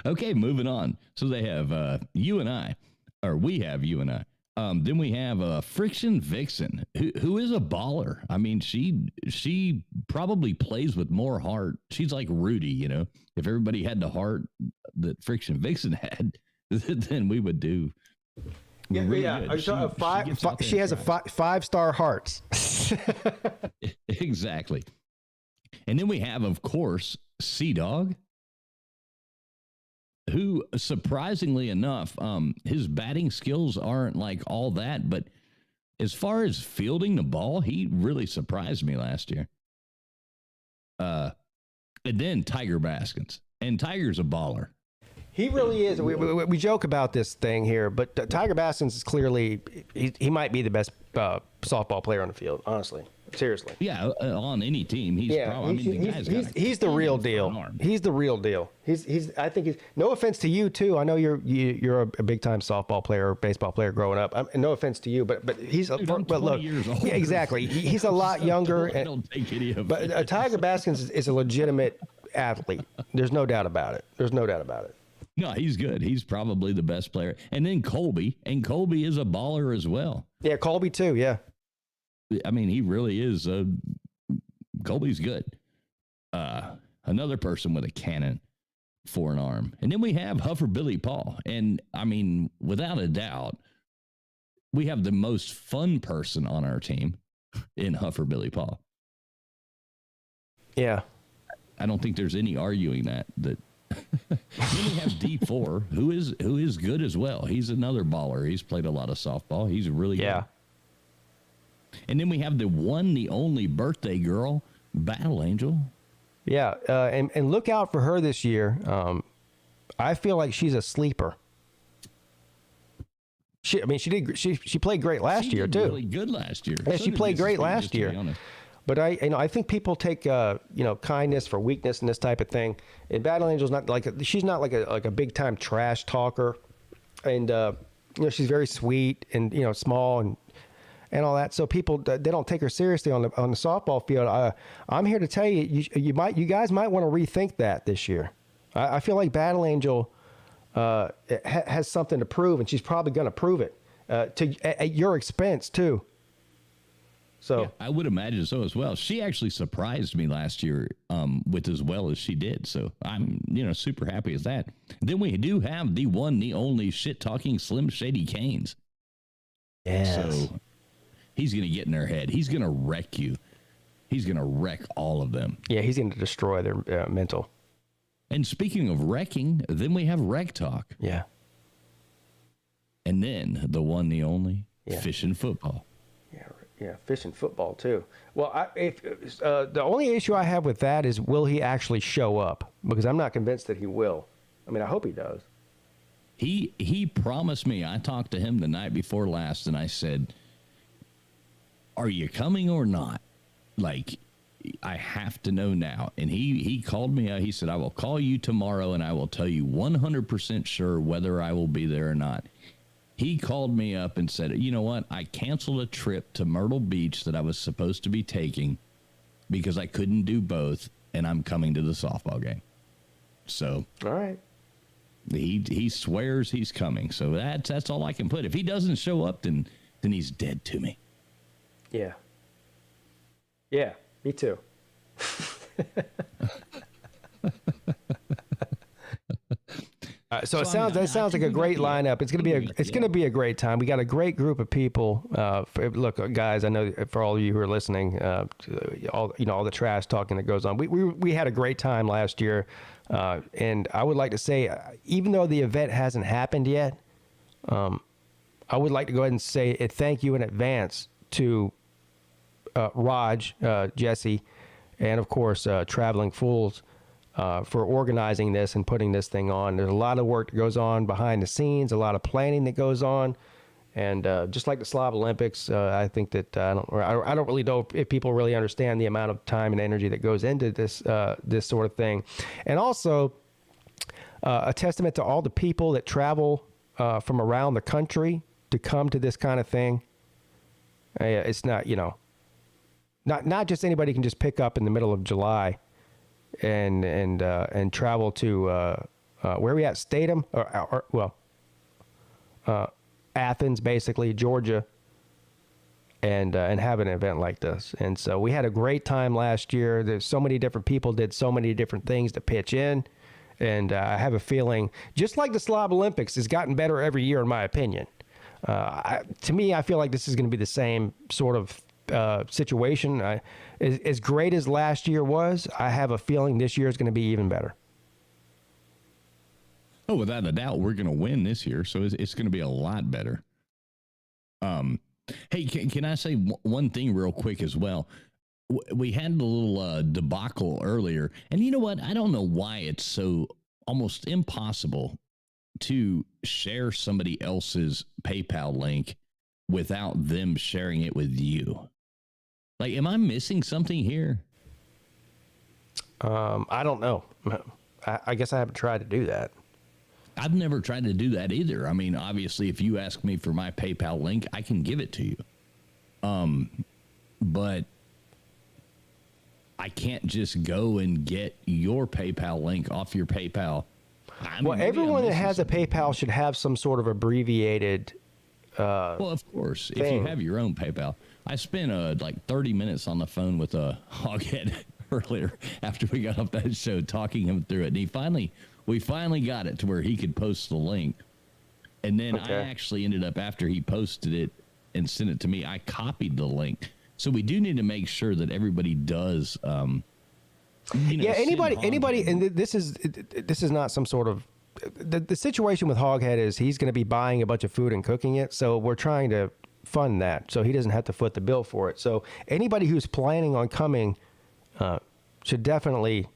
[SPEAKER 7] Okay, moving on. So they have you and I, or we have you and I. Then we have Friction Vixen, who is a baller. I mean, she probably plays with more heart. She's like Rudy, you know. If everybody had the heart that Friction Vixen had, then we would do.
[SPEAKER 6] Yeah, really good. She has a 5-star hearts.
[SPEAKER 7] Exactly. And then we have, of course, Sea-Dog, who, surprisingly enough, his batting skills aren't like all that, but as far as fielding the ball, he really surprised me last year. And then Tiger Baskins, and Tiger's a baller.
[SPEAKER 6] He really is. We joke about this thing here, but Tiger Baskins is clearly, he might be the best softball player on the field, honestly. Seriously.
[SPEAKER 7] Yeah, on any team. He's
[SPEAKER 6] the real deal. He's the real deal. I think he's, no offense to you too. I know you're a big time softball player, baseball player growing up. No offense to you, but he's but look,
[SPEAKER 7] years older.
[SPEAKER 6] Yeah, exactly. He's a lot younger.
[SPEAKER 7] Don't take any of
[SPEAKER 6] but
[SPEAKER 7] it.
[SPEAKER 6] Tiger Baskins is a legitimate athlete. There's no doubt about it.
[SPEAKER 7] No, he's good. He's probably the best player. And then Colby, and Colby is a baller as well.
[SPEAKER 6] Yeah, Colby too. Yeah.
[SPEAKER 7] I mean, he really is. Colby's good. Another person with a cannon for an arm. And then we have Huffer Billy Paul. And I mean, without a doubt, we have the most fun person on our team in Huffer Billy Paul.
[SPEAKER 6] Yeah.
[SPEAKER 7] I don't think there's any arguing that. Then we have D4, who is good as well. He's another baller. He's played a lot of softball. He's really good. And then we have the only birthday girl, Battle Angel.
[SPEAKER 6] Yeah, and look out for her this year. I feel like she's a sleeper. She played great last year too.
[SPEAKER 7] Really good last year.
[SPEAKER 6] Yeah, she played great last year. But I think people take kindness for weakness and this type of thing. And Battle Angel's not she's not like a big time trash talker, and she's very sweet and small and all that. So people, they don't take her seriously on the softball field. I'm here to tell you, you guys might want to rethink that this year. I feel like Battle Angel has something to prove, and she's probably going to prove it at your expense too. So
[SPEAKER 7] yeah, I would imagine so as well. She actually surprised me last year with as well as she did. So I'm super happy with that. Then we do have the one, the only shit talking Slim Shady Canes.
[SPEAKER 6] Yes.
[SPEAKER 7] So he's going to get in their head. He's going to wreck you. He's going to wreck all of them.
[SPEAKER 6] Yeah, he's going to destroy their mental.
[SPEAKER 7] And speaking of wrecking, then we have Wreck Talk.
[SPEAKER 6] Yeah.
[SPEAKER 7] And then the one, the only, Fish and Football.
[SPEAKER 6] Yeah, fish and football too. Well, the only issue I have with that is, will he actually show up? Because I'm not convinced that he will. I mean, I hope he does.
[SPEAKER 7] He promised me. I talked to him the night before last, and I said, "Are you coming or not? Like, I have to know now." And he called me out. He said, "I will call you tomorrow, and I will tell you 100% sure whether I will be there or not." He called me up and said, "You know what? I canceled a trip to Myrtle Beach that I was supposed to be taking because I couldn't do both, and I'm coming to the softball game." So,
[SPEAKER 6] all right.
[SPEAKER 7] He swears he's coming. So that's all I can put. If he doesn't show up, then he's dead to me.
[SPEAKER 6] Yeah. Yeah, me too. So it sounds like a great lineup. It's gonna be a great time. We got a great group of people. Look, guys, I know for all of you who are listening, all the trash talking that goes on. We had a great time last year, and I would like to say, even though the event hasn't happened yet, I would like to go ahead and say thank you in advance to Raj, Jesse, and of course Traveling Fools for organizing this and putting this thing on. There's a lot of work that goes on behind the scenes, a lot of planning that goes on, and just like the Slav Olympics, I think that I don't really know if people really understand the amount of time and energy that goes into this this sort of thing, and also a testament to all the people that travel from around the country to come to this kind of thing. It's not, not just anybody can just pick up in the middle of July and travel to where are we at? Statham Athens, basically Georgia, and have an event like this. And so we had a great time last year. There's so many different people did so many different things to pitch in, and I have a feeling, just like the Slav Olympics, has gotten better every year, in my opinion. To me, I feel like this is going to be the same sort of situation. As great as last year was, I have a feeling this year is going to be even better.
[SPEAKER 7] Oh, without a doubt, we're going to win this year, so it's going to be a lot better. Hey, can I say one thing real quick as well? We had a little debacle earlier, and you know what? I don't know why it's so almost impossible to share somebody else's PayPal link without them sharing it with you. Like, am I missing something here?
[SPEAKER 6] I don't know. I guess I haven't tried to do that.
[SPEAKER 7] I've never tried to do that either. I mean, obviously, if you ask me for my PayPal link, I can give it to you. But I can't just go and get your PayPal link off your Paypal.
[SPEAKER 6] Well, everyone that has a PayPal should have some sort of abbreviated
[SPEAKER 7] well, of course,
[SPEAKER 6] thing.
[SPEAKER 7] If you have your own PayPal. I spent like 30 minutes on the phone with a Hoghead earlier after we got off that show, talking him through it. And we finally got it to where he could post the link. And then I actually ended up, after he posted it and sent it to me, I copied the link. So we do need to make sure that everybody does.
[SPEAKER 6] Anybody, and this is not some sort of the situation with Hoghead is he's going to be buying a bunch of food and cooking it. So we're trying to fund that so he doesn't have to foot the bill for it. So anybody who's planning on coming should definitely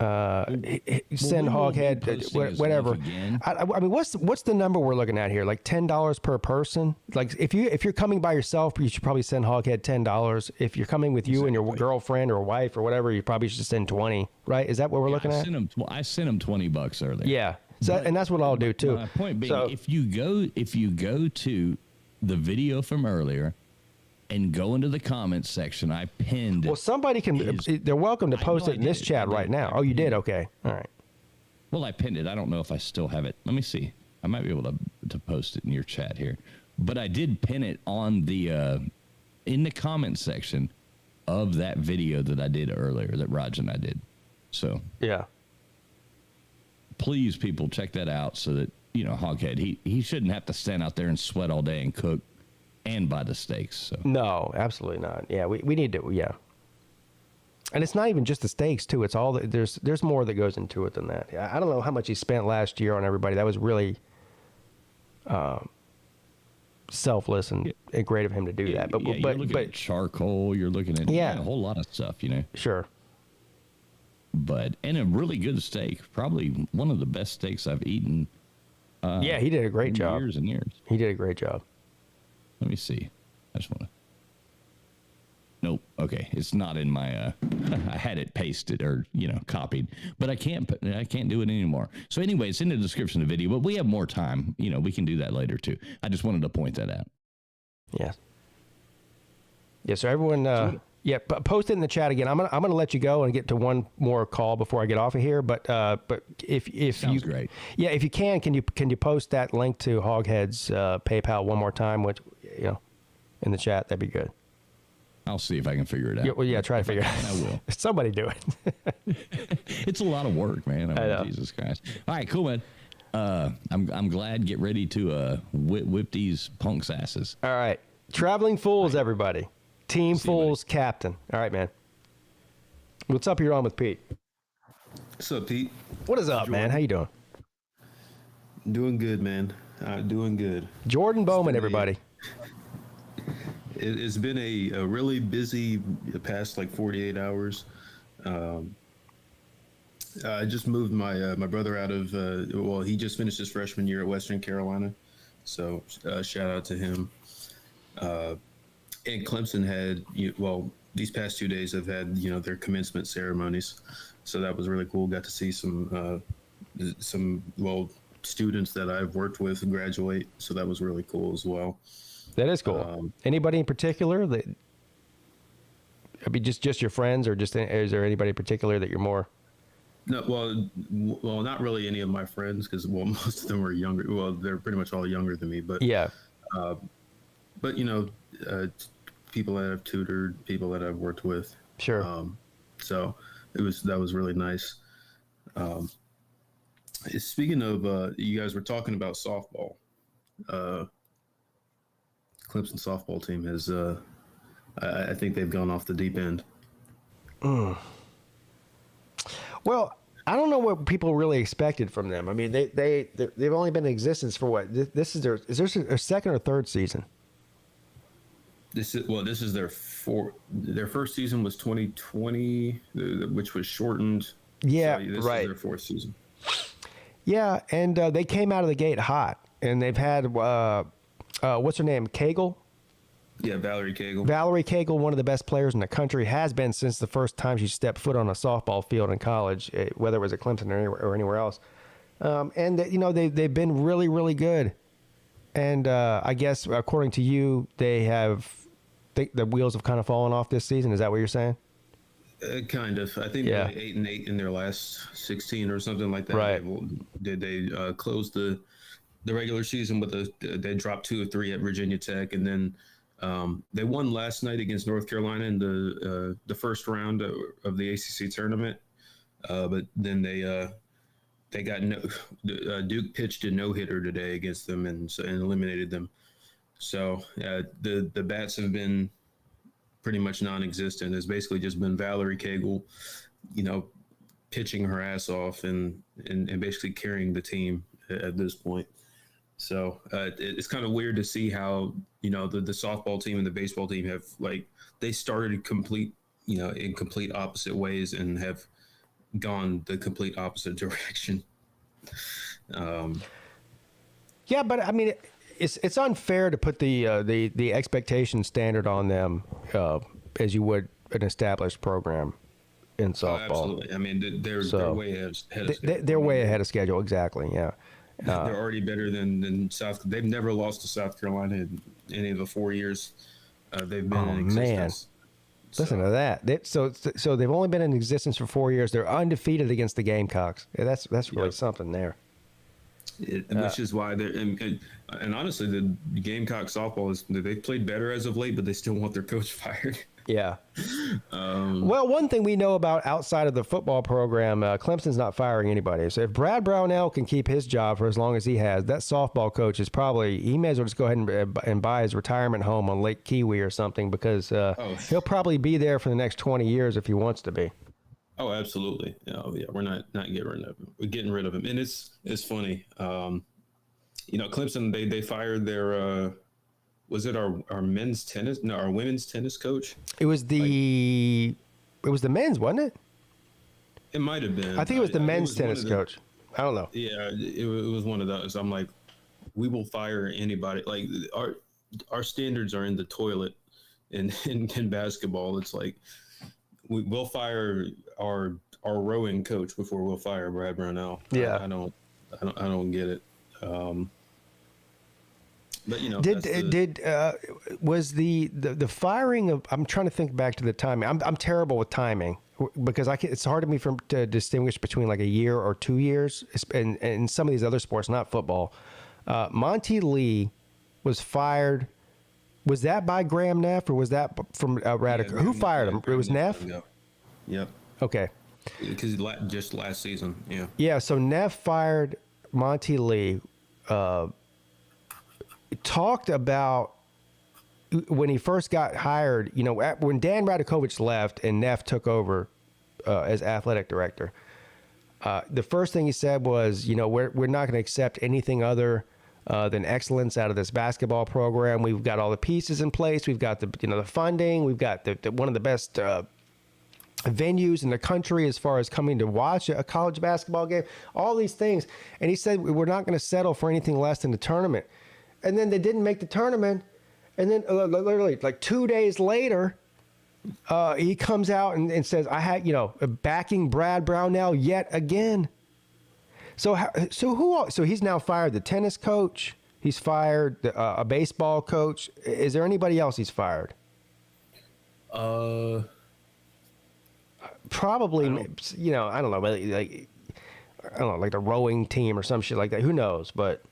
[SPEAKER 6] send Hoghead whatever. I mean, what's the number we're looking at here? Like $10 per person. Like if you're coming by yourself, you should probably send Hoghead $10. If you're coming with you and your girlfriend or wife or whatever, you probably should send $20. Right? Is that what we're looking at?
[SPEAKER 7] I sent him $20 earlier.
[SPEAKER 6] Yeah. So, and that's what I'll do too.
[SPEAKER 7] My point being, if you go to the video from earlier and go into the comments section, I pinned.
[SPEAKER 6] Well, somebody can. They're welcome to post it in this chat right now. Oh, you did? Okay. All right.
[SPEAKER 7] Well, I pinned it. I don't know if I still have it. Let me see. I might be able to post it in your chat here. But I did pin it on the in the comments section of that video that I did earlier, that Raj and I did. So
[SPEAKER 6] yeah.
[SPEAKER 7] Please, people, check that out so that, Hoghead, he shouldn't have to stand out there and sweat all day and cook and buy the steaks. So.
[SPEAKER 6] No, absolutely not. Yeah, we need to, yeah. And it's not even just the steaks, too. It's all there's more that goes into it than that. I don't know how much he spent last year on everybody. That was really selfless and great of him to do that. But
[SPEAKER 7] you're looking at charcoal. You're looking at a whole lot of stuff,
[SPEAKER 6] Sure.
[SPEAKER 7] And a really good steak. Probably one of the best steaks I've eaten.
[SPEAKER 6] Yeah, he did a great job.
[SPEAKER 7] Years and years.
[SPEAKER 6] He did a great job.
[SPEAKER 7] Let me see. I just want to. Nope. Okay, it's not in my. I had it pasted or copied, but I can't do it anymore. So anyway, it's in the description of the video. But we have more time. We can do that later too. I just wanted to point that out.
[SPEAKER 6] Yes. Yeah. So everyone. Yeah, post it in the chat again. I'm gonna let you go and get to one more call before I get off of here. But if
[SPEAKER 7] sounds great.
[SPEAKER 6] Yeah, if you can you post that link to Hoghead's PayPal one more time, which in the chat, that'd be good.
[SPEAKER 7] I'll see if I can figure it out.
[SPEAKER 6] Yeah, well, try to figure it out.
[SPEAKER 7] I will.
[SPEAKER 6] Somebody do it.
[SPEAKER 7] It's a lot of work, man. I know. Jesus Christ. All right, cool, man. I'm glad. Get ready to whip these punks' asses.
[SPEAKER 6] All right, Traveling Fools, everybody. Team Fools captain. All right, man. What's up? You're on with Pete.
[SPEAKER 1] What's up, Pete?
[SPEAKER 6] What is up, man? How you doing?
[SPEAKER 1] Doing good, man. Doing good.
[SPEAKER 6] Jordan Bowman, everybody.
[SPEAKER 1] It's been a really busy past like 48 hours. I just moved my brother out of he just finished his freshman year at Western Carolina, so shout out to him. And Clemson had these past 2 days have had their commencement ceremonies, so that was really cool. Got to see some students that I've worked with graduate, so that was really cool as well.
[SPEAKER 6] That is cool. Anybody in particular that? I mean, just your friends, or just is there anybody in particular that you're more?
[SPEAKER 1] No, well, not really any of my friends, because most of them are younger. Well, they're pretty much all younger than me, but
[SPEAKER 6] yeah.
[SPEAKER 1] But people that I've tutored, people that I've worked with.
[SPEAKER 6] Sure.
[SPEAKER 1] So that was really nice. Speaking of, you guys were talking about softball. Clemson softball team has, I think they've gone off the deep end.
[SPEAKER 6] Well, I don't know what people really expected from them. I mean, they've only been in existence for what? This is their second or third season?
[SPEAKER 1] This is their first season was 2020, which was shortened.
[SPEAKER 6] Yeah,
[SPEAKER 1] so this
[SPEAKER 6] right.
[SPEAKER 1] is their fourth season.
[SPEAKER 6] Yeah, and they came out of the gate hot, and they've had what's her name, Cagle?
[SPEAKER 1] Yeah, Valerie Cagle.
[SPEAKER 6] Valerie Cagle, one of the best players in the country, has been since the first time she stepped foot on a softball field in college, whether it was at Clemson or anywhere else. And they've been really, really good. And I guess according to you, the wheels have kind of fallen off this season. Is that what you're saying?
[SPEAKER 1] Kind of. I think they're 8-8 in their last 16 or something like that.
[SPEAKER 6] Right.
[SPEAKER 1] They closed the regular season with they dropped 2 or 3 at Virginia Tech, and then they won last night against North Carolina in the first round of the ACC tournament. But then they got Duke pitched a no-hitter today against them and eliminated them. So the bats have been pretty much non-existent. It's basically just been Valerie Cagle, pitching her ass off and basically carrying the team at this point. So it's kind of weird to see how the softball team and the baseball team have they started in complete opposite ways and have gone the complete opposite direction.
[SPEAKER 6] Yeah, but I mean, it's unfair to put the expectation standard on them as you would an established program in softball.
[SPEAKER 1] Absolutely. I mean, they're way ahead of schedule.
[SPEAKER 6] They're way ahead of schedule. Exactly. Yeah.
[SPEAKER 1] They're already better than South. They've never lost to South Carolina in any of the 4 years they've been in existence.
[SPEAKER 6] Man. Listen to that. So they've only been in existence for 4 years. They're undefeated against the Gamecocks. Yeah, that's really something there.
[SPEAKER 1] Which is why they're and honestly, the Gamecock softball they've played better as of late, but they still want their coach fired.
[SPEAKER 6] Yeah. Well, one thing we know about outside of the football program, Clemson's not firing anybody. So if Brad Brownell can keep his job for as long as he has, that softball coach is he may as well just go ahead and buy his retirement home on Lake Kiwi or something, because he'll probably be there for the next 20 years if he wants to be.
[SPEAKER 1] Oh, absolutely. Yeah, we're not getting rid of him. We're getting rid of him. And it's funny. Clemson, they fired their was it our men's tennis? No, our women's tennis coach.
[SPEAKER 6] It was the men's, wasn't it?
[SPEAKER 1] It might have been.
[SPEAKER 6] I think it was the men's tennis coach. I don't know.
[SPEAKER 1] Yeah, it was one of those. I'm like, we will fire anybody. Like our standards are in the toilet in basketball. It's like we'll fire our rowing coach before we'll fire Brad Brownell.
[SPEAKER 6] Yeah,
[SPEAKER 1] I don't get it. But
[SPEAKER 6] was the firing of? I'm trying to think back to the timing. I'm terrible with timing because it's hard to me to distinguish between like a year or 2 years, and some of these other sports, not football. Monty Lee was fired. Was that by Graham Neff or was that from Radical? Who fired him? It was Neff.
[SPEAKER 1] Yep.
[SPEAKER 6] Okay.
[SPEAKER 1] Because just last season, yeah.
[SPEAKER 6] Yeah. So Neff fired Monty Lee. Talked about when he first got hired, when Dan Radakovich left and Neff took over as athletic director, the first thing he said was, we're not going to accept anything other than excellence out of this basketball program. We've got all the pieces in place. We've got the funding. We've got the one of the best venues in the country as far as coming to watch a college basketball game. All these things, and he said we're not going to settle for anything less than the tournament. And then they didn't make the tournament, and then literally like 2 days later, he comes out and says, "I had backing Brad Brownell yet again." So he's now fired the tennis coach. He's fired a baseball coach. Is there anybody else he's fired? Probably, I don't know, like the rowing team or some shit like that. Who knows? But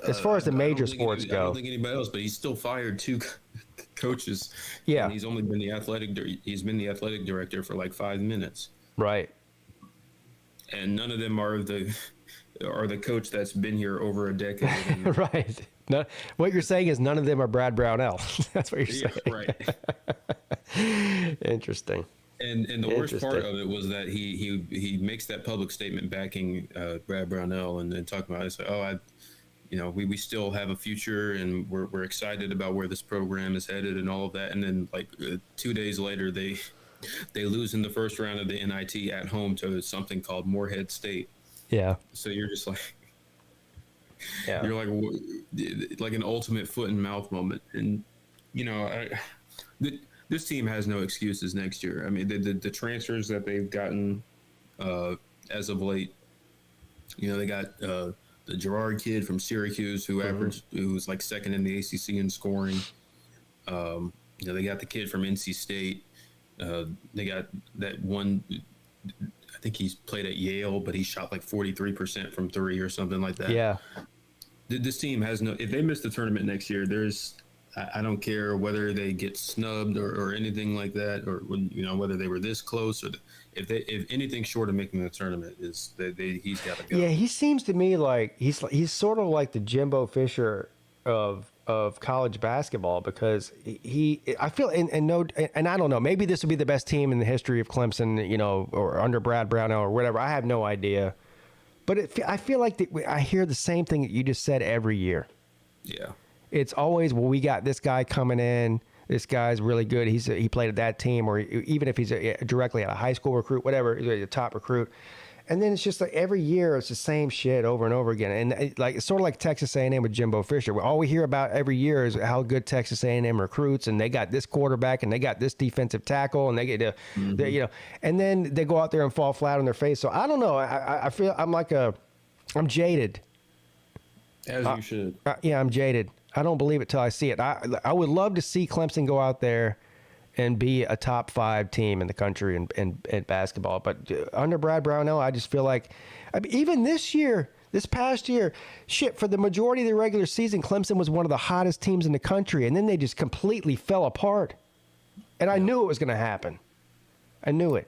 [SPEAKER 6] as far as the major sports go,
[SPEAKER 1] I don't think anybody else. But he's still fired 2 coaches.
[SPEAKER 6] Yeah,
[SPEAKER 1] and he's only been the athletic director for like 5 minutes.
[SPEAKER 6] Right. And
[SPEAKER 1] none of them are the coach that's been here over a decade.
[SPEAKER 6] Right. No, what you're saying is none of them are Brad Brownell. That's what you're saying.
[SPEAKER 1] Right.
[SPEAKER 6] Interesting.
[SPEAKER 1] And the worst part of it was that he makes that public statement backing Brad Brownell and then talking about it. So, we still have a future and we're excited about where this program is headed and all of that. And then 2 days later, they lose in the first round of the NIT at home to something called Morehead State.
[SPEAKER 6] Yeah.
[SPEAKER 1] So you're just you're like an ultimate foot and mouth moment. And, this team has no excuses next year. I mean, the transfers that they've gotten as of late, they got the Gerard kid from Syracuse who was like second in the ACC in scoring. They got the kid from NC State. They got that one, I think he's played at Yale, but he shot like 43% from 3 or something like that.
[SPEAKER 6] Yeah.
[SPEAKER 1] This team has if they miss the tournament next year, I don't care whether they get snubbed or anything like that, or whether they were this close, or if anything short of making the tournament he's got to go.
[SPEAKER 6] Yeah, he seems to me like he's sort of like the Jimbo Fisher of college basketball, because I feel and I don't know, maybe this would be the best team in the history of Clemson, or under Brad Brownell or whatever. I have no idea, but I feel like I hear the same thing that you just said every year.
[SPEAKER 1] Yeah.
[SPEAKER 6] It's always, well, we got this guy coming in. This guy's really good. He played at that team, or even if he's directly at a high school recruit, whatever, a top recruit. And then it's just like every year it's the same shit over and over again. And it's sort of like Texas A&M with Jimbo Fisher. All we hear about every year is how good Texas A&M recruits, and they got this quarterback and they got this defensive tackle, and they get and then they go out there and fall flat on their face. So I don't know. I feel I'm jaded.
[SPEAKER 1] As you should.
[SPEAKER 6] Yeah, I'm jaded. I don't believe it till I see it. I would love to see Clemson go out there and be a top 5 team in the country in basketball. But under Brad Brownell, I just feel like, even this past year, for the majority of the regular season, Clemson was one of the hottest teams in the country, and then they just completely fell apart. And I knew it was going to happen. I knew it.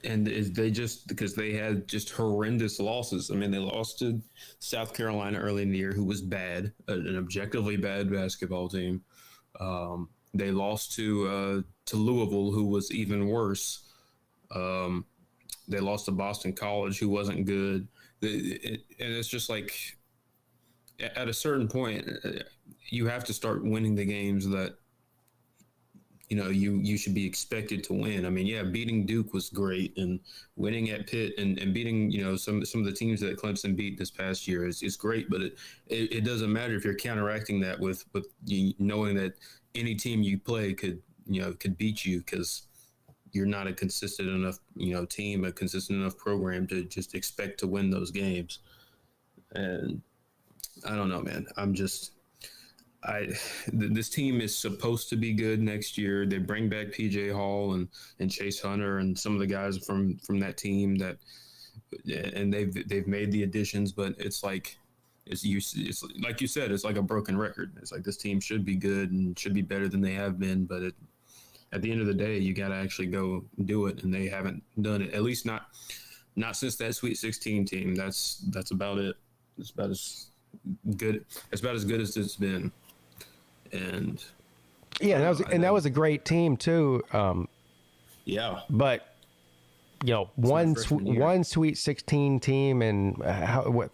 [SPEAKER 1] And because they had just horrendous losses. I mean, they lost to South Carolina early in the year, who was bad, an objectively bad basketball team. They lost to Louisville, who was even worse. They lost to Boston College, who wasn't good. And it's just like, at a certain point, you have to start winning the games that you should be expected to win. I mean, yeah, beating Duke was great, and winning at Pitt and beating, some of the teams that Clemson beat this past year is great, but it doesn't matter if you're counteracting that with knowing that any team you play could beat you, because you're not a consistent enough, team, a consistent enough program to just expect to win those games. And I don't know, man. This team is supposed to be good next year. They bring back PJ Hall and Chase Hunter and some of the guys from that team and they've made the additions, but it's like like you said, it's like a broken record. It's like this team should be good and should be better than they have been, but at the end of the day, you got to actually go do it, and they haven't done it. At least not since that Sweet 16 team. That's about it. It's about as good as it's been. And
[SPEAKER 6] yeah, that was a great team too.
[SPEAKER 1] Yeah,
[SPEAKER 6] but one Sweet 16 team and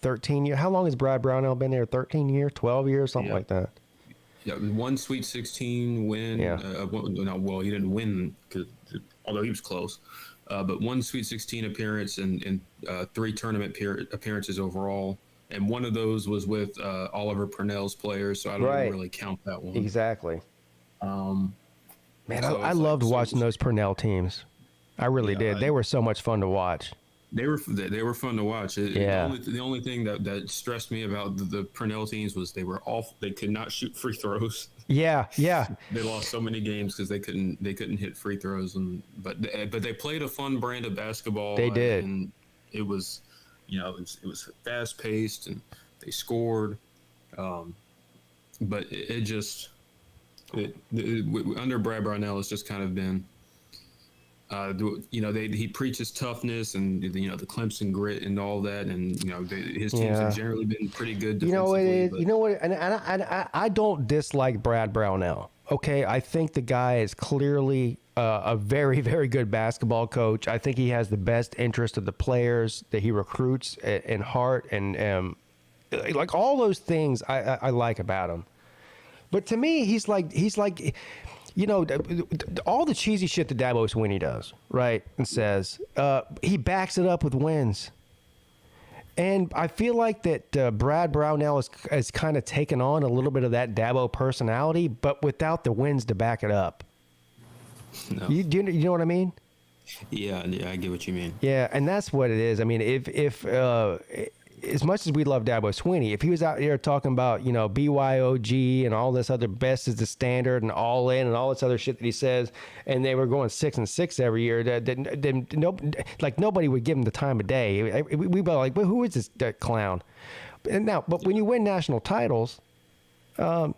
[SPEAKER 6] 13 years. How long has Brad Brownell been there? 13 years, 12 years, something like that.
[SPEAKER 1] Yeah, one Sweet 16 win.
[SPEAKER 6] Yeah.
[SPEAKER 1] He didn't win although he was close. But one Sweet 16 appearance and 3 tournament appearances overall. And one of those was with Oliver Purnell's players, so I don't even really count that one.
[SPEAKER 6] Exactly. Man,
[SPEAKER 1] so
[SPEAKER 6] I loved watching those Purnell teams. I really did. They were so much fun to watch.
[SPEAKER 1] They were fun to watch. The only thing that stressed me about the Purnell teams was they were they could not shoot free throws.
[SPEAKER 6] Yeah.
[SPEAKER 1] They lost so many games because they couldn't hit free throws, but they played a fun brand of basketball.
[SPEAKER 6] They did,
[SPEAKER 1] and it was, it was fast paced and they scored, but under Brad Brownell, it's just kind of been. He preaches toughness and the Clemson grit and all that, and his teams have generally been pretty good defensively.
[SPEAKER 6] And I don't dislike Brad Brownell. Okay, I think the guy is clearly a very, very good basketball coach. I think he has the best interest of the players that he recruits in heart, and like all those things I like about him. But to me, he's like. All the cheesy shit that Dabo Swinney does, right, and says, he backs it up with wins. And I feel like that Brad Brownell has kind of taken on a little bit of that Dabo personality, but without the wins to back it up.
[SPEAKER 1] No.
[SPEAKER 6] You know what I mean?
[SPEAKER 1] Yeah, I get what you mean.
[SPEAKER 6] Yeah, and that's what it is. I mean, if as much as we love Dabo Swinney, if he was out there talking about, BYOG and all this other best is the standard and all in and all this other shit that he says, and they were going 6-6 every year, then nobody would give him the time of day. We'd be like, well, who is this clown? But when you win national titles, that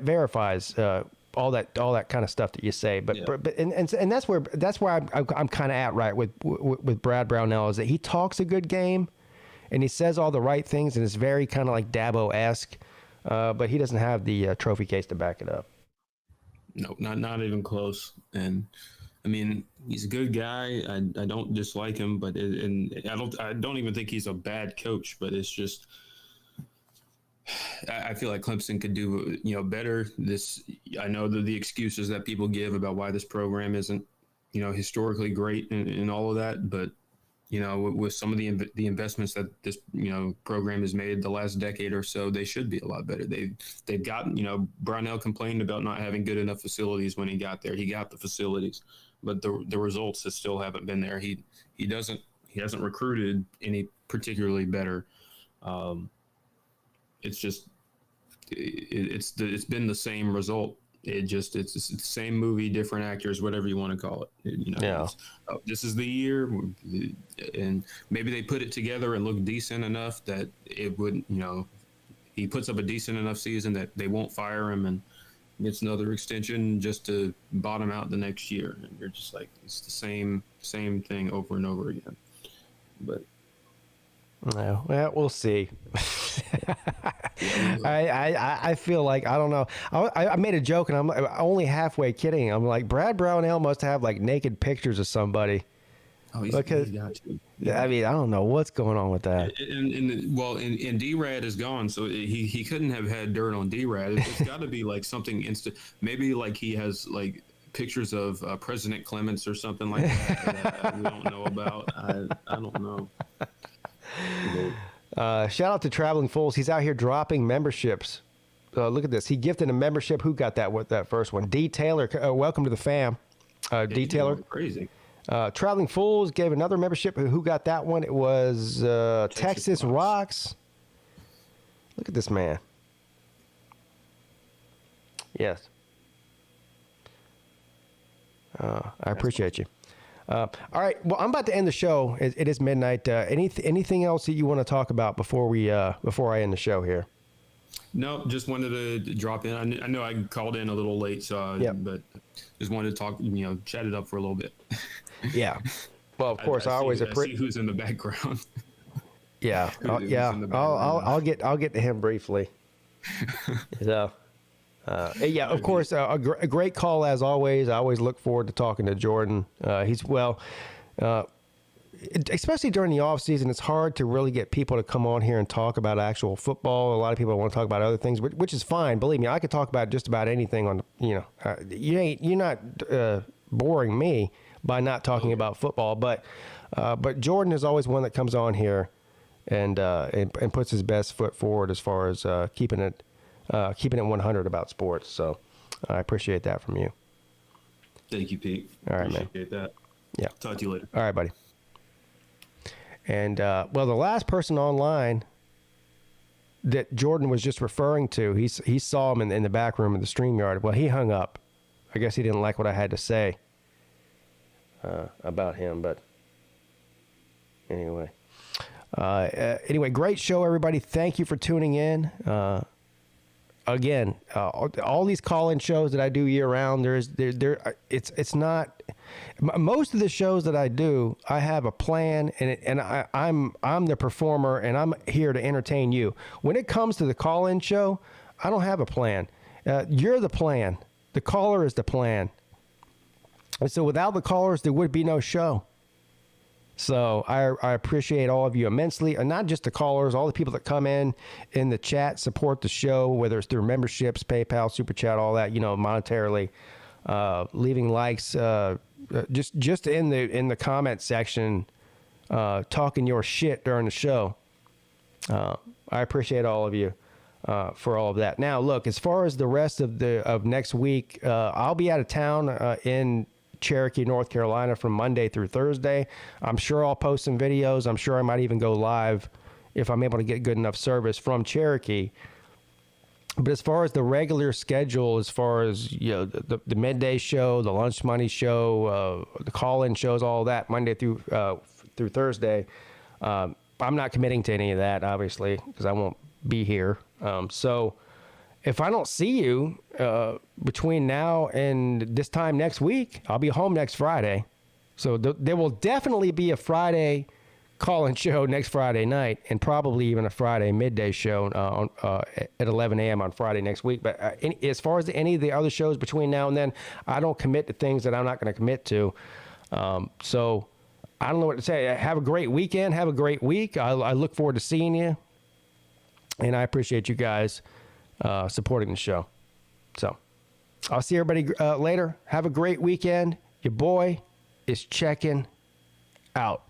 [SPEAKER 6] verifies all that kind of stuff that you say, but that's where I'm kind of at right with Brad Brownell, is that he talks a good game, and he says all the right things, and it's very kind of like Dabo-esque, but he doesn't have the trophy case to back it up.
[SPEAKER 1] No, not even close. And I mean, he's a good guy. I don't dislike him, but I don't even think he's a bad coach. But it's just. I feel like Clemson could do, better. I know the excuses that people give about why this program isn't, historically great and all of that, but with some of the investments that this program has made the last decade or so, they should be a lot better. They've got Brownell complained about not having good enough facilities when he got there. He got the facilities, but the results still haven't been there. He hasn't recruited any particularly better. It's just it's been the same result. It's the same movie, different actors, whatever you want to call it. This is the year, and maybe they put it together and look decent enough that it would, he puts up a decent enough season that they won't fire him and gets another extension just to bottom out the next year. And you're just like, it's the same thing over and over again. But.
[SPEAKER 6] No, well, we'll see. I feel like, I don't know. I made a joke, and I'm only halfway kidding. I'm like, Brad Brownell must have like naked pictures of somebody.
[SPEAKER 1] Oh, he's got to.
[SPEAKER 6] I mean, I don't know what's going on with that.
[SPEAKER 1] And D-Rad is gone, so he couldn't have had dirt on D-Rad. It's got to be like something instant. Maybe like he has like pictures of President Clements or something like that we don't know about. I don't know.
[SPEAKER 6] Shout out to Traveling Fools. He's out here dropping memberships. Look at this. He gifted a membership. Who got that? What, that first one? D. Taylor. Welcome to the fam. D. Taylor.
[SPEAKER 1] Crazy.
[SPEAKER 6] Traveling Fools gave another membership. Who got that one? It was Texas Rocks. Look at this man. Yes. I appreciate you. All right. Well, I'm about to end the show. It is midnight. Anything else that you want to talk about before I end the show here?
[SPEAKER 1] No, just wanted to drop in. I know I called in a little late, but just wanted to talk, chat it up for a little bit.
[SPEAKER 6] Yeah. Well, of course, I always
[SPEAKER 1] see who's in the background.
[SPEAKER 6] Yeah. I'll get to him briefly. So, Yeah, of course, a great call as always. I always look forward to talking to Jordan. Especially during the off season, it's hard to really get people to come on here and talk about actual football. A lot of people want to talk about other things, which is fine. Believe me, I could talk about just about anything on, you're not boring me by not talking about football, but Jordan is always one that comes on here and puts his best foot forward as far as keeping it 100 about sports. So I appreciate that from you.
[SPEAKER 1] Thank you, Pete.
[SPEAKER 6] All right, man.
[SPEAKER 1] Appreciate that.
[SPEAKER 6] Yeah.
[SPEAKER 1] Talk to you later.
[SPEAKER 6] All right, buddy. And, the last person online that Jordan was just referring to, he saw him in the back room of the StreamYard. Well, he hung up. I guess he didn't like what I had to say about him. But anyway. Anyway, great show, everybody. Thank you for tuning in. Again, all these call-in shows that I do year-round, it's not... Most of the shows that I do, I have a plan, and I'm the performer, and I'm here to entertain you. When it comes to the call-in show, I don't have a plan. You're the plan. The caller is the plan. And so without the callers, there would be no show. So I appreciate all of you immensely, and not just the callers, all the people that come in the chat, support the show, whether it's through memberships, PayPal, Super Chat, all that, monetarily, leaving likes, just in the comment section, talking your shit during the show. I appreciate all of you for all of that. Now, look, as far as the rest of next week, I'll be out of town in Cherokee, North Carolina from Monday through Thursday. I'm sure I'll post some videos. I'm sure I might even go live if I'm able to get good enough service from Cherokee. But as far as the regular schedule, as far as the midday show, the lunch money show, the call-in shows, all that Monday through Thursday, I'm not committing to any of that, obviously, because I won't be here. So if I don't see you between now and this time next week, I'll be home next Friday. So there will definitely be a Friday call-in show next Friday night, and probably even a Friday midday show at 11 a.m. on Friday next week. But as far as any of the other shows between now and then, I don't commit to things that I'm not going to commit to. So I don't know what to say. Have a great weekend. Have a great week. I look forward to seeing you, and I appreciate you guys supporting the show. So I'll see everybody later. Have a great weekend. Your boy is checking out.